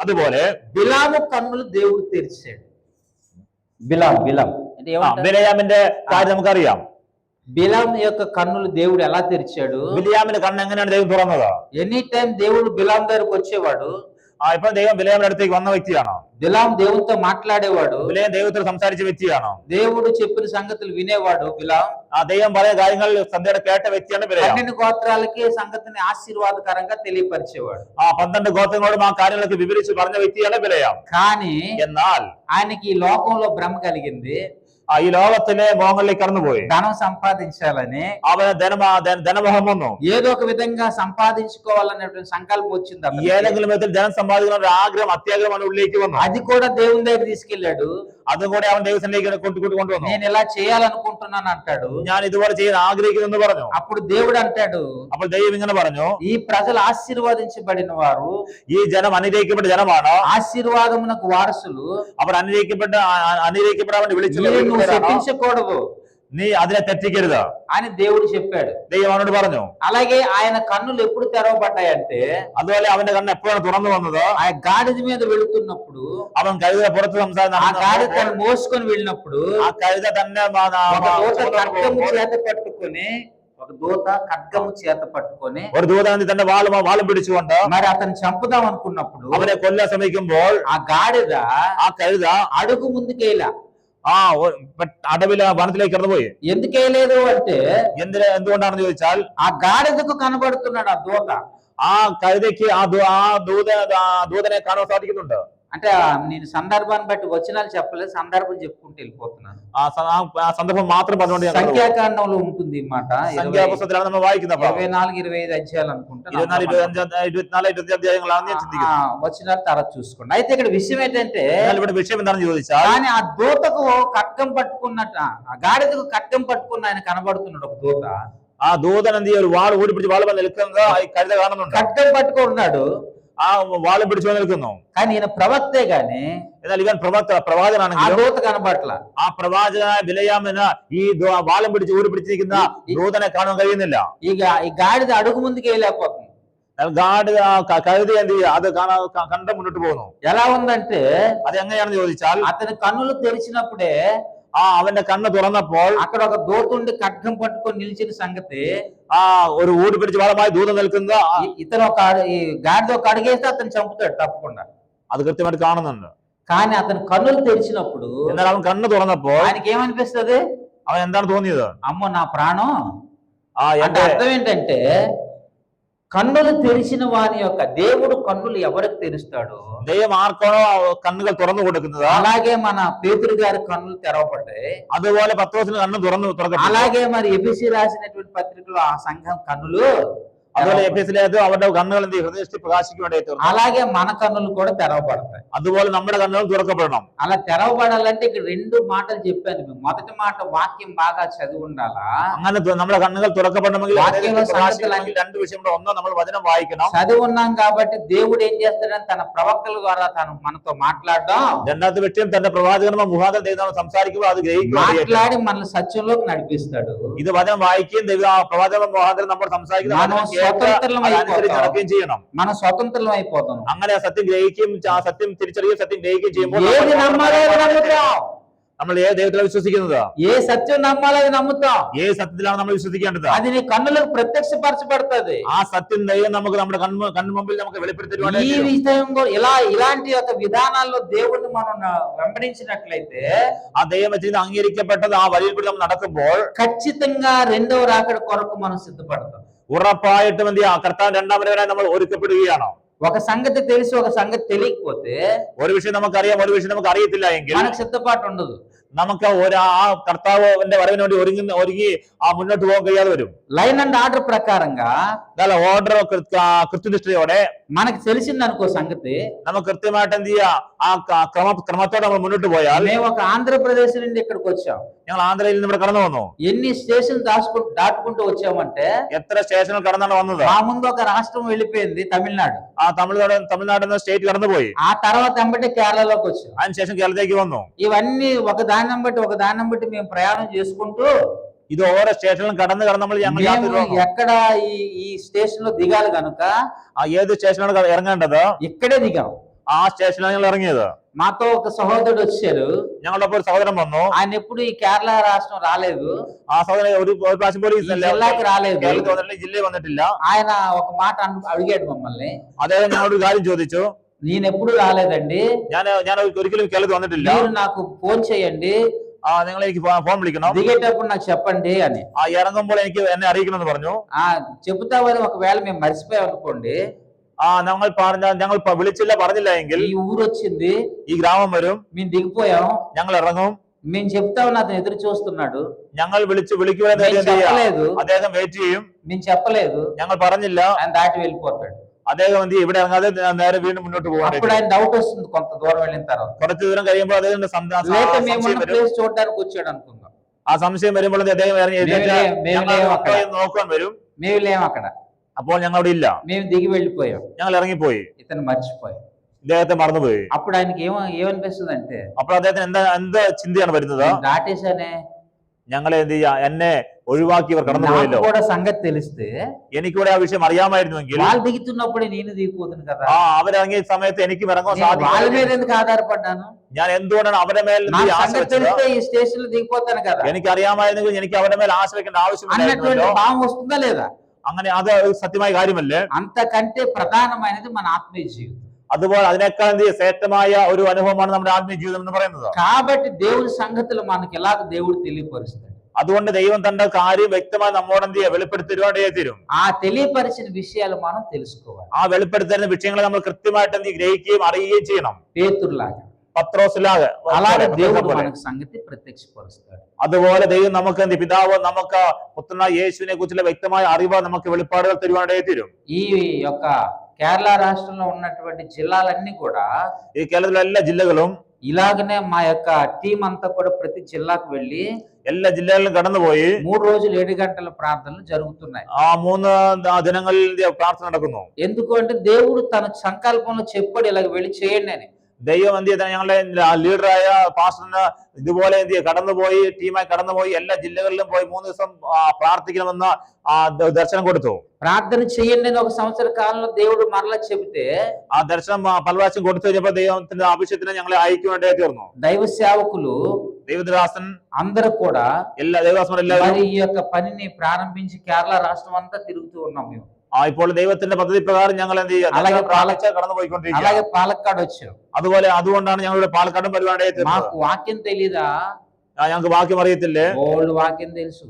അതുപോലെ బిలాము కన్నులు దేవుడు తెరిచాడు. బిలాం అంటే ఏమంటారు? ബിലയാമിന്റെ കാര്യം നമുക്കറിയാം. బిలాం యొక్క కన్నులు దేవుడు ఎలా తెరిచాడు? ബിലയാമിന്റെ കണ്ണ് എങ്ങനെയാണ് ദൈവം തുറന്നത്? ఎనీ టైం దేవుడు బిలాం దగ్గరకు వచ్చేవాడు. ഇപ്പൊ ദൈവം ബിലയാമിന്റെ അടുത്തേക്ക് വന്ന വ്യക്തിയാണോ? బిలాం దేవునితో మాట్లాడేవాడు. ബിലയാം ദൈവത്തോട് സംസാരിച്ച വ്യക്തിയാണോ? దేవుడు చెప్పిన సంగతులు వినేవాడు బిలాం. ദൈവം പറയുന്ന കാര്യങ്ങൾ ശ്രദ്ധയോടെ കേട്ട വ്യക്തിയാണ് ബിലയാം. 12 గోత్రాలకి సంగతిని ఆశీర్వాదకరంగా తెలియపరిచేవాడు. 12 గోత్రങ്ങളോടും ആ കാര്യങ്ങളൊക്കെ വിവരിച്ച് പറഞ്ഞ വ്യക്തിയാണ് ബിലയാം. కానీ എന്നാൽ ఆయనకి ఈ లోకంలో భ్రమ కలిగింది. ഈ ലോകത്തിലെ മോഹങ്ങളിലേക്ക് കടന്നുപോയി. ధనం సంపాదించాలని അവന് ധനമോഹം വന്നു. ఏదో ఒక విధంగా సంపాదించుకోవాలనేటువంటి సంకల్పం వచ్చింది. ഏതെങ്കിലും വിധത്തിൽ ധനം സമ്പാദിക്കുന്ന ഒരു ആഗ്രഹം, അത്യാഗ്രഹം അവന്റെ ഉള്ളിലേക്ക് വന്നു. అది కూడా దేవుని దగ్గర తీసుకెళ్లాడు. അതും കൂടെ അവൻ ദൈവത്തിലേക്ക് കൊണ്ടുവന്നു. నేను ఇలా చేయాలనుకుంటున్నాను అంటాడు. ഞാൻ ఇതുപോലെ ചെയ്യാൻ ആഗ്രഹിക്കുന്നു പറഞ്ഞു. అప్పుడు దేవుడు అంటాడు, അപ്പോൾ ദൈവം ഇങ്ങനെ പറഞ്ഞു, ఈ ప్రజలు ఆశీర్వదించబడిన వారు, ഈ ജനം അനുഗ്രഹിക്കപ്പെട്ട ജനമാണ്, ఆశీర్వాదమునకు వారసులు, അവർ അനുഗ്രഹിക്കപ്പെടാൻ വേണ്ടി വിളിച്ചു. నువ్వు శపించకూడదు, നീ അതിനെ തെറ്റിക്കരുത് అని దేవుడు చెప్పాడు. ദൈവം അവനോട് പറഞ്ഞു. అలాగే ఆయన కన్నులు ఎప్పుడు తెరవబడ్డాయంటే, അതുപോലെ അവന്റെ കണ്ണ് എപ്പോഴാണ് തുറന്നു വന്നത്? ఆ గాడిద మీద వెళుతున్నప్పుడు, അവൻ കഴുത പുറത്ത് ఆ గాడిద తను మోసుకొని వెళ్ళినప్పుడు, ആ కഴുത തന്നെ ఒక దూత ఖడ్గము చేత పట్టుకొని ഒരു ദൂതൻ തന്റെ വാളും പിടിച്ചുകൊണ്ട് మరి అతను చంపుదాం అనుకున్నప్పుడు, അവനെ കൊല്ലാൻ ശ്രമിക്കുമ്പോൾ ఆ గాడిద ആ കഴുത అడుగు ముందుకేలా അടവില് വനത്തിലേക്ക് കടന്നുപോയി. ఎందుకు వేయలేదు అంటే എന്തുകൊണ്ടാണെന്ന് ചോദിച്ചാൽ ఆ గాడిదకు కనబడుతున్నాడు ఆ దూత. ആ കഴുതയ്ക്ക് ദൂതനെ കാണാൻ സാധിക്കുന്നുണ്ട്. అంటే నేను సందర్భాన్ని బట్టి వచనాలు చెప్పలేదు, సందర్భం చెప్పుకుంటూ వెళ్ళిపోతున్నాను. ആ സന്ദർഭം മാത്രം പറഞ്ഞുകൊണ്ട് ഞാൻ సంఖ్యాకాండంలో ఉంటుంది ఈ మాట. സംഖ്യാപുസ്തകത്തിലാണ് നമ്മൾ വായിക്കുന്നത്. 24-25 అధ్యాయాలు అనుకుంటాను. 24-25 అధ్యాയങ്ങളാണ് ഞാൻ ചിന്തിക്കുന്നത്. వచనాలు తర్వాత చూసుకోండి. అయితే ఇక్కడ విషయం ఏంటంటే, ഇവിടെ విషయం എന്താണെന്ന് ചോദിച്ചാൽ కానీ ఆ దూతకు ఖడ్గం పట్టుకున్నట్టు, ఆ గాడిదకు ఖడ్గం పట్టుకున్న ఆయన కనబడుతున్నాడు ఒక దూత. ആ ദൂതൻ എന്ത് ചെയ്യും? ഒരു വാൾ ഓടിപ്പിടിച്ച് വാളുമായി നിൽക്കുന്നത് കഴുത കാണുന്നുണ്ട്. ఖడ్గం పట్టుకున్నాడు, ആ വാളും പിടിച്ചു നിൽക്കുന്നു. కానీ ఈయన ప్రవక్తే గాని, എന്നാൽ ഇവൻ പ്രവാചകനാണെങ്കിൽ ఆ దూత కనబట్ల. ആ പ്രവാചകനായ ബിലയാമിന് ഈ വാളും പിടിച്ച് ഊരിപ്പിടിച്ചിരിക്കുന്ന ദൂതനെ കാണാൻ കഴിയുന്നില്ല. ఈ గాడిద అడుగు ముందుకు వేయలేకపోతుంది. കഴുത എന്ത് ചെയ്യുക? അത് കണ്ട മുന്നോട്ട് പോകുന്നു. ఎలా ఉందంటే, അത് എങ്ങനെയാണെന്ന് ചോദിച്ചാൽ అతని కన్నులు తెరిచినప్పుడే അവന്റെ കണ്ണ് തുറന്നപ്പോൾ అక్కడ ఒక దూతుండి ఖడ్గం పట్టుకొని నిలిచిన సంగతి, ഒരു ഊടി പിടിച്ച് വാളുമായി ദൂതൻ നിൽക്കുന്ന ఇతను ఈ గాడిద ఒక అడుగేస్తే అతను చంపుతాడు తప్పకుండా. അത് కృത്യമായിട്ട് കാണുന്നുണ്ട്. కానీ అతని కన్నులు తెరిచినప్పుడు, എന്നാൽ അവൻ കണ്ണ് തുറന്നപ്പോൾ ఆయనకి ఏమనిపిస్తుంది? അവൻ എന്താണ് തോന്നിയത്? అమ్మో నా ప్రాణం. అంటే എന്റെ అర్థం ఏంటంటే, కన్నులు తెరిచిన వాని యొక్క దేవుడు కన్నులు ఎవరికి తెరుస్తాడో, ദൈവം ആർക്കാണോ കണ്ണുകൾ തുറന്നു കൊടുക്കുന്നത്, అలాగే మన పేతురు గారి కన్నులు తెరవబడ్డాయి. അതുപോലെ പത്രോസിന് കണ്ണ് തുറക്കപ്പെട്ടു. అలాగే మరి ఎఫెసీ రాసినటువంటి పత్రికలో ఆ సంఘం కన్నులు, അതുപോലെ എഫെസിലേത് അവരുടെ കണ്ണുകൾ എന്ത് ഹൃദയത്തിൽ പ്രകാശിക്കുവാനായി തീർന്നു. అలాగే మన కన్నులు కూడా తెరవబడతాయి. അതുപോലെ നമ്മുടെ കണ്ണുകൾ തുറക്കപ്പെടണം. అలా తెరవబడాలంటే ఇక్కడ రెండు మాటలు చెప్పాను మీకు. మొదటి మాట వాక్యం బాగా చదివి ఉండాలా. അങ്ങനെ നമ്മുടെ കണ്ണുകൾ തുറക്കപ്പെടണമെങ്കിൽ వాక్యంలో సంగతులు രണ്ട് വിഷയമുണ്ട്. ഒന്ന്, നമ്മൾ വചനം വായിക്കണം. చదివి ఉన్నాం కాబట్టి దేవుడు ఏం చేస్తాడని తన ప్రవక్తల ద్వారా తను మనతో మాట్లాడడం, രണ്ടാമത്തെ വിഷയം തന്റെ പ്രവാചകന്മാർ മുഖാന്തരം ദൈവം സംസാരിക്കുമ്പോൾ അത് మాట్లాడి మనల్ని సత్యంలోకి నడిపిస్తాడు. ഇത് വചനം വായിക്കുകയും ദൈവ പ്രവാചകന്മാർ മുഖാന്തരം നമ്മൾ സംസാരിക്കുന്ന స్వతంత్రం ചെയ്യണം. మనం స్వతంత్రం అయిపోతాం. അങ്ങനെ സത്യം ഗ്രഹിക്കുകയും സത്യം തിരിച്ചറിയുകയും സത്യം ഗ്രഹിക്കുകയും ചെയ്യുമ്പോൾ ఏది నమ్మాలో అది నమ్ముతాం. നമ്മൾ ഏത് ദൈവത്തിലാണ് വിശ്വസിക്കുന്നത്? ఏ సత్యం నమ్మాలో అది నమ్ముతాం. ഏത് സത്യത്തിലാണ് നമ്മൾ വിശ്വസിക്കേണ്ടത്? అది నీ కన్నులకు ప్రత్యక్షపరచబడుతుంది. ആ സത്യം ദൈവം നമുക്ക് നമ്മുടെ കണ്ണു മുമ്പിൽ നമുക്ക് വെളിപ്പെടുത്തി ఈ విషయం ఇలాంటి ఒక విధానాల్లో దేవుడిని మనం వెంబడించినట్లయితే, ആ ദൈവം വെച്ചിട്ട് അംഗീകരിക്കപ്പെട്ടത് ആ വഴിയിൽ കൂടി നമ്മൾ നടക്കുമ്പോൾ ఖచ్చితంగా రెండవ రాకడ కొరకు మనం సిద్ధపడతాం. ഉറപ്പായിട്ടും എന്ത് ചെയ്യാം? കർത്താവ് രണ്ടാമത് വരാൻ നമ്മൾ ഒരുക്കപ്പെടുകയാണോ? ఒక సంగతి తెలిసి ఒక సంగతి తెలియకపోతే, ഒരു വിഷയം നമുക്കറിയാം, ഒരു വിഷയം നമുക്ക് അറിയത്തില്ല എങ്കിൽ మనకు సిద్ధపాటు ఉండదు. നമുക്ക് ആ കർത്താവിന്റെ വരവിന് വേണ്ടി ഒരുങ്ങി മുന്നോട്ട് പോകാൻ കഴിയാതെ വരും. లైన్ అండ్ ఆర్డర్ ప్రకారంగా, ഓർഡർ കൃത്യനിഷ്ഠയോടെ మనకు తెలిసింది అనుకో సంగతి, നമുക്ക് കൃത്യമായിട്ട് എന്ത് ചെയ്യാം? ആ ക്രമത്തോടെ നമ്മൾ മുന്നോട്ട് പോയാൽ, మేము ఒక ఆంధ్రప్రదేశ్ నుండి ఇక్కడికి వచ్చాం. ഞങ്ങൾ ആന്ധ്രയിൽ നിന്ന് ഇവിടെ കടന്നു വന്നു. ఎన్ని స్టేషన్ దాటుకుంటూ వచ్చామంటే, എത്ര സ്റ്റേഷനുകൾ കടന്നാണ് വന്നത്? మా ముందు ఒక రాష్ట్రం వెళ్ళిపోయింది, తమిళనాడు. ആ തമിഴ്നാട് എന്ന സ്റ്റേറ്റ് കടന്നുപോയി. ఆ తర్వాత ఎంబటి కేరళలోకి వచ్చాం. അതിനുശേഷം കേരളത്തിലേക്ക് വന്നു. ఇవన్నీ ఒక దాన్ని బట్టి మేము ప్రయాణం చేసుకుంటూ, ഇത് ഓരോ സ്റ്റേഷനിലും കടന്ന് നമ്മൾ ఎక్కడ ఈ స్టేషన్ లో దిగాలి కనుక ഏത് സ്റ്റേഷനാണ് ഇറങ്ങേണ്ടത് ఇక్కడే దిగాం. ആ സ്റ്റേഷനിലാണ് ഞങ്ങൾ ഇറങ്ങിയത്. మాతో ఒక సహోదరుడు వచ్చారు. ഞങ്ങളുടെ ഒപ്പം ഒരു സഹോദരൻ വന്നു. ఆయన ఎప్పుడు ఈ కేరళ రాష్ట్రం రాలేదు. ആ సహോదരൻ ഒരു പ്രാവശ്യം പോലും జిల్లాకి రాలేదు, జిല്ലയിൽ വന്നിട്ടില്ല. ఆయన ఒక మాట అడిగాడు మమ్మల్ని. അദ്ദേഹം ഞങ്ങളോട് കാര്യം ചോദിച്ചു. నేను ఎప్పుడు రాలేదండి, ഞാൻ ఒരിക്കലും കേരളത്തിൽ വന്നിട്ടില്ല. మీరు నాకు ఫోన్ చేయండి, നിങ്ങൾ എനിക്ക് ഫോൺ വിളിക്കണം, దిగేటప్పుడు నాకు చెప్పండి అని. ഇറങ്ങുമ്പോൾ എനിക്ക് എന്നെ അറിയിക്കണം എന്ന് പറഞ്ഞു. చెబుతామని ఒకవేళ మేము మర్చిపోయాం అనుకోండి, ഞങ്ങൾ విളിച്ചില്ല പറഞ്ഞില്ല എങ്കിൽ ఈ ఊరు వచ్చింది, ഈ ഗ്രാമം വരും, మేము దిగిపోయాం, ഞങ്ങൾ ഇറങ്ങും, మేము చెప్తామని అతను ఎదురు చూస్తున్నాడు, ഞങ്ങൾ വിളിക്കുവാൻ അദ്ദേഹം വെയിറ്റ് ചെയ്യും, మేము చెప్పలేదు, ഞങ്ങൾ പറഞ്ഞില്ല, ఆయన దాటి వెళ్ళిపోతాడు. അദ്ദേഹം എന്ത് ഇവിടെ ഇറങ്ങാതെ നേരെ വീണ്ടും മുന്നോട്ട് പോകാൻ. అప్పుడు ఆయన డౌట్ వస్తుంది, కొంత దూరం వెళ్ళిన తర్వాత. കുറച്ച് ദൂരം കഴിയുമ്പോൾ അദ്ദേഹത്തിന്റെ చూడడానికి వచ్చాడు అనుకుందాం. ആ സംശയം വരുമ്പോൾ അദ്ദേഹം ഇറങ്ങി നോക്കാൻ വരും. మేము లేము అక్కడ. അപ്പോൾ ഞങ്ങൾ അവിടെ ഇല്ല, మేము దిగి వెళ్ళిపోయాం. ഞങ്ങൾ ഇറങ്ങിപ്പോയി, ఇతను మర్చిపోయాం, ഇദ്ദേഹത്തെ മറന്നുപോയി. అప్పుడు ఆయనకి ఏమనిపిస్తుంది అంటే, അപ്പോൾ അദ്ദേഹത്തിന് എന്താ ചിന്തയാണ് വരുന്നത്? దాటేశానే, ഞങ്ങളെ എന്ത് ചെയ്യാ, എന്നെ ഒഴിവാക്കിയവർ കടന്നുപോയല്ലോ. కూడా సంగతి తెలిస్తే, എനിക്കൂടെ ആ വിഷയം അറിയാമായിരുന്നുവെങ്കിൽ, వాళ్ళు దిగుతున్నప్పుడే నేను దిగిపోతుంది కదా, അവരിറങ്ങിയ സമയത്ത് എനിക്കും ഇറങ്ങാൻ സാധിക്കും. వాళ్ళ మీద ఎందుకు ఆధారపడ్డాను? ഞാൻ എന്തുകൊണ്ടാണ് അവരുടെ മേൽ తెలిస్తే ఈ స్టేషన్ లో దిగిపోతాను కదా, എനിക്ക് അറിയാമായിരുന്നെങ്കിൽ എനിക്ക് അവരുടെ മേൽ ആശ്രയിക്കേണ്ട ആവശ്യമില്ല. భావం వస్తుందా లేదా? അങ്ങനെ അത് സത്യമായ കാര്യമല്ലേ? అంతకంటే ప్రధానమైనది మన ఆత్మీయ జీవితం. അതുപോലെ അതിനേക്കാൾ എന്ത് ശ്രേഷ്ഠമായ ഒരു അനുഭവമാണ് നമ്മുടെ ആത്മീയ ജീവിതം എന്ന് പറയുന്നത്. కాబట్టి దేవుని సంగతులు మనకి ఎలాగ దేవుడు తెలియపరుస్తాడు. അതുകൊണ്ട് ദൈവം തന്റെ കാര്യം വ്യക്തമായി നമ്മോട് എന്ത് ചെയ്യുക, വെളിപ്പെടുത്തിരുവാണ്ടേ തീരും. ఆ తెలియపరిచిన విషయాలు మనం తెలుసుకోవాలి. ആ വെളിപ്പെടുത്തുന്ന വിഷയങ്ങളെ നമ്മൾ കൃത്യമായിട്ട് എന്ത് ഗ്രഹിക്കുകയും അറിയുകയും ചെയ്യണം. పేతురులాగా പത്രോസിലാകെ అలాగే దేవుడు మనకు సంగతి ప్రత్యక్షపరుస్తాడు. അതുപോലെ ദൈവം നമുക്ക് എന്ത് പിതാവ് നമുക്ക് പുത്രനായ യേശുവിനെ കുറിച്ചുള്ള വ്യക്തമായ അറിവ് നമുക്ക് വെളിപ്പാടുകൾ തരുവാണ്ടേ തീരും. ఈ యొక్క కేరళ రాష్ట్రంలో ఉన్నటువంటి జిల్లాలన్నీ కూడా ഈ കേരളത്തിലെ എല്ലാ ജില്ലകളും ఇలాగనే మా యొక్క టీం అంతా కూడా ప్రతి జిల్లాకు వెళ్ళి എല്ലാ ജില്ലകളിലും കടന്നുപോയി 3 రోజులు 7 గంటల ప్రార్థనలు జరుగుతున్నాయి. ആ 3 ദിനങ്ങളിൽ പ്രാർത്ഥന നടക്കുന്നു. ఎందుకు అంటే దేవుడు తన సంకల్పంలో చెప్పాడు ఇలాగ వెళ్ళి చేయండి అని. ദൈവം എന്ത് ചെയ്ത ഞങ്ങളുടെ ലീഡറായ പാസ്റ്ററിന് ഇതുപോലെ എന്ത് കടന്നുപോയി ടീമായി കടന്നുപോയി എല്ലാ ജില്ലകളിലും പോയി 3 ദിവസം പ്രാർത്ഥിക്കണമെന്ന് ദർശനം കൊടുത്തു. ప్రార్థన చేయండి అని ఒక సంవత్సర కాలంలో దేవుడు మరలా చెబితే ആ ദർശനം പല പ്രാവശ്യം കൊടുത്തു കഴിഞ്ഞപ്പോൾ ദൈവത്തിന്റെ അഭിഷേകത്തിന് ഞങ്ങളെ അയക്കുവാണ്ടേ തീർന്നു. దైవ సేవకులు ദൈവദാസൻ అందరూ కూడా എല്ലാ ദൈവദാസന്മാരെല്ലാവരും మరి ఈ యొక్క పనిని ప్రారంభించి కేరళ రాష్ట్రం అంతా తిరుగుతూ ఉన్నాం మేము. ഇപ്പോൾ ദൈവത്തിന്റെ പദ്ധതി പ്രകാരം ഞങ്ങൾ എന്ത് ചെയ്യുക, అలాగే കടന്നു പോയിക്കൊണ്ടിരിക്കുക. అలాగే పాలక్కాడ్ వచ్చాం. അതുകൊണ്ടാണ് ഞങ്ങളുടെ പാലക്കാടും പരിപാടി. మాకు వాక్యం తెలీదా? ഞങ്ങൾക്ക് വാക്യം അറിയത്തില്ലേ? ఓల్డ్ వాక్యం తెలుసు.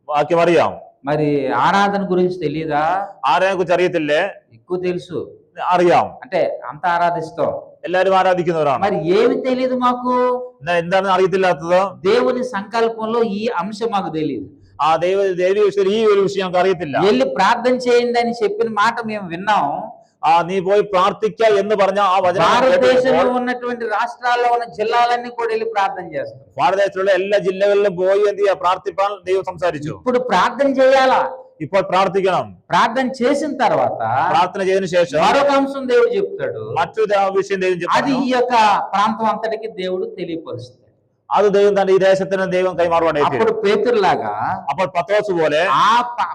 വാക്യം അറിയാം. మరి ఆరాధన గురించి తెలీదా? ആരെ കുറിച്ച് അറിയത്തില്ലേ? ఎక్కువ తెలుసు. അറിയാം. అంటే అంత ఆరాధిస్తాం. എല്ലാവരും ആരാധിക്കുന്നവരാണ്. మరి ఏమి తెలియదు మాకు? എന്താണ് അറിയത്തില്ലാത്തത്? దేవుని సంకల్పంలో ఈ అంశం మాకు తెలియదు. ആ ദൈവ വിഷയം ഈ ഒരു വിഷയം ഞങ്ങൾക്ക് അറിയത്തില്ല. వెళ్ళి ప్రార్థన చేయండి అని చెప్పిన మాట మేము విన్నాం. നീ പോയി പ്രാർത്ഥിക്ക എന്ന് പറഞ്ഞ ആ വചനം భారతదేశంలో ఉన్నటువంటి రాష్ట్రాల్లో ఉన్న జిల్లాలన్నీ కూడా వెళ్ళి ప్రార్థన చేస్తాం. ഭാരതത്തിലുള്ള എല്ലാ ജില്ലകളിലും പോയി എന്ത് ചെയ്യുക, പ്രാർത്ഥിപ്പാൻ ദൈവം സംസാരിച്ചു. ఇప్పుడు ప్రార్థన చేయాలా? ഇപ്പോൾ പ്രാർത്ഥിക്കണം. ప్రార్థన చేసిన తర్వాత പ്രാർത്ഥന ചെയ്തതിനു ശേഷം మరొక అంశం దేవుడు చెప్తాడు. മറ്റൊരു విషయం దైవం అది చెప్తాడు. ఈ యొక్క ప్రాంతం అంతటికి దేవుడు తెలియపరుస్తాడు. അത് ദൈവം തന്റെ ഈ ദേശത്തിന് ദൈవం കൈമാറുവാൻ. అప్పుడు పేతురులాగా അപ്പോൾ പത്രോസ് പോലെ ఆ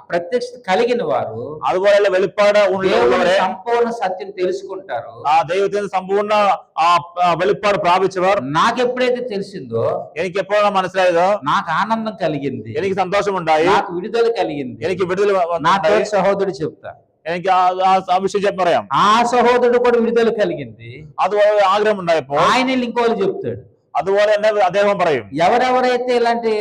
ప్రత్యక్షత కలిగిన వారు അതുപോലെയുള്ള വെളിപ്പാട് ഉള്ളവരെ, సంపూర్ణ సత్యం తెలుసుకుంటారు. ആ ദൈവത്തിന് സമ്പൂർണ്ണ വെളിപ്പാട് പ്രാപിച്ചവർ. నాకు ఎప్పుడైతే తెలిసిందో എനിക്ക് എപ്പോഴാണ് മനസ്സിലായത്, నాకు ఆనందం కలిగింది, എനിക്ക് സന്തോഷമുണ്ടായി, నాకు విడుదల కలిగింది. എനിക്ക് విడుదల నా ഉണ്ടായി. తోటి సహోదరుడు చెప్తా, എനിക്ക് ആ വിഷയം പറയാം. ఆ సహోదరుడు కూడా విడుదల కలిగింది. അതുപോലെ ఆగ్రహం ഉണ്ടായപ്പോൾ ఆయన ఇంకోళ్ళు చెప్తాడు. അതുപോലെ തന്നെ അദ്ദേഹം പറയും. ఎవరెవరైతే ఇలాంటి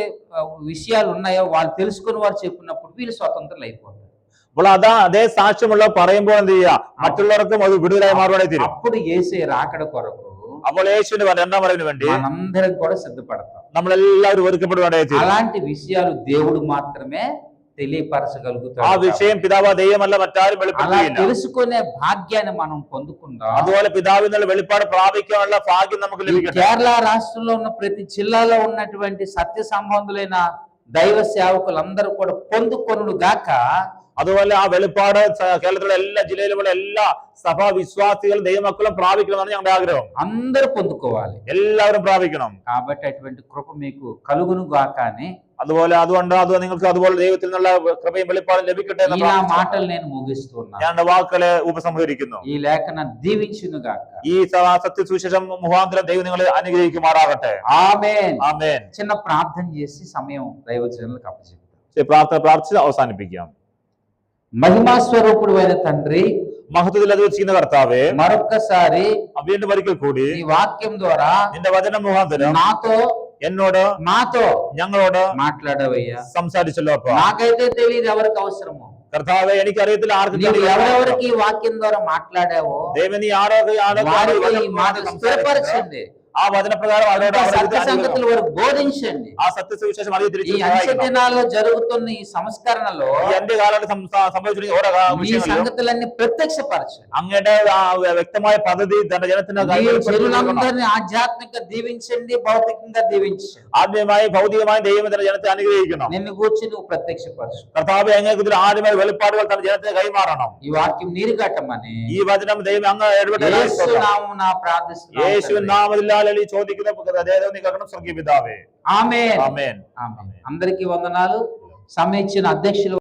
విషయాలు ఉన్నాయో వాళ్ళు తెలుసుకుని వారు చెప్పినప్పుడు వీళ్ళు స్వతంత్రులు అయిపోతారు. അപ്പോൾ അതേ സാക്ഷ്യമുള്ള പറയുമ്പോൾ എന്ത് ചെയ്യുക, മറ്റുള്ളവർക്കും അത് വിടുതലായി മാറുവാനേ തീരും. అప్పుడు యేసే రాకడ కొరకు അപ്പോൾ യേശുവിന്റെ രണ്ടാം വരവിന് വേണ്ടി మనందరం కూడా సిద్ధపడతాం. നമ്മളെല്ലാവരും ഒരുക്കപ്പെടുവാനേ തീരും. అలాంటి విషయాలు దేవుడు మాత్రమే ആ తెలియపరచగలుగుతాడు. വിഷയം പിതാവ് ദൈവമല്ല മറ്റാരും అలా വെളിപ്പെടുത്തുകയില്ല. తెలుసుకునే భాగ్యాన్ని మనం పొందుకుందాం. അതുപോലെ പിതാവിൽ നിന്നുള്ള വെളിപ്പാട് പ്രാപിക്കാനുള്ള ഭാഗ്യം നമുക്ക് ఈ ലഭിക്കട്ടെ. కేరళ రాష్ట్రంలో ఉన్న ప్రతి జిల్లాలో ఉన్నటువంటి సత్య సంబంధులైన దైవ సేవకులందరూ కూడా పొందుకొనుడు గాక. അതുപോലെ ആ വെളിപ്പാട് കേരളത്തിലുള്ള എല്ലാ ജില്ലയിലുമുള്ള എല്ലാ സഭാ വിശ്വാസികളും ദൈവമക്കളും പ്രാപിക്കണമെന്നാണ് ഞങ്ങളുടെ ആഗ്രഹം. అందరూ పొందుకోవాలి. എല്ലാവരും പ്രാപിക്കണം. కాబట్టి అటువంటి కృప మీకు కలుగును గాక అని അതുകൊണ്ട് നിങ്ങൾക്ക് അതുപോലെ ദൈവത്തിൽ നിന്നുള്ള കൃപയും വെളിപ്പാടും ലഭിക്കട്ടെ എന്ന് ఈ నా പ്രാർത്ഥിക്കുന്നു. మాటలు నేను ముగిస్తున్నాను. ഞാൻ എന്റെ വാക്കുകളെ ഉപസംഹരിക്കുന്നു. ఈ లేఖన దీవించును గాక. ഈ സത്യസുവിശേഷം മുഖാന്തരം ദൈവം നിങ്ങളെ അനുഗ്രഹിക്കുമാറാകട്ടെ. ఆమేన్. ആമേൻ. చిన్న ప్రార్థన చేసి సమయం దైవజనులకు అప్పచెప్తాం. പ്രാർത്ഥന പ്രാർത്ഥിച്ച് അവസാനിപ്പിക്കാം. మహిమా స్వరూపుడు అయిన తండ్రి, മഹത്വത്തിൽ അത് വെച്ചിരിക്കുന്ന കർത്താവേ, మరొక్కసారి വീണ്ടും ഒരിക്കൽ കൂടി ఈ వాక్యం ద్వారా നിന്റെ വചന മുഖാന്തരം నాతో എന്നോട് మాతో ഞങ്ങളോട് మాట్లాడవయ్యా. സംസാരിച്ചല്ലോ. അപ്പ నాకైతే తెలియదు ఎవరికి అవసరమో. കർത്താവെ, എനിക്കറിയത്തില്ല ആർക്ക് నీవు ఎవరెవరికి ఈ వాక్యం ద్వారా మాట్లాడావో ദൈവം നീ వారికి ఈ మాటలు స్థిరపరచండి. ആ വചനപ്രകാരം సత్య సంగతులు వారికి బోధించండి. ആ സത്യസുവിശേഷം അറിയ ఈ అంచె దినాల్లో జరుగుతున్న ఈ సంస్కరణలో ഈ അന്ത്യകാലത്ത് സംഭവിച്ചിരിക്കുന്ന ഓരോ ఈ సంగతులన్నీ ప్రత్యక్షపరచండి. അങ്ങയുടെ വ്യക്തമായ പദ്ധതി തന്റെ ജനത്തിന് జనులందరినీ ఆధ్యాత్మిక దీవించండి, భౌతికంగా దీవించండి. ആദ്യമായി ഭൗതികമായി ദൈവം തന്റെ ജനത്തെ അനുഗ്രഹിക്കണം. నిన్ను గూర్చి నువ్వు ప్రత్యక్షపరచు. കർത്താവ് അങ്ങേക്ക് ആദ്യമായി വെളിപ്പാടുകൾ തന്റെ ജനത്തിന് കൈമാറണം. ఈ వాక్యం నీరు కట్టమని ഈ വചനം ദൈവം അങ്ങ് యేసు నామమున ప్రార్థిస్తున్నాను. യേശുവിൻ നാമത്തിൽ ചോദിക്കുന്ന സ്വർഗീയ പിതാവേ. ఆమేన్. ആമേൻ. అందరికీ వందనాలు. సమయం ఇచ్చిన అధ్యక్షులు